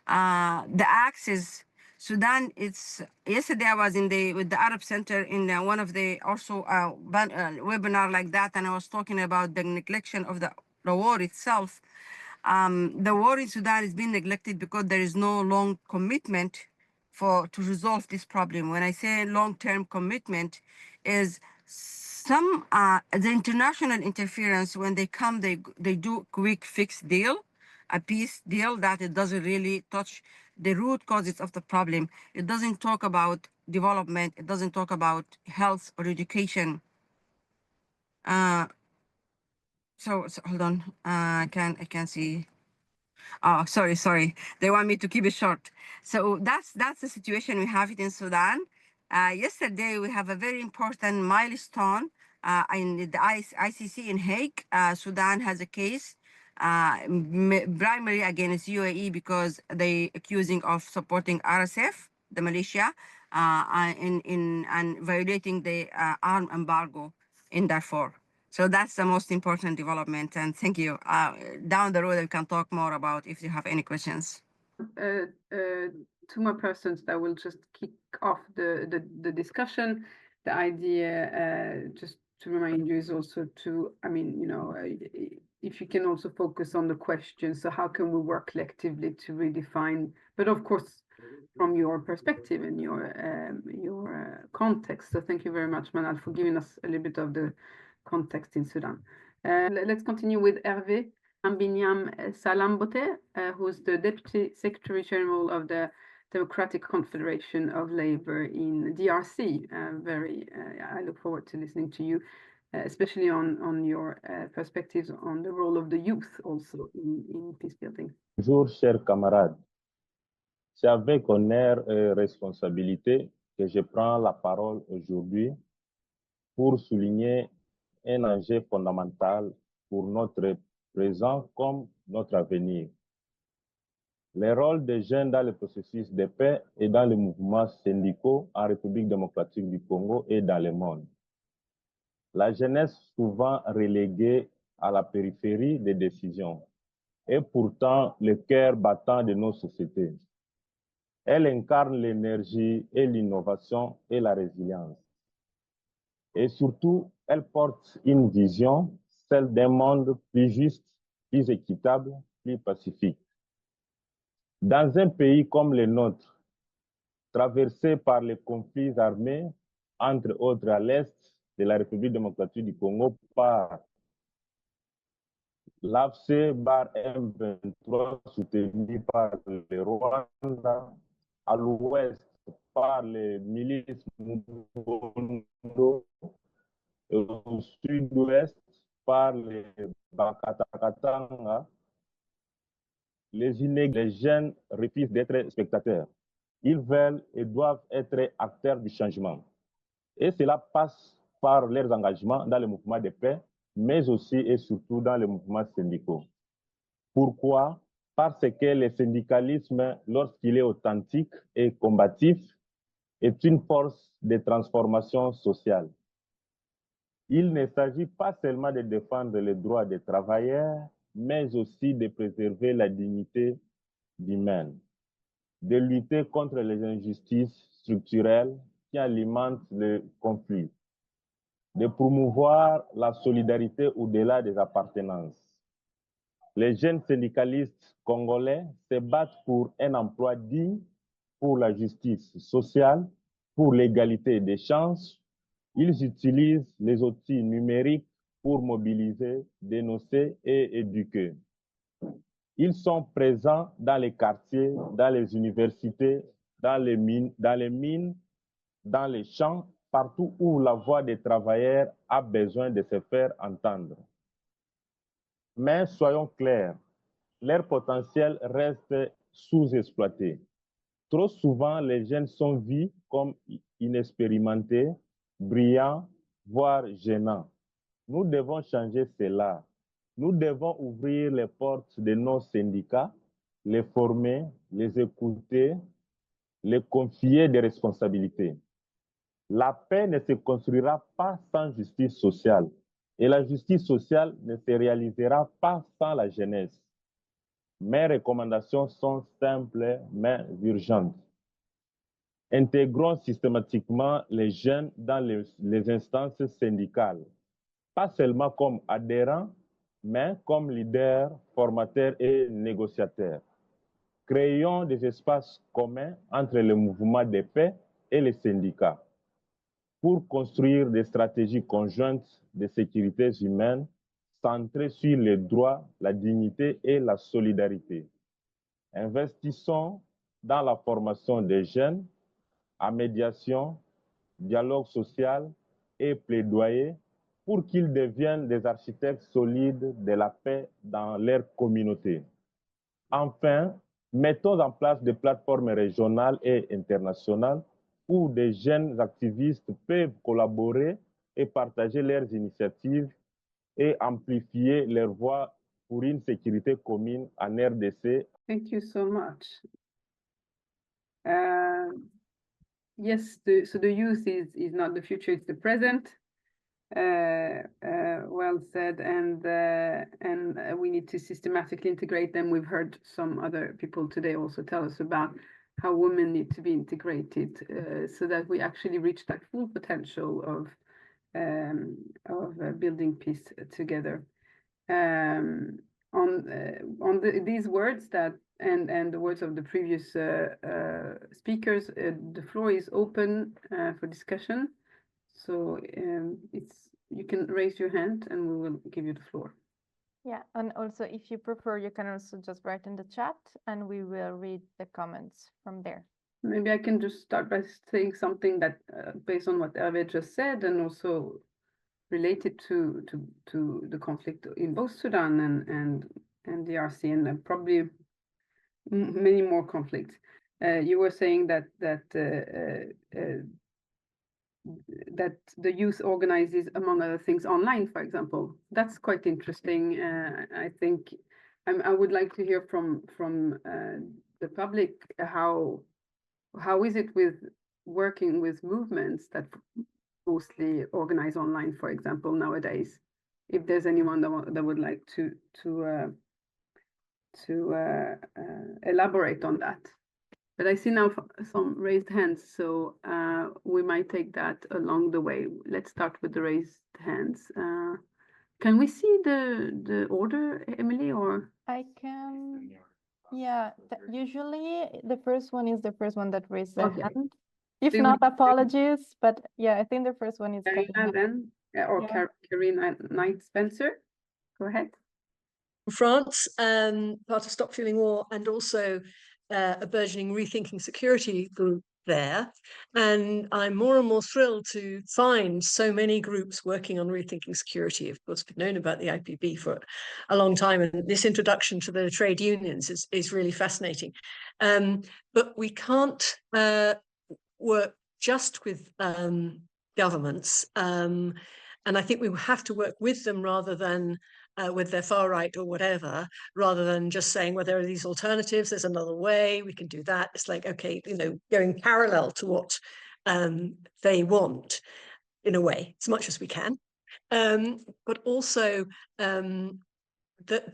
The access, Sudan, it's, yesterday I was with the Arab Center in one of the also webinar like that, and I was talking about the neglection of the war itself. The war in Sudan is being neglected because there is no long commitment to resolve this problem. When I say long-term commitment, is some the international interference, when they come, they do quick fix deal, a peace deal that it doesn't really touch the root causes of the problem. It doesn't talk about development. It doesn't talk about health or education. So hold on, I can see. Oh, sorry. They want me to keep it short. So that's the situation we have it in Sudan. Yesterday, we have a very important milestone in the ICC in Hague. Sudan has a case primarily against UAE because they accusing of supporting RSF, the militia, and violating the arm embargo in Darfur. So that's the most important development, and thank you. Down the road, we can talk more about if you have any questions. 2 more persons that will just kick off the discussion. The idea, just to remind you, is also to, I mean, you know, if you can also focus on the question. So how can we work collectively to redefine, but of course, from your perspective and your context. So thank you very much, Manal, for giving us a little bit of the context in Sudan. Let's continue with Hervé Ambinyam Salambote, who's the Deputy Secretary General of the Democratic Confederation of Labor in DRC. I look forward to listening to you, especially on your perspectives on the role of the youth also in peace building. Bonjour, chers camarades. C'est avec honneur et responsabilité que je prends la parole aujourd'hui pour souligner un enjeu fondamental pour notre présent comme notre avenir. Les rôles des jeunes dans le processus de paix et dans les mouvements syndicaux en République démocratique du Congo et dans le monde. La jeunesse, souvent reléguée à la périphérie des décisions, est pourtant le cœur battant de nos sociétés. Elle incarne l'énergie et l'innovation et la résilience. Et surtout, elle porte une vision, celle d'un monde plus juste, plus équitable, plus pacifique. Dans un pays comme le nôtre, traversé par les conflits armés, entre autres à l'est de la République démocratique du Congo par l'AFC M23 soutenu par le Rwanda, à l'ouest par les milices Mugondo, et au sud-ouest par les Bakatakatanga, les jeunes refusent d'être spectateurs. Ils veulent et doivent être acteurs du changement. Et cela passe par leurs engagements dans le mouvement de paix, mais aussi et surtout dans les mouvements syndicaux. Pourquoi? Parce que le syndicalisme, lorsqu'il est authentique et combatif, est une force de transformation sociale. Il ne s'agit pas seulement de défendre les droits des travailleurs, mais aussi de préserver la dignité humaine, de lutter contre les injustices structurelles qui alimentent le conflit, de promouvoir la solidarité au-delà des appartenances. Les jeunes syndicalistes congolais se battent pour un emploi digne, pour la justice sociale, pour l'égalité des chances. Ils utilisent les outils numériques pour mobiliser, dénoncer et éduquer. Ils sont présents dans les quartiers, dans les universités, dans les mines, dans les champs, partout où la voix des travailleurs a besoin de se faire entendre. Mais soyons clairs, leur potentiel reste sous-exploité. Trop souvent, les jeunes sont vus comme inexpérimentés, brillants, voire gênants. Nous devons changer cela. Nous devons ouvrir les portes de nos syndicats, les former, les écouter, les confier des responsabilités. La paix ne se construira pas sans justice sociale et la justice sociale ne se réalisera pas sans la jeunesse. Mes recommandations sont simples mais urgentes. Intégrons systématiquement les jeunes dans les instances syndicales, pas seulement comme adhérents, mais comme leaders, formateurs et négociateurs. Créons des espaces communs entre le mouvement de paix et les syndicats pour construire des stratégies conjointes de sécurité humaine centrées sur les droits, la dignité et la solidarité. Investissons dans la formation des jeunes, à médiation, dialogue social et plaidoyer pour qu'ils deviennent des architectes solides de la paix dans leur communauté. Enfin, mettons en place des plateformes régionales et internationales où des jeunes activistes peuvent collaborer et partager leurs initiatives et amplifier leur voix pour une sécurité commune en RDC. Thank you so much. Yes, so the youth is not the future, it's the present. Well said, and we need to systematically integrate them. We've heard some other people today also tell us about how women need to be integrated so that we actually reach that full potential of building peace together. These words that and the words of the previous speakers, the floor is open for discussion. So you can raise your hand and we will give you the floor. Yeah, and also if you prefer, you can also just write in the chat and we will read the comments from there. Maybe I can just start by saying something that based on what Hervé just said and also related to the conflict in both Sudan and DRC and probably many more conflicts. You were saying that that the youth organizes, among other things, online, for example. That's quite interesting. I think I would like to hear from the public how is it with working with movements that mostly organize online, for example, nowadays. If there's anyone that would like to elaborate on that. But I see now some raised hands, so we might take that along the way. Let's start with the raised hands. Can we see the order, Emily, or? I can, yeah, usually the first one is the first one that raised their hand. If not, apologies, but yeah, I think the first one is Karina then, or yeah. Karina Knight Spencer. Go ahead. France, part of Stop Fueling War, and also a burgeoning Rethinking Security group there. And I'm more and more thrilled to find so many groups working on rethinking security. Of course, we've known about the IPB for a long time, and this introduction to the trade unions is really fascinating. But we can't work just with governments. And I think we have to work with them rather than with their far right or whatever, rather than just saying, well, there are these alternatives, there's another way, we can do that. It's like, okay, you know, going parallel to what they want in a way, as much as we can. But also that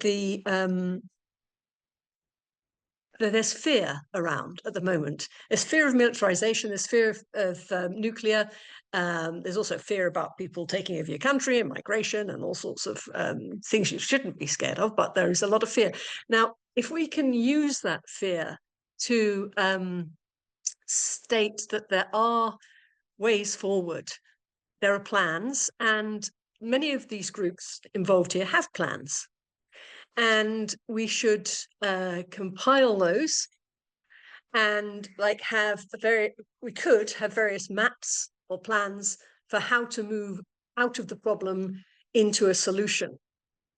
there's fear around at the moment. There's fear of militarization, there's fear of nuclear. There's also fear about people taking over your country and migration and all sorts of things you shouldn't be scared of, but there is a lot of fear. Now, if we can use that fear to state that there are ways forward, there are plans, and many of these groups involved here have plans. And we should compile those and like we could have various maps or plans for how to move out of the problem into a solution.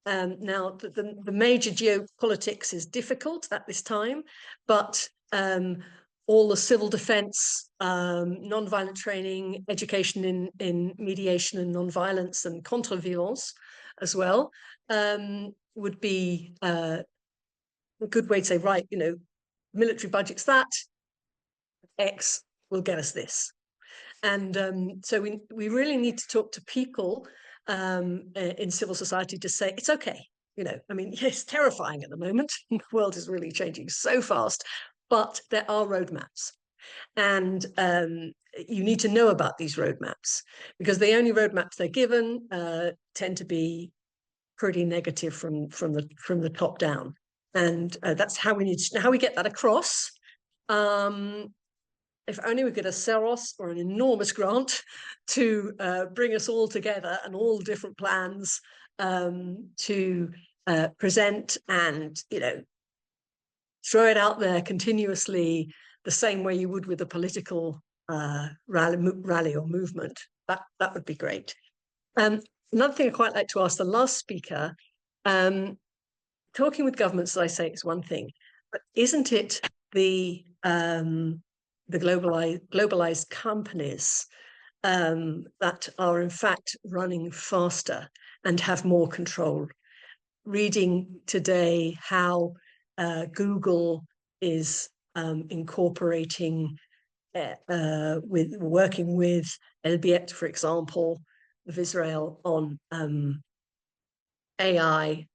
Now, the major geopolitics is difficult at this time, but all the civil defense, non-violent training, education in mediation and non-violence and contre-violence as well, would be a good way to say, right, you know, military budget's that, X will get us this. And so we really need to talk to people in civil society to say, it's okay. You know, I mean, it's terrifying at the moment. The world is really changing so fast, but there are roadmaps. And you need to know about these roadmaps, because the only roadmaps they're given tend to be pretty negative from the top down. And that's how we get that across. If only we could have Soros or an enormous grant to bring us all together and all different plans to present and, you know, throw it out there continuously the same way you would with a political rally or movement. That would be great. Another thing I'd quite like to ask the last speaker, talking with governments, as I say, is one thing, but isn't it the globalized companies that are in fact running faster and have more control? Reading today how Google is incorporating working with Elbit, for example, of Israel on AI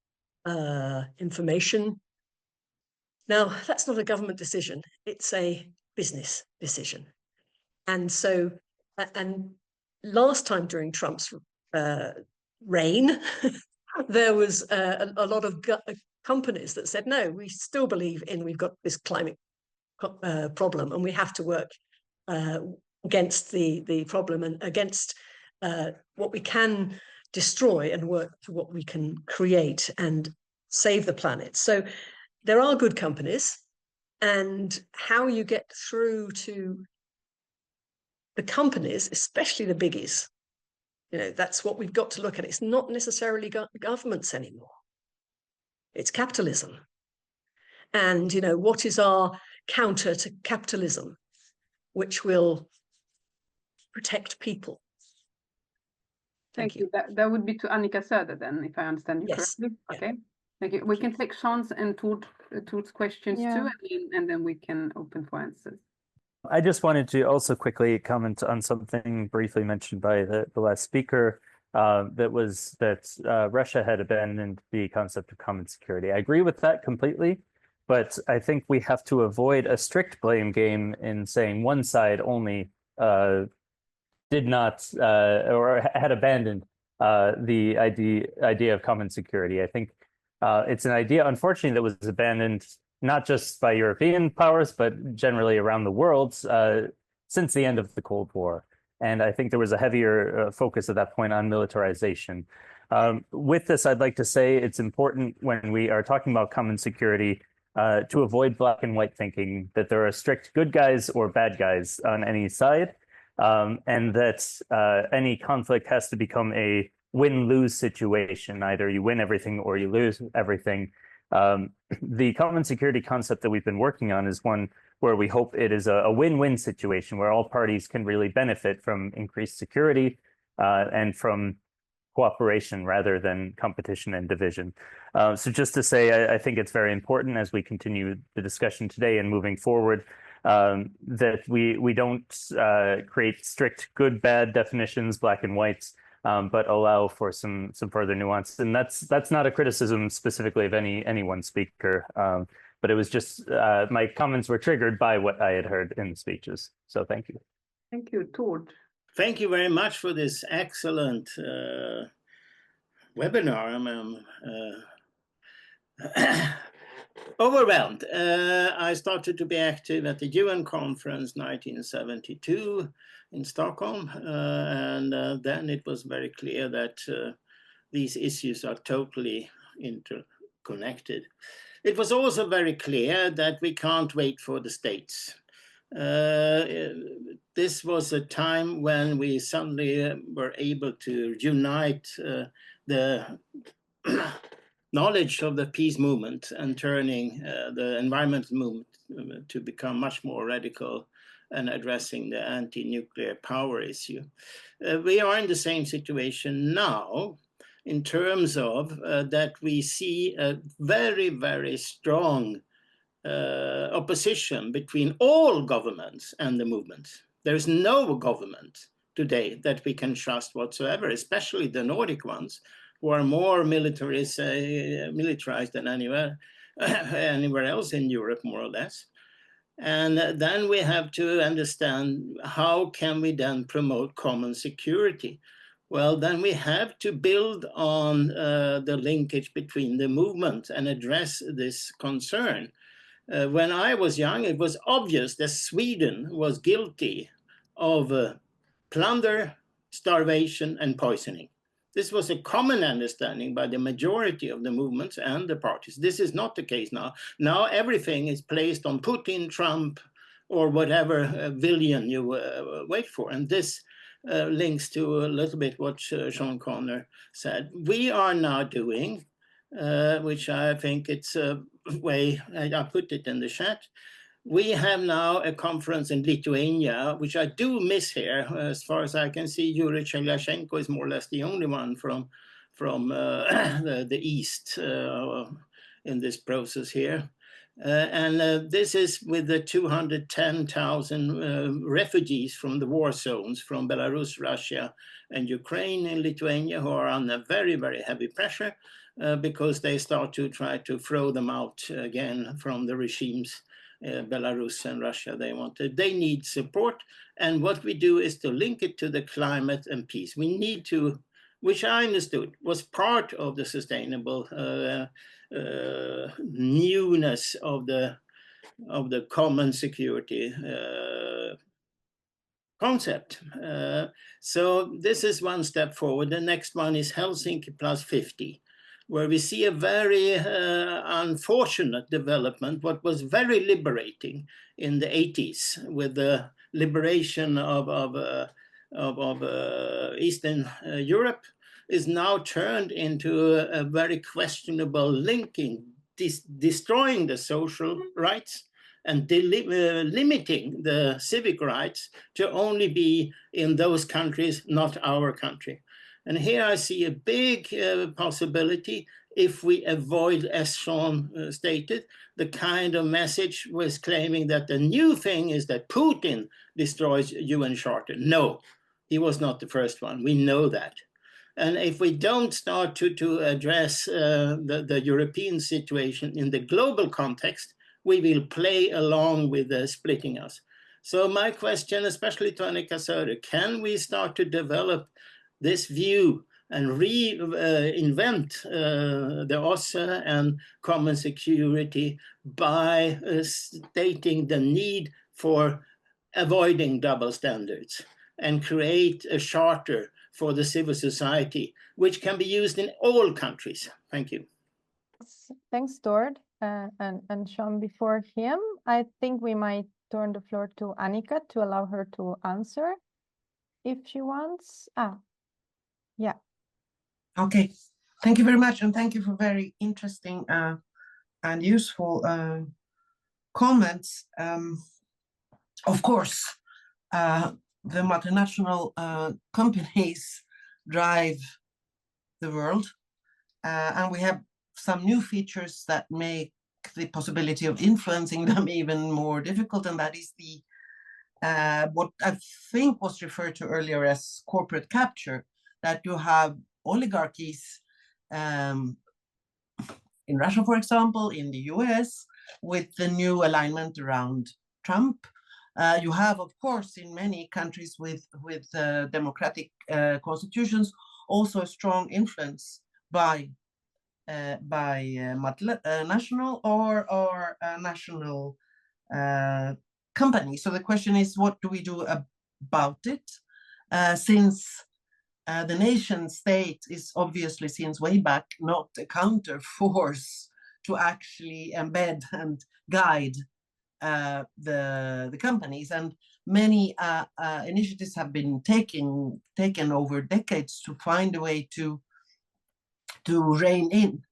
information. Now, that's not a government decision, it's a business decision. And so, and last time during Trump's reign, there was a lot of companies that said, no, we still believe we've got this climate problem and we have to work against the problem and against what we can destroy and work to what we can create and save the planet. So there are good companies, and how you get through to the companies, especially the biggies, you know, that's what we've got to look at. It's not necessarily governments anymore. It's capitalism. And, you know, what is our counter to capitalism, which will protect people. Thank you. That would be to Annika Söder then, if I understand you Yes. correctly. Yeah. Okay. Thank you. We can take Sean's and Tord's questions too, and then we can open for answers. I just wanted to also quickly comment on something briefly mentioned by the last speaker, that was that Russia had abandoned the concept of common security. I agree with that completely, but I think we have to avoid a strict blame game in saying one side only did not or had abandoned the idea of common security. I think it's an idea, unfortunately, that was abandoned not just by European powers, but generally around the world since the end of the Cold War. And I think there was a heavier focus at that point on militarization. With this, I'd like to say it's important when we are talking about common security to avoid black and white thinking, that there are strict good guys or bad guys on any side, and that any conflict has to become a win-lose situation. Either you win everything or you lose everything. The common security concept that we've been working on is one where we hope it is a win-win situation where all parties can really benefit from increased security and from cooperation rather than competition and division. So just to say, I think it's very important as we continue the discussion today and moving forward that we don't create strict good, bad definitions, black and whites, but allow for some further nuance. And that's not a criticism specifically of any one speaker, but it was just my comments were triggered by what I had heard in the speeches. So thank you. Thank you, Tord. Thank you very much for this excellent webinar. I'm overwhelmed. I started to be active at the UN conference 1972 in Stockholm, and then it was very clear that these issues are totally interconnected. It was also very clear that we can't wait for the states. This was a time when we suddenly were able to unite the knowledge of the peace movement and turning the environmental movement to become much more radical and addressing the anti-nuclear power issue. We are in the same situation now in terms of that we see a very, very strong opposition between all governments and the movement. There is no government today that we can trust whatsoever, especially the Nordic ones, who are more militarized than anywhere else in Europe, more or less. And then we have to understand, how can we then promote common security? Well, then we have to build on the linkage between the movement and address this concern. When I was young, it was obvious that Sweden was guilty of plunder, starvation, and poisoning. This was a common understanding by the majority of the movements and the parties. This is not the case now. Now everything is placed on Putin, Trump, or whatever villain you wait for. And this links to a little bit what Sean Connor said. We are now doing, which I think it's a way, I put it in the chat. We have now a conference in Lithuania, which I do miss here. As far as I can see, Yuri Chelyashenko is more or less the only one from the East in this process here. And this is with the 210,000 refugees from the war zones from Belarus, Russia, and Ukraine in Lithuania, who are under very, very heavy pressure because they start to try to throw them out again from the regimes, Belarus and Russia. They need support. And what we do is to link it to the climate and peace. We need to, which I understood was part of the sustainable newness of the common security concept. So this is one step forward. The next one is Helsinki plus 50, where we see a very unfortunate development, what was very liberating in the 80s with the liberation of Eastern Europe, is now turned into a very questionable linking, destroying the social rights and limiting the civic rights to only be in those countries, not our country. And here I see a big possibility if we avoid, as Sean stated, the kind of message was claiming that the new thing is that Putin destroys UN Charter. No, he was not the first one. We know that. And if we don't start to address the European situation in the global context, we will play along with splitting us. So my question, especially to Annika Söder, can we start to develop this view and reinvent the OSCE and common security by stating the need for avoiding double standards and create a charter for the civil society, which can be used in all countries? Thank you. Thanks, Tord. And Sean, before him, I think we might turn the floor to Annika to allow her to answer if she wants. Yeah. Okay, thank you very much, and thank you for very interesting and useful comments. Of course, the multinational companies drive the world, and we have some new features that make the possibility of influencing them even more difficult, and that is the what I think was referred to earlier as corporate capture, that you have oligarchies in Russia, for example, in the US, with the new alignment around Trump. You have, of course, in many countries with democratic constitutions, also a strong influence by multinational or national companies. So the question is, what do we do about it? Since the nation state is obviously, since way back, not a counter force to actually embed and guide the companies, and many initiatives have been taken over decades to find a way to rein in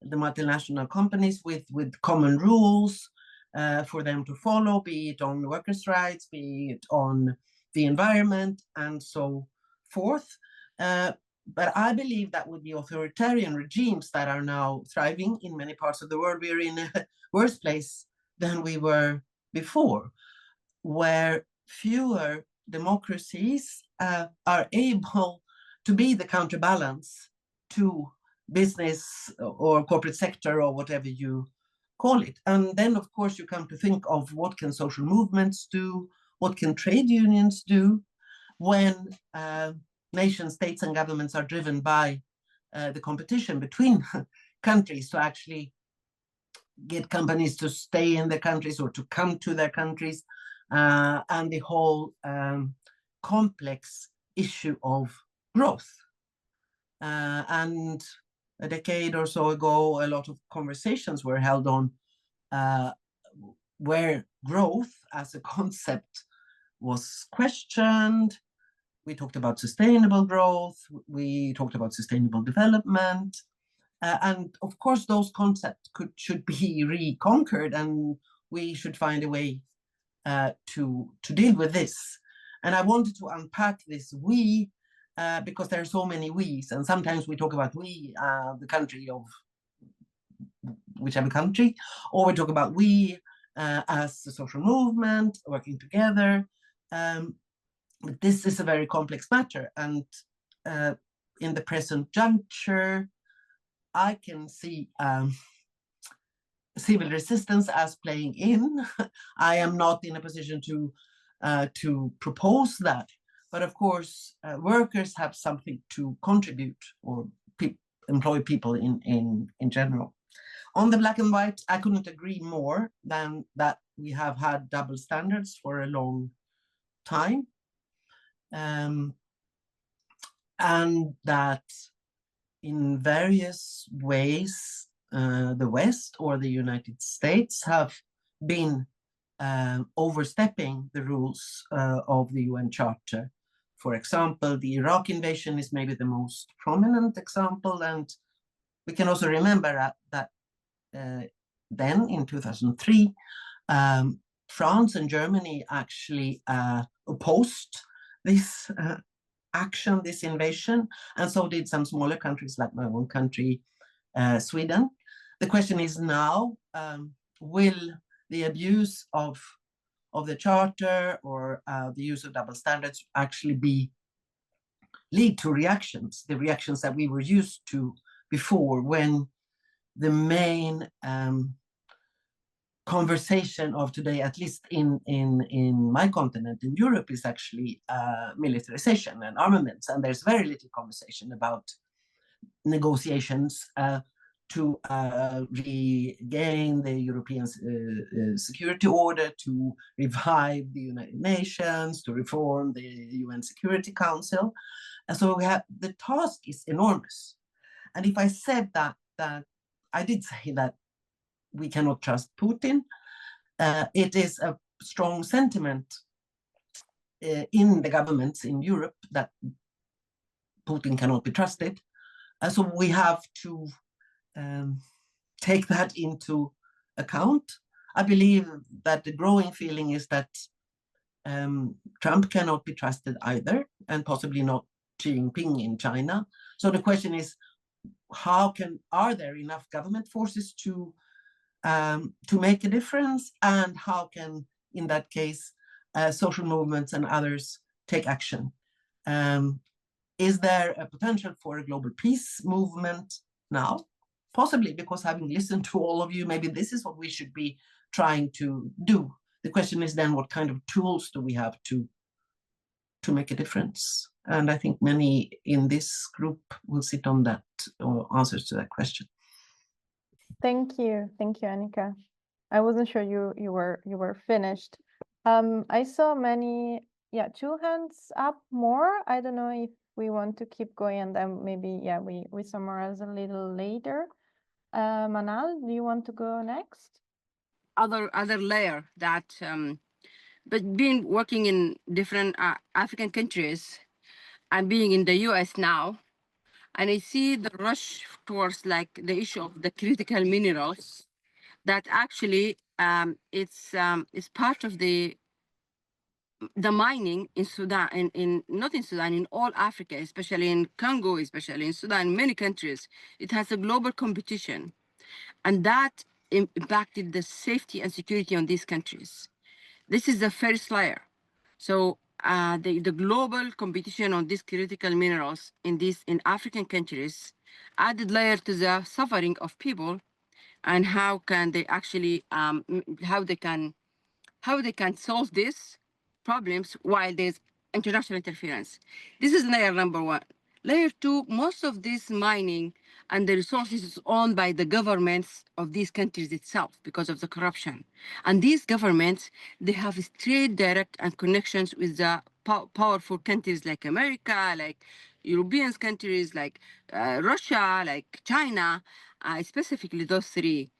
the multinational companies with common rules for them to follow, be it on workers' rights, be it on the environment, and so forth. But I believe that with the authoritarian regimes that are now thriving in many parts of the world, we're in a worse place than we were before, where fewer democracies are able to be the counterbalance to business or corporate sector or whatever you call it. And then, of course, you come to think of what can social movements do, what can trade unions do when nation states and governments are driven by the competition between countries to actually get companies to stay in their countries or to come to their countries, and the whole complex issue of growth. And a decade or so ago, a lot of conversations were held on where growth as a concept was questioned. We talked about sustainable growth, we talked about sustainable development, and of course those concepts should be reconquered, and we should find a way to deal with this. And I wanted to unpack this we, because there are so many we's, and sometimes we talk about we, the country of whichever country, or we talk about we as a social movement working together. But this is a very complex matter, and in the present juncture, I can see civil resistance as playing in. I am not in a position to propose that, but of course, workers have something to contribute, or employ people in general. On the black and white, I couldn't agree more than that we have had double standards for a long time. And that in various ways, the West or the United States have been overstepping the rules of the UN Charter. For example, the Iraq invasion is maybe the most prominent example, and we can also remember that then in 2003, France and Germany actually opposed this action, this invasion, and so did some smaller countries like my own country, Sweden. The question is now, will the abuse of the charter or the use of double standards actually lead to reactions, the reactions that we were used to before, when the main conversation of today, at least in my continent, in Europe, is actually militarization and armaments, and there's very little conversation about negotiations to regain the European security order, to revive the United Nations, to reform the UN Security Council. And so the task is enormous. And if I said that I did say that we cannot trust Putin, it is a strong sentiment in the governments in Europe that Putin cannot be trusted. So we have to take that into account. I believe that the growing feeling is that Trump cannot be trusted either, and possibly not Xi Jinping in China. So the question is, are there enough government forces to make a difference, and how can, in that case, social movements and others take action? Is there a potential for a global peace movement now? Possibly, because having listened to all of you, maybe this is what we should be trying to do. The question is then, what kind of tools do we have to make a difference? And I think many in this group will sit on that, or answers to that question. Thank you, Annika. I wasn't sure you were finished. I saw many, two hands up more. I don't know if we want to keep going, and then maybe we summarize a little later. Manal, do you want to go next? Other layer that, but being working in different African countries and being in the US now, and I see the rush towards like the issue of the critical minerals, that actually it's part of the mining in Sudan, in not in Sudan, in all Africa, especially in Congo, especially in Sudan, many countries. It has a global competition, and that impacted the safety and security on these countries. This is the first layer. So the global competition on these critical minerals in African countries added layer to the suffering of people, and how can they actually how they can solve these problems while there's international interference. This is layer number one. Layer two, most of this mining and the resources is owned by the governments of these countries itself because of the corruption. And these governments, they have straight, direct and connections with the powerful countries like America, like European countries, like Russia, like China, specifically those three,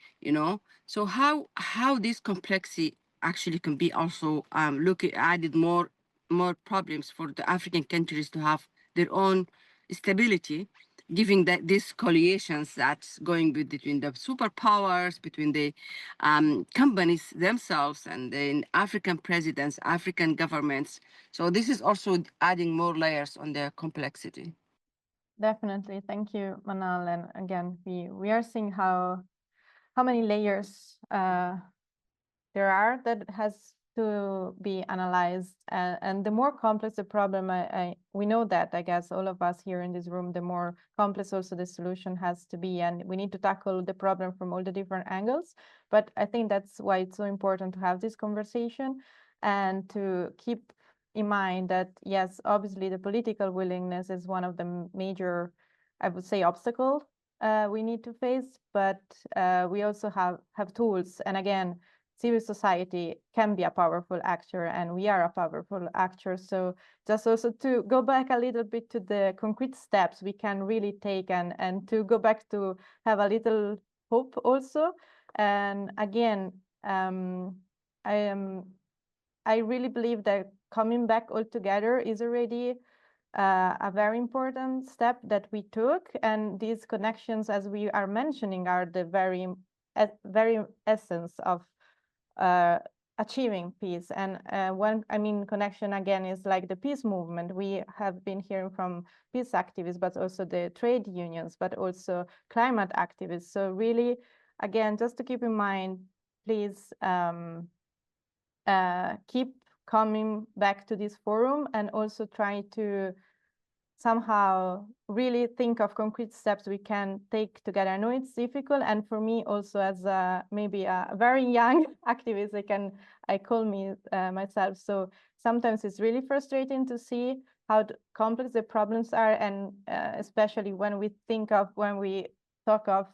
So how this complexity actually can be also added more problems for the African countries to have their own stability, given that these coalitions that's going between the superpowers, between the companies themselves, and the African presidents, African governments. So this is also adding more layers on the complexity. Definitely. Thank you, Manal. And again, we are seeing how many layers there are that has to be analyzed, and the more complex the problem, we know that, I guess, all of us here in this room, the more complex also the solution has to be, and we need to tackle the problem from all the different angles. But I think that's why it's so important to have this conversation, and to keep in mind that, yes, obviously the political willingness is one of the major, I would say, obstacle we need to face, but we also have tools, and again, civil society can be a powerful actor, and we are a powerful actor. So just also to go back a little bit to the concrete steps we can really take, and to go back to have a little hope also. And again, I really believe that coming back all together is already a very important step that we took. And these connections, as we are mentioning, are the very essence of achieving peace. And when I mean connection again is like the peace movement. We have been hearing from peace activists, but also the trade unions, but also climate activists. So really, again, just to keep in mind, please keep coming back to this forum and also try to somehow really think of concrete steps we can take together. I know it's difficult, and for me also as maybe a very young activist, I call me myself. So sometimes it's really frustrating to see how complex the problems are, and especially when we talk of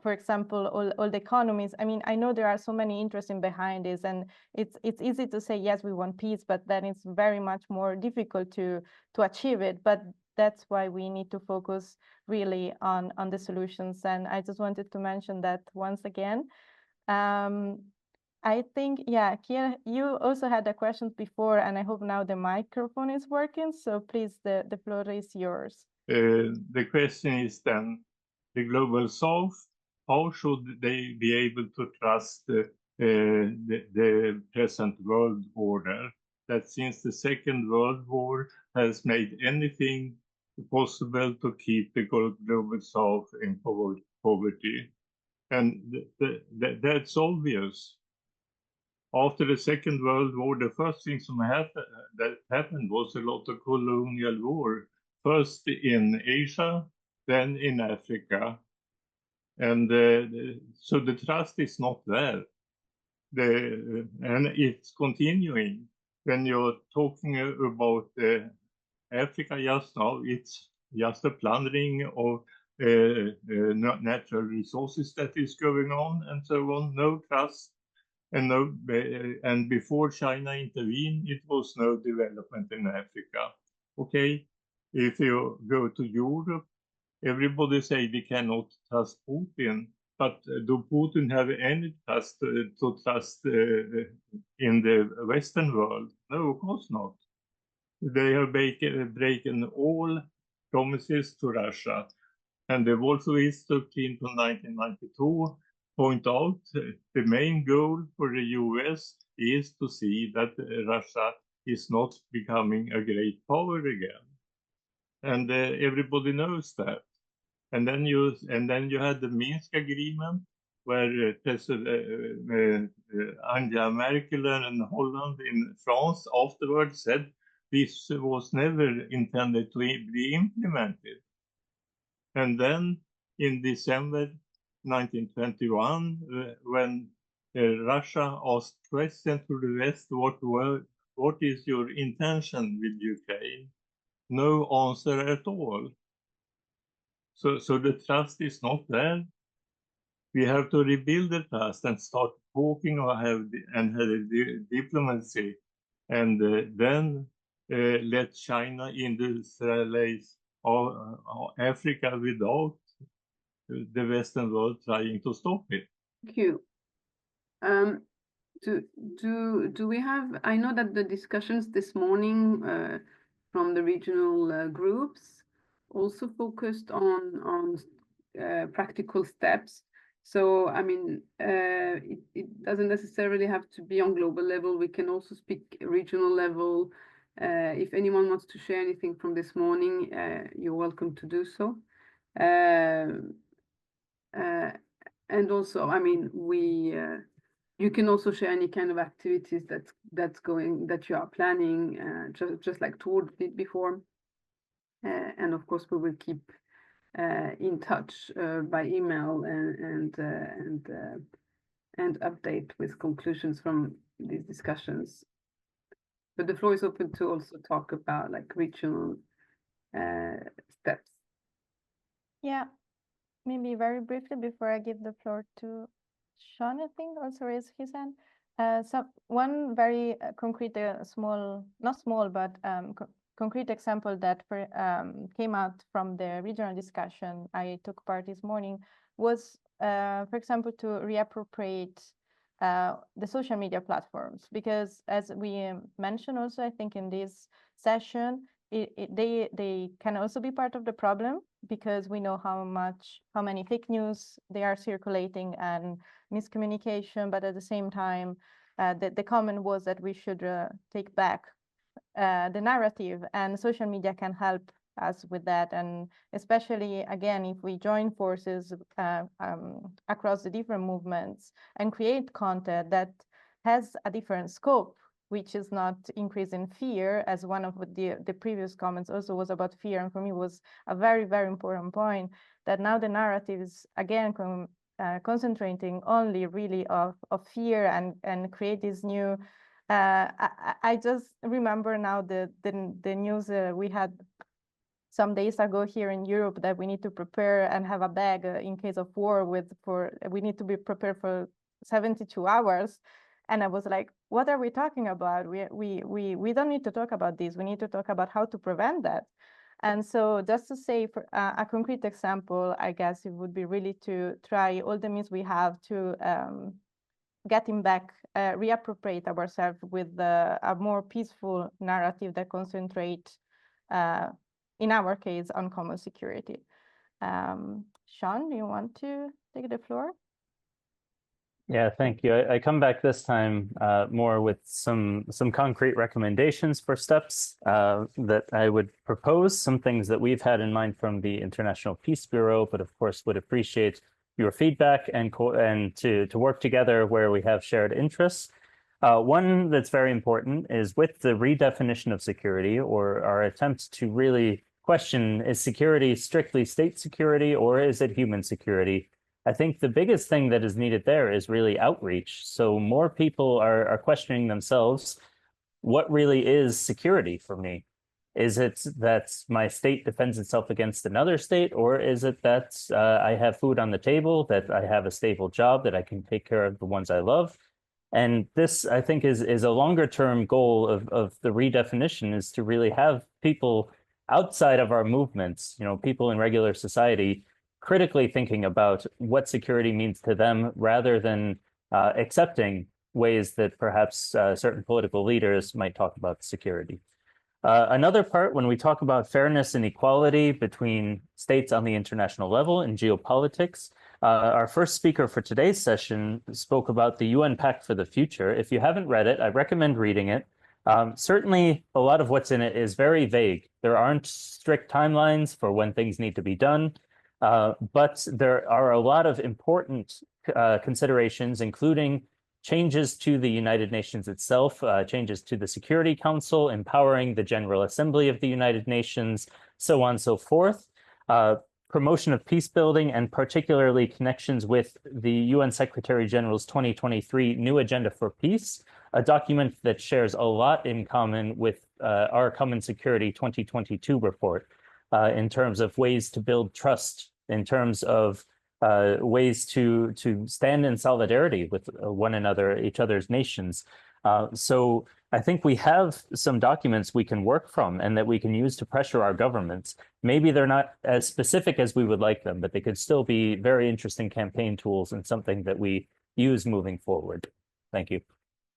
for example, all the economies. I mean, I know there are so many interesting behind this, and it's easy to say, yes, we want peace, but then it's very much more difficult to achieve it. But that's why we need to focus really on the solutions. And I just wanted to mention that once again. I think, yeah, Kier, you also had a question before, and I hope now the microphone is working. So please, the floor is yours. The question is then, the global south, how should they be able to trust the present world order? That since the Second World War has made anything possible to keep the global south in poverty. And that's obvious. After the Second World War, the first thing that happened was a lot of colonial war, first in Asia, then in Africa. And so the trust is not there. And it's continuing. When you're talking about Africa just now, it's just a plundering of natural resources that is going on and so on, no trust. And before China intervened, it was no development in Africa. Okay, if you go to Europe, everybody say we cannot trust Putin, but do Putin have any trust to trust in the Western world? No, of course not. They have breaking all promises to Russia. And the Bolsheviks doctrine from 1992 point out the main goal for the US is to see that Russia is not becoming a great power again. And everybody knows that. And then you had the Minsk agreement, where Angela Merkel and Holland in France afterwards said this was never intended to be implemented. And then in December 1921, when Russia asked questions to the West, what is your intention with Ukraine? No answer at all. So the trust is not there. We have to rebuild the trust and start talking or have diplomacy, and then let China industrialize Africa without the Western world trying to stop it. Thank you. Do we have? I know that the discussions this morning from the regional groups also focused on practical steps. So I mean, it doesn't necessarily have to be on global level. We can also speak regional level. If anyone wants to share anything from this morning, you're welcome to do so. And also, I mean, you can also share any kind of activities that you are planning, just like Tord did before. And of course, we will keep in touch by email and update with conclusions from these discussions. But the floor is open to also talk about like regional steps. Yeah, maybe very briefly before I give the floor to Sean, I think also raised his hand. So one very concrete, not small, but concrete example that came out from the regional discussion I took part this morning was, for example, to reappropriate the social media platforms, because as we mentioned also, I think in this session, they can also be part of the problem, because we know how many fake news they are circulating and miscommunication. But at the same time, the comment was that we should take back the narrative, and social media can help us with that. And especially, again, if we join forces across the different movements and create content that has a different scope, which is not increasing fear, as one of the previous comments also was about fear, and for me was a very, very important point, that now the narrative is again concentrating only really of fear, and create this new I just remember now the news we had some days ago here in Europe, that we need to prepare and have a bag in case of war we need to be prepared for 72 hours. And I was like, what are we talking about? We don't need to talk about this. We need to talk about how to prevent that. And so just to say, for a concrete example, I guess it would be really to try all the means we have to getting back, reappropriate ourselves with a more peaceful narrative that concentrates, in our case, on common security. Sean, do you want to take the floor? Yeah, thank you. I come back this time more with some concrete recommendations for steps that I would propose, some things that we've had in mind from the International Peace Bureau, but of course would appreciate your feedback and to work together where we have shared interests. One that's very important is with the redefinition of security, or our attempt to really question, is security strictly state security or is it human security? I think the biggest thing that is needed there is really outreach. So more people are questioning themselves, what really is security for me? Is it that my state defends itself against another state, or is it that I have food on the table, that I have a stable job, that I can take care of the ones I love? And this, I think, is a longer term goal of the redefinition, is to really have people outside of our movements, people in regular society, critically thinking about what security means to them, rather than accepting ways that perhaps certain political leaders might talk about security. Another part, when we talk about fairness and equality between states on the international level in geopolitics, our first speaker for today's session spoke about the UN Pact for the Future. If you haven't read it, I recommend reading it. Certainly, a lot of what's in it is very vague. There aren't strict timelines for when things need to be done, but there are a lot of important considerations, including changes to the United Nations itself, changes to the Security Council, empowering the General Assembly of the United Nations, so on and so forth. Promotion of peace building, and particularly connections with the UN Secretary General's 2023 New Agenda for Peace, a document that shares a lot in common with our Common Security 2022 report in terms of ways to build trust, in terms of ways to stand in solidarity with one another, each other's nations. So I think we have some documents we can work from and that we can use to pressure our governments. Maybe they're not as specific as we would like them, but they could still be very interesting campaign tools and something that we use moving forward. Thank you.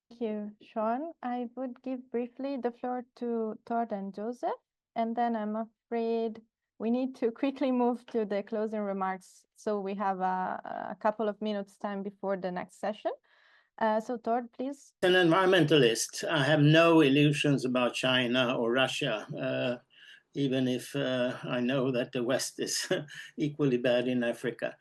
Thank you, Sean. I would give briefly the floor to Todd and Joseph, and then I'm afraid we need to quickly move to the closing remarks, so we have a couple of minutes time before the next session. So Todd, please. As an environmentalist, I have no illusions about China or Russia, even if I know that the West is equally bad in Africa.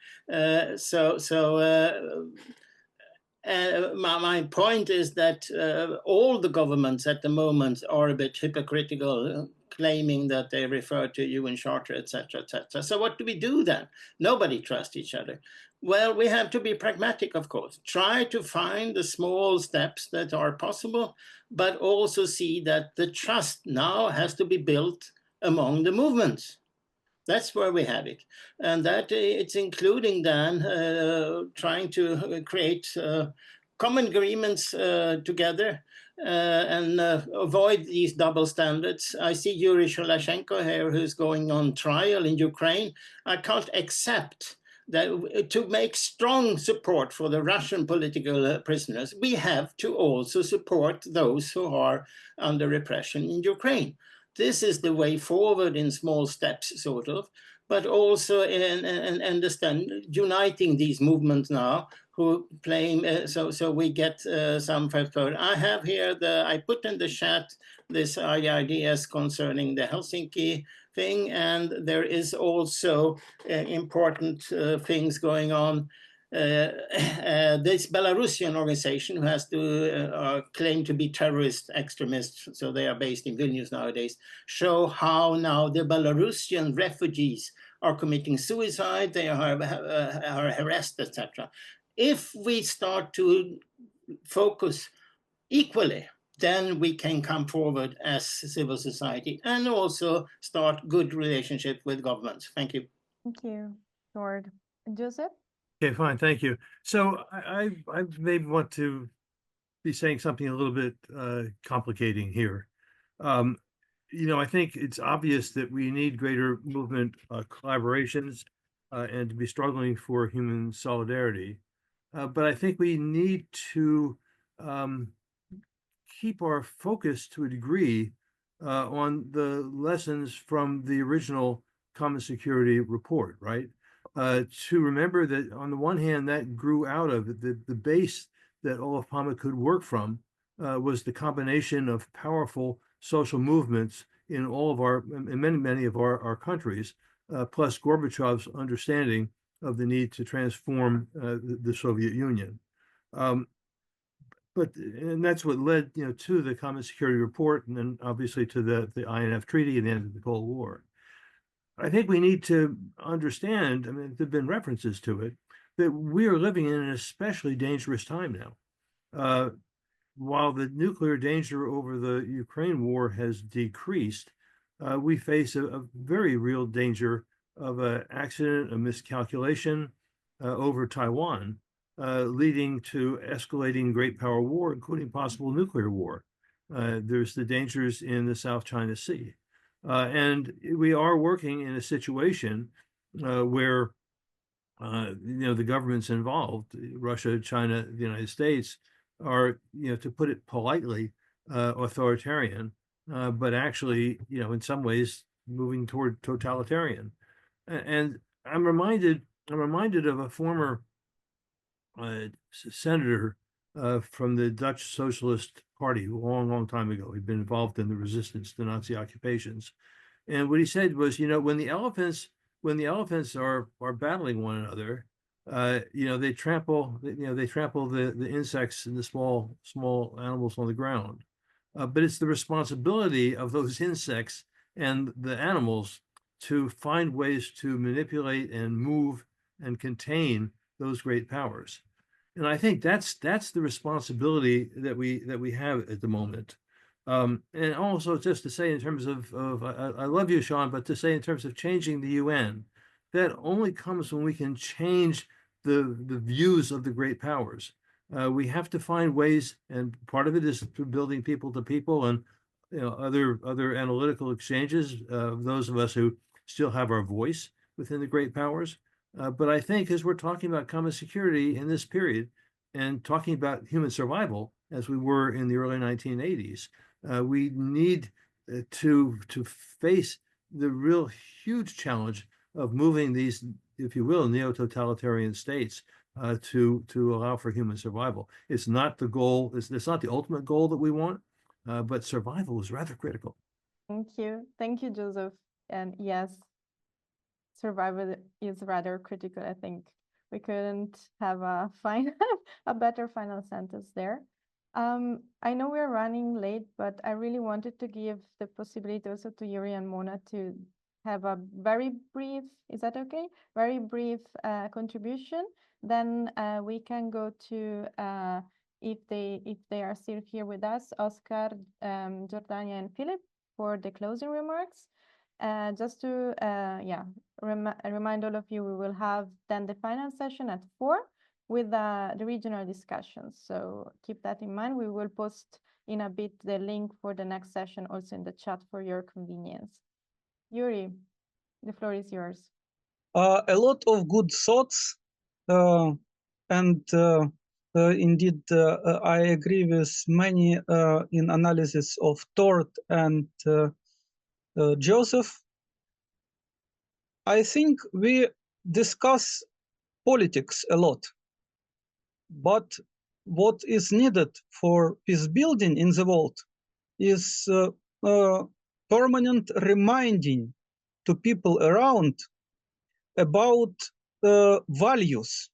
My point is that all the governments at the moment are a bit hypocritical, claiming that they refer to UN Charter, etc., etc. So what do we do then? Nobody trusts each other. Well, we have to be pragmatic, of course. Try to find the small steps that are possible, but also see that the trust now has to be built among the movements. That's where we have it. And that it's including then trying to create common agreements together and avoid these double standards. I see Yuri Sholashenko here, who's going on trial in Ukraine. I can't accept that to make strong support for the Russian political prisoners, we have to also support those who are under repression in Ukraine. this is the way forward in small steps, sort of, but also in understand uniting these movements now who claim, so we get some forward. I have here I put in the chat this ideas concerning the Helsinki thing, and there is also important things going on. This Belarusian organization who has to claim to be terrorist extremists, so they are based in Vilnius nowadays, show how now the Belarusian refugees are committing suicide, they are harassed, etc. If we start to focus equally, then we can come forward as civil society and also start good relationship with governments. Thank you. Thank you, Lord. Joseph? Okay, fine, thank you. So I maybe want to be saying something a little bit complicating here. I think it's obvious that we need greater movement collaborations and to be struggling for human solidarity. But I think we need to keep our focus to a degree on the lessons from the original Common Security Report, right? To remember that on the one hand, that grew out of the base that Olof Palme could work from was the combination of powerful social movements in many of our countries, plus Gorbachev's understanding of the need to transform the Soviet Union. And that's what led, to the Common Security Report, and then obviously to the INF Treaty and the end of the Cold War. I think we need to understand, I mean, there've been references to it, that we are living in an especially dangerous time now. While the nuclear danger over the Ukraine war has decreased, we face a very real danger of an accident, a miscalculation over Taiwan, leading to escalating great power war, including possible nuclear war. There's the dangers in the South China Sea. And we are working in a situation where, the governments involved, Russia, China, the United States, are, to put it politely, authoritarian, but actually, in some ways moving toward totalitarian. And I'm reminded of a former senator from the Dutch Socialist Party a long time ago. He'd been involved in the resistance to Nazi occupations. And what he said was, when the elephants are battling one another, they trample the insects and the small animals on the ground. But it's the responsibility of those insects and the animals to find ways to manipulate and move and contain those great powers. And I think that's the responsibility that we have at the moment. And also just to say in terms of I love you, Sean, but to say in terms of changing the UN, that only comes when we can change the views of the great powers. We have to find ways, and part of it is through building people to people and other analytical exchanges of those of us who still have our voice within the great powers. But I think as we're talking about common security in this period and talking about human survival, as we were in the early 1980s, we need to face the real huge challenge of moving these, if you will, neo-totalitarian states to allow for human survival. It's not the goal, it's not the ultimate goal that we want, but survival is rather critical. Thank you, Joseph. And yes, survival is rather critical. I think we couldn't have a better final sentence there. I know we're running late, but I really wanted to give the possibility also to Yuri and Mona to have a very brief, is that okay? Very brief contribution. Then we can go to, if they are still here with us, Oscar, Jordania, and Philip for the closing remarks. Just to remind all of you, we will have then the final session at 4 with the regional discussions. So keep that in mind. We will post in a bit the link for the next session also in the chat for your convenience. Yuri, the floor is yours. A lot of good thoughts, and indeed I agree with many in analysis of Tord and Joseph. I think we discuss politics a lot, but what is needed for peace building in the world is permanent reminding to people around about values,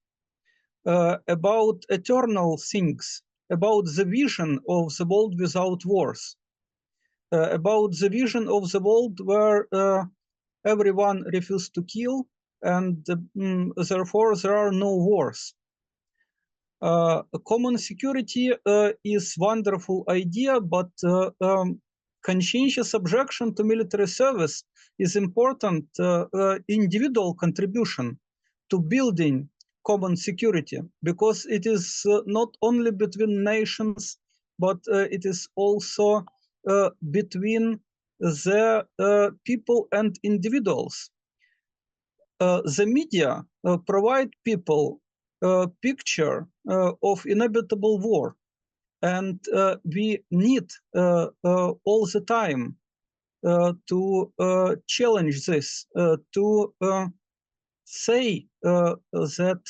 about eternal things, about the vision of the world without wars, about the vision of the world where everyone refuses to kill and therefore there are no wars. Common security is wonderful idea, but conscientious objection to military service is important individual contribution to building common security, because it is not only between nations, but it is also between the people and individuals. The media provide people a picture of inevitable war, and we need all the time to challenge this, to say that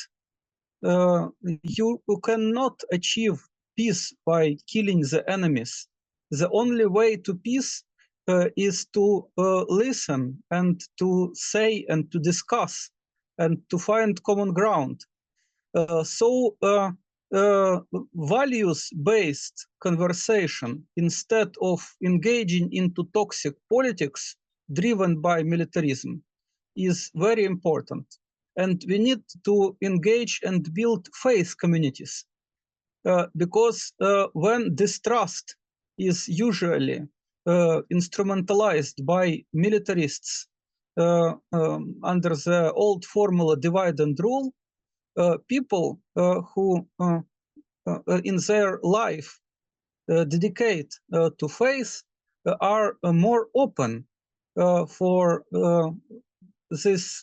you cannot achieve peace by killing the enemies. The only way to peace is to listen and to say and to discuss and to find common ground. So values-based conversation, instead of engaging into toxic politics driven by militarism, is very important. And we need to engage and build faith communities, because when distrust is usually instrumentalized by militarists under the old formula divide and rule, people who in their life dedicate to faith are more open for these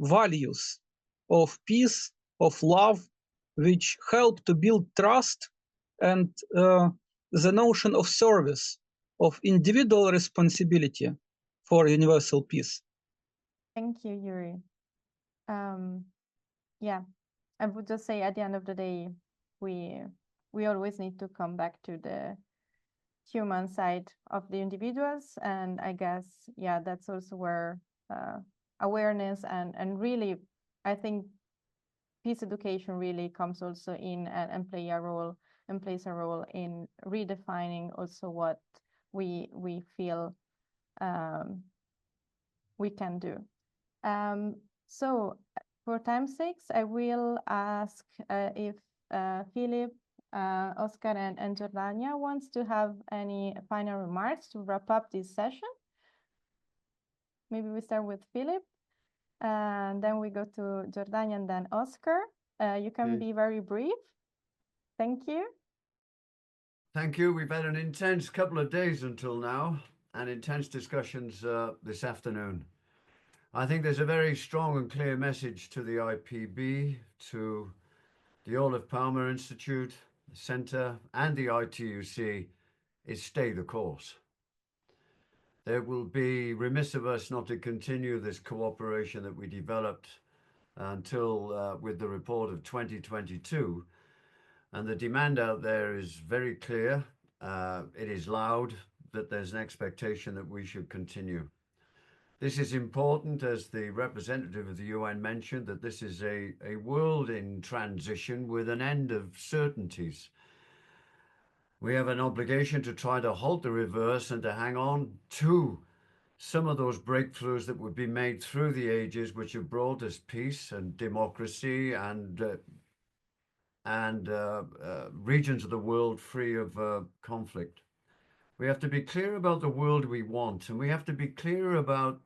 values of peace, of love, which help to build trust, and the notion of service, of individual responsibility for universal peace. Thank you, Yuri. Yeah, I would just say at the end of the day, we always need to come back to the human side of the individuals, and I guess that's also where awareness and really, I think peace education really comes also in and plays a role in redefining also what we feel we can do. So for time's sake, I will ask if Philip, Oscar, and Jordania wants to have any final remarks to wrap up this session. Maybe we start with Philip, and then we go to Jordania and then Oscar. You can be very brief. Thank you. Thank you. We've had an intense couple of days until now, and intense discussions this afternoon. I think there's a very strong and clear message to the IPB, to the Olof Palme Institute, the Centre, and the ITUC, is stay the course. There will be remiss of us not to continue this cooperation that we developed until with the report of 2022. And the demand out there is very clear. It is loud that there's an expectation that we should continue. This is important, as the representative of the UN mentioned, that this is a world in transition with an end of certainties. We have an obligation to try to halt the reverse and to hang on to some of those breakthroughs that would be made through the ages, which have brought us peace and democracy and regions of the world free of conflict. We have to be clear about the world we want, and we have to be clear about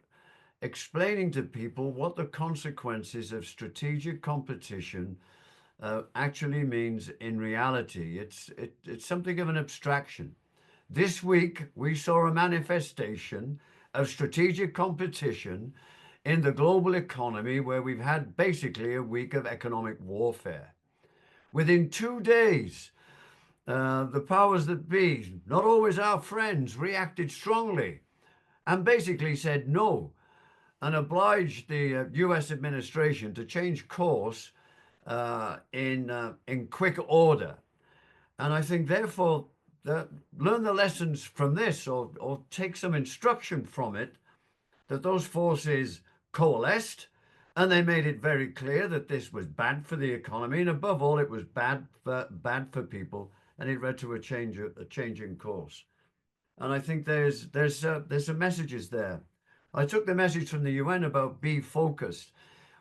explaining to people what the consequences of strategic competition actually means in reality. It's something of an abstraction. This week, we saw a manifestation of strategic competition in the global economy, where we've had basically a week of economic warfare. Within 2 days, the powers that be, not always our friends, reacted strongly and basically said no and obliged the US administration to change course in quick order. And I think, therefore, learn the lessons from this, or take some instruction from it, that those forces coalesced and they made it very clear that this was bad for the economy, and above all, it was bad for people, and it led to a change in course. And I think there's some messages there. I took the message from the UN about be focused.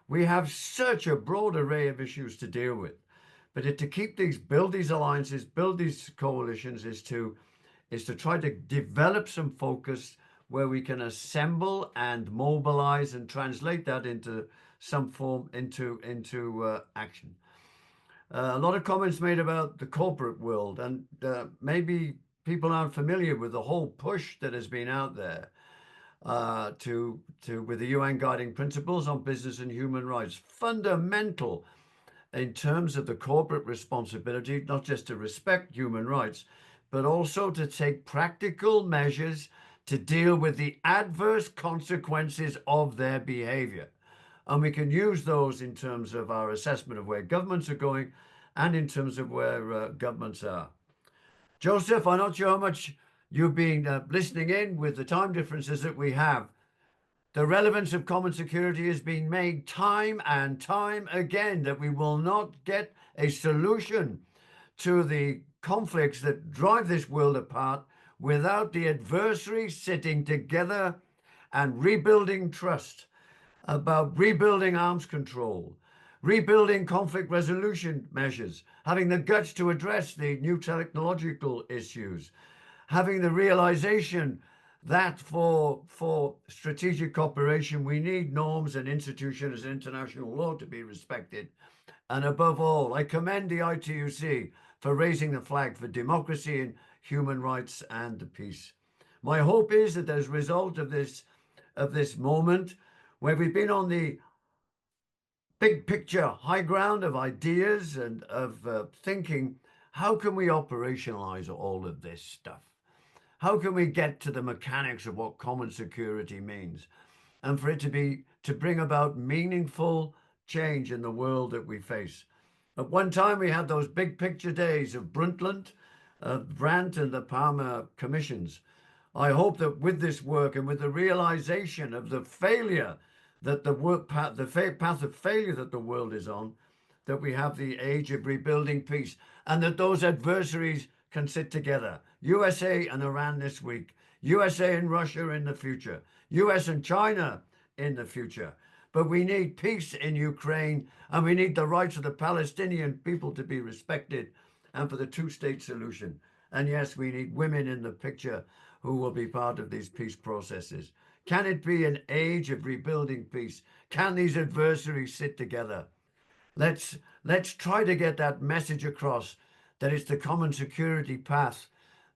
We have such a broad array of issues to deal with, but to build these alliances, build these coalitions, is to try to develop some focus where we can assemble and mobilize and translate that into some form, into action. A lot of comments made about the corporate world, and maybe people aren't familiar with the whole push that has been out there with the UN guiding principles on business and human rights. Fundamental in terms of the corporate responsibility, not just to respect human rights, but also to take practical measures to deal with the adverse consequences of their behavior. And we can use those in terms of our assessment of where governments are going and in terms of where governments are. Joseph, I'm not sure how much you've been listening in with the time differences that we have. The relevance of common security has been made time and time again, that we will not get a solution to the conflicts that drive this world apart without the adversaries sitting together and rebuilding trust, about rebuilding arms control, rebuilding conflict resolution measures, having the guts to address the new technological issues, having the realization that for strategic cooperation, we need norms and institutions and international law to be respected. And above all, I commend the ITUC for raising the flag for democracy and human rights and peace. My hope is that as a result of this moment, where we've been on the big picture high ground of ideas and of thinking, how can we operationalize all of this stuff? How can we get to the mechanics of what common security means, and for it to bring about meaningful change in the world that we face? At one time, we had those big picture days of Brundtland, Brandt, and the Palmer commissions. I hope that with this work and with the realization of the failure that the path of failure that the world is on, that we have the age of rebuilding peace, and that those adversaries can sit together. USA and Iran this week, USA and Russia in the future, US and China in the future. But we need peace in Ukraine, and we need the rights of the Palestinian people to be respected, and for the two-state solution. And yes, we need women in the picture who will be part of these peace processes. Can it be an age of rebuilding peace? Can these adversaries sit together? Let's try to get that message across, that it's the common security path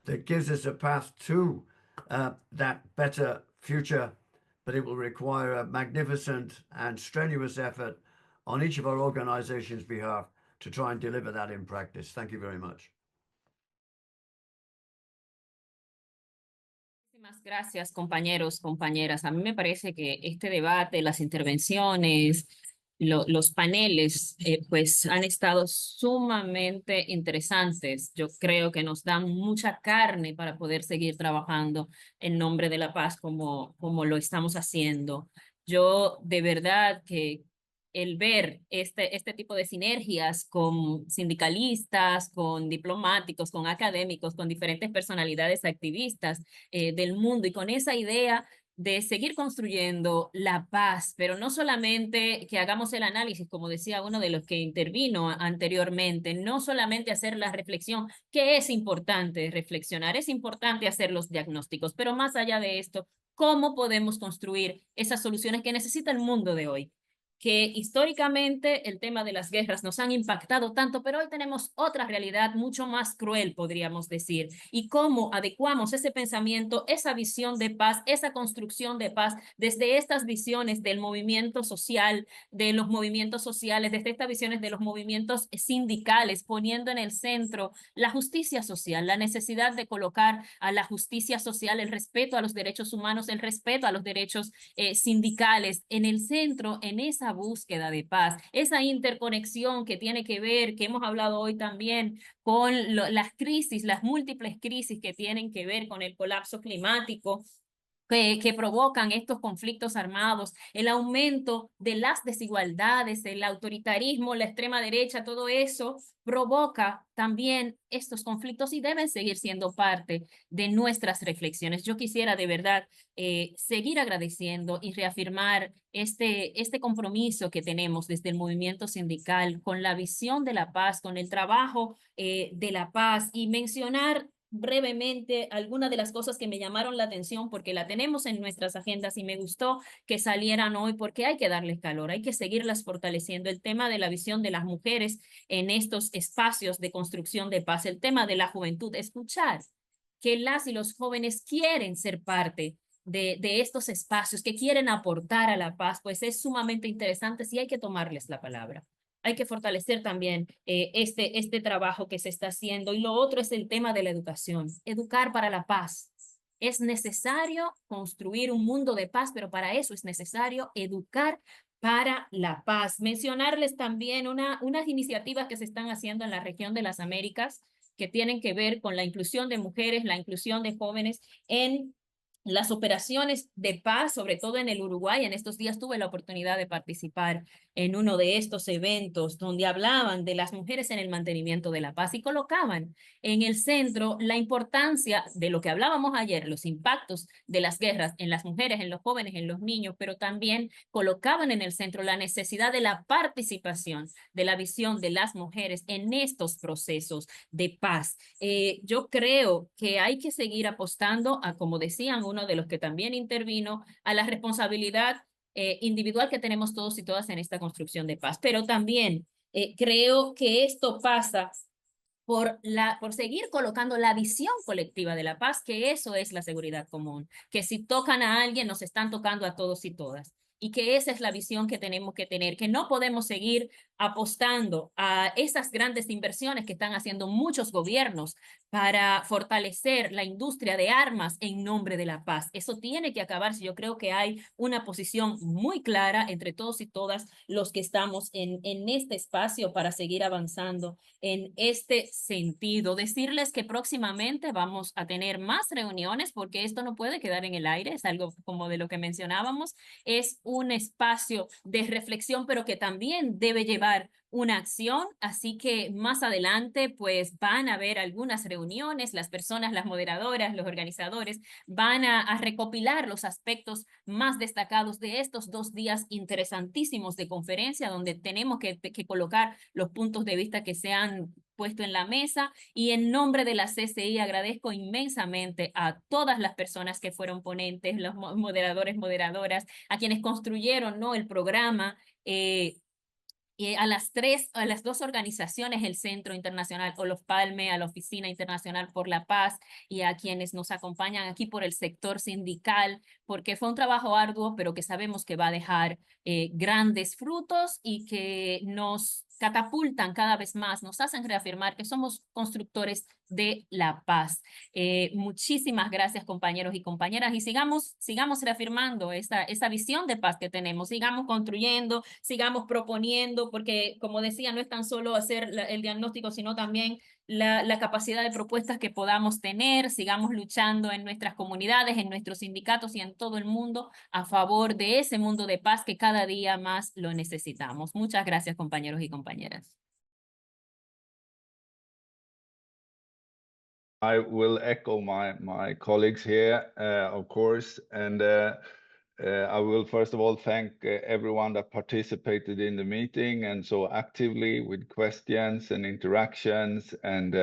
that gives us a path to that better future, but it will require a magnificent and strenuous effort on each of our organizations' behalf to try and deliver that in practice. Thank you very much. Muchísimas gracias, compañeros, compañeras. A mí me parece que este debate, las intervenciones, los paneles, pues han estado sumamente interesantes. Yo creo que nos dan mucha carne para poder seguir trabajando en nombre de la paz como lo estamos haciendo. Yo de verdad que el ver este tipo de sinergias con sindicalistas, con diplomáticos, con académicos, con diferentes personalidades activistas del mundo, y con esa idea de seguir construyendo la paz, pero no solamente que hagamos el análisis, como decía uno de los que intervino anteriormente, no solamente hacer la reflexión, que es importante reflexionar, es importante hacer los diagnósticos, pero más allá de esto, ¿cómo podemos construir esas soluciones que necesita el mundo de hoy? que históricamente el tema de las guerras nos han impactado tanto, pero hoy tenemos otra realidad mucho más cruel, podríamos decir, y cómo adecuamos ese pensamiento, esa visión de paz, esa construcción de paz desde estas visiones del movimiento social, de los movimientos sociales, desde estas visiones de los movimientos sindicales, poniendo en el centro la justicia social, la necesidad de colocar a la justicia social, el respeto a los derechos humanos, el respeto a los derechos sindicales en el centro, en esa búsqueda de paz, esa interconexión que tiene que ver, que hemos hablado hoy también, con las crisis, las múltiples crisis que tienen que ver con el colapso climático, que provocan estos conflictos armados, el aumento de las desigualdades, el autoritarismo, la extrema derecha, todo eso provoca también estos conflictos y deben seguir siendo parte de nuestras reflexiones. Yo quisiera de verdad seguir agradeciendo y reafirmar este compromiso que tenemos desde el movimiento sindical con la visión de la paz, con el trabajo de la paz y mencionar brevemente algunas de las cosas que me llamaron la atención porque la tenemos en nuestras agendas y me gustó que salieran hoy porque hay que darles calor, hay que seguirlas fortaleciendo. El tema de la visión de las mujeres en estos espacios de construcción de paz, el tema de la juventud, escuchar que las y los jóvenes quieren ser parte de estos espacios, que quieren aportar a la paz, pues es sumamente interesante y hay que tomarles la palabra. Hay que fortalecer también este trabajo que se está haciendo. Y lo otro es el tema de la educación. Educar para la paz. Es necesario construir un mundo de paz, pero para eso es necesario educar para la paz. Mencionarles también unas iniciativas que se están haciendo en la región de las Américas que tienen que ver con la inclusión de mujeres, la inclusión de jóvenes en las operaciones de paz, sobre todo en el Uruguay. En estos días tuve la oportunidad de participar en uno de estos eventos donde hablaban de las mujeres en el mantenimiento de la paz y colocaban en el centro la importancia de lo que hablábamos ayer, los impactos de las guerras en las mujeres, en los jóvenes, en los niños, pero también colocaban en el centro la necesidad de la participación, de la visión de las mujeres en estos procesos de paz. Yo creo que hay que seguir apostando a, como decían uno de los que también intervino, a la responsabilidad individual que tenemos todos y todas en esta construcción de paz. Pero también creo que esto pasa por seguir colocando la visión colectiva de la paz, que eso es la seguridad común, que si tocan a alguien nos están tocando a todos y todas. Y que esa es la visión que tenemos que tener, que no podemos seguir apostando a esas grandes inversiones que están haciendo muchos gobiernos para fortalecer la industria de armas en nombre de la paz. Eso tiene que acabarse. Yo creo que hay una posición muy clara entre todos y todas los que estamos en este espacio para seguir avanzando en este sentido. Decirles que próximamente vamos a tener más reuniones porque esto no puede quedar en el aire, es algo como de lo que mencionábamos, es un espacio de reflexión, pero que también debe llevar una acción, así que más adelante pues van a haber algunas reuniones, las personas, las moderadoras, los organizadores van a recopilar los aspectos más destacados de estos 2 días interesantísimos de conferencia donde tenemos que colocar los puntos de vista que se han puesto en la mesa y en nombre de la CCI agradezco inmensamente a todas las personas que fueron ponentes, los moderadores, moderadoras, a quienes construyeron, ¿no?, el programa, a las 2 organizaciones, el Centro Internacional Olof Palme, a la Oficina Internacional por la Paz y a quienes nos acompañan aquí por el sector sindical, porque fue un trabajo arduo, pero que sabemos que va a dejar grandes frutos y que nos catapultan cada vez más, nos hacen reafirmar que somos constructores de la paz. Muchísimas gracias, compañeros y compañeras, y sigamos reafirmando esa visión de paz que tenemos, sigamos construyendo, sigamos proponiendo, porque como decía, no es tan solo hacer el diagnóstico, sino también la capacidad de propuestas que podamos tener, sigamos luchando en nuestras comunidades, en nuestros sindicatos y en todo el mundo a favor de ese mundo de paz que cada día más lo necesitamos. Muchas gracias, compañeros y compañeras. I will echo my colleagues here, of course, and I will first of all thank everyone that participated in the meeting and so actively with questions and interactions. And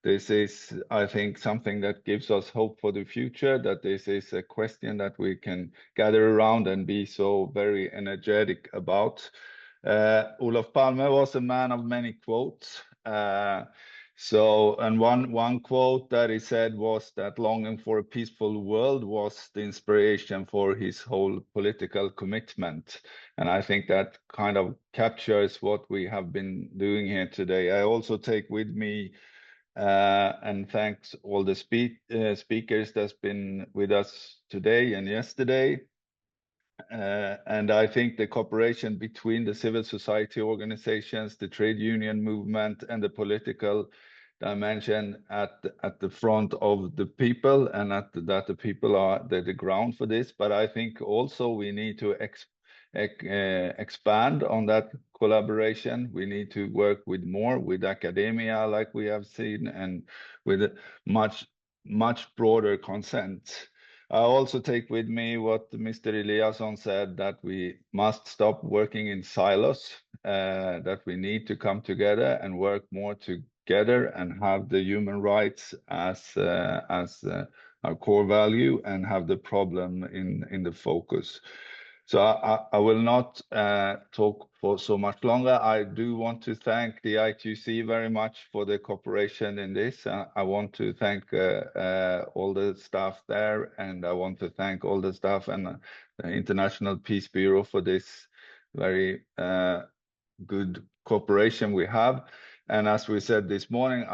this is, I think, something that gives us hope for the future, that this is a question that we can gather around and be so very energetic about. Olof Palme was a man of many quotes. And one quote that he said was that longing for a peaceful world was the inspiration for his whole political commitment. And I think that kind of captures what we have been doing here today. I also take with me and thanks all the speakers that's been with us today and yesterday. And I think the cooperation between the civil society organizations, the trade union movement, and the political dimension at the front of the people, and that the people are the ground for this. But I think also we need to expand on that collaboration. We need to work with academia, like we have seen, and with much broader consent. I also take with me what Mr. Eliasson said, that we must stop working in silos, that we need to come together and work more together and have the human rights as our core value and have the problem in the focus. So I will not talk for so much longer. I do want to thank the I2C very much for the cooperation in this. I want to thank all the staff there, and I want to thank all the staff and the International Peace Bureau for this very good cooperation we have. And as we said this morning,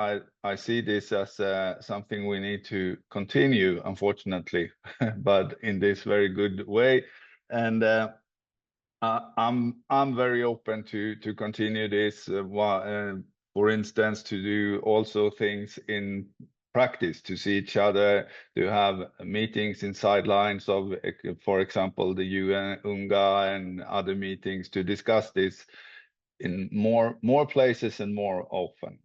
I see this as something we need to continue, unfortunately, but in this very good way. And I'm very open to continue this. For instance, to do also things in practice, to see each other, to have meetings in sidelines of, for example, the UN, UNGA, and other meetings to discuss this in more places and more often.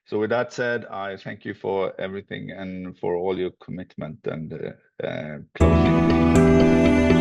So with that said, I thank you for everything and for all your commitment, and closing.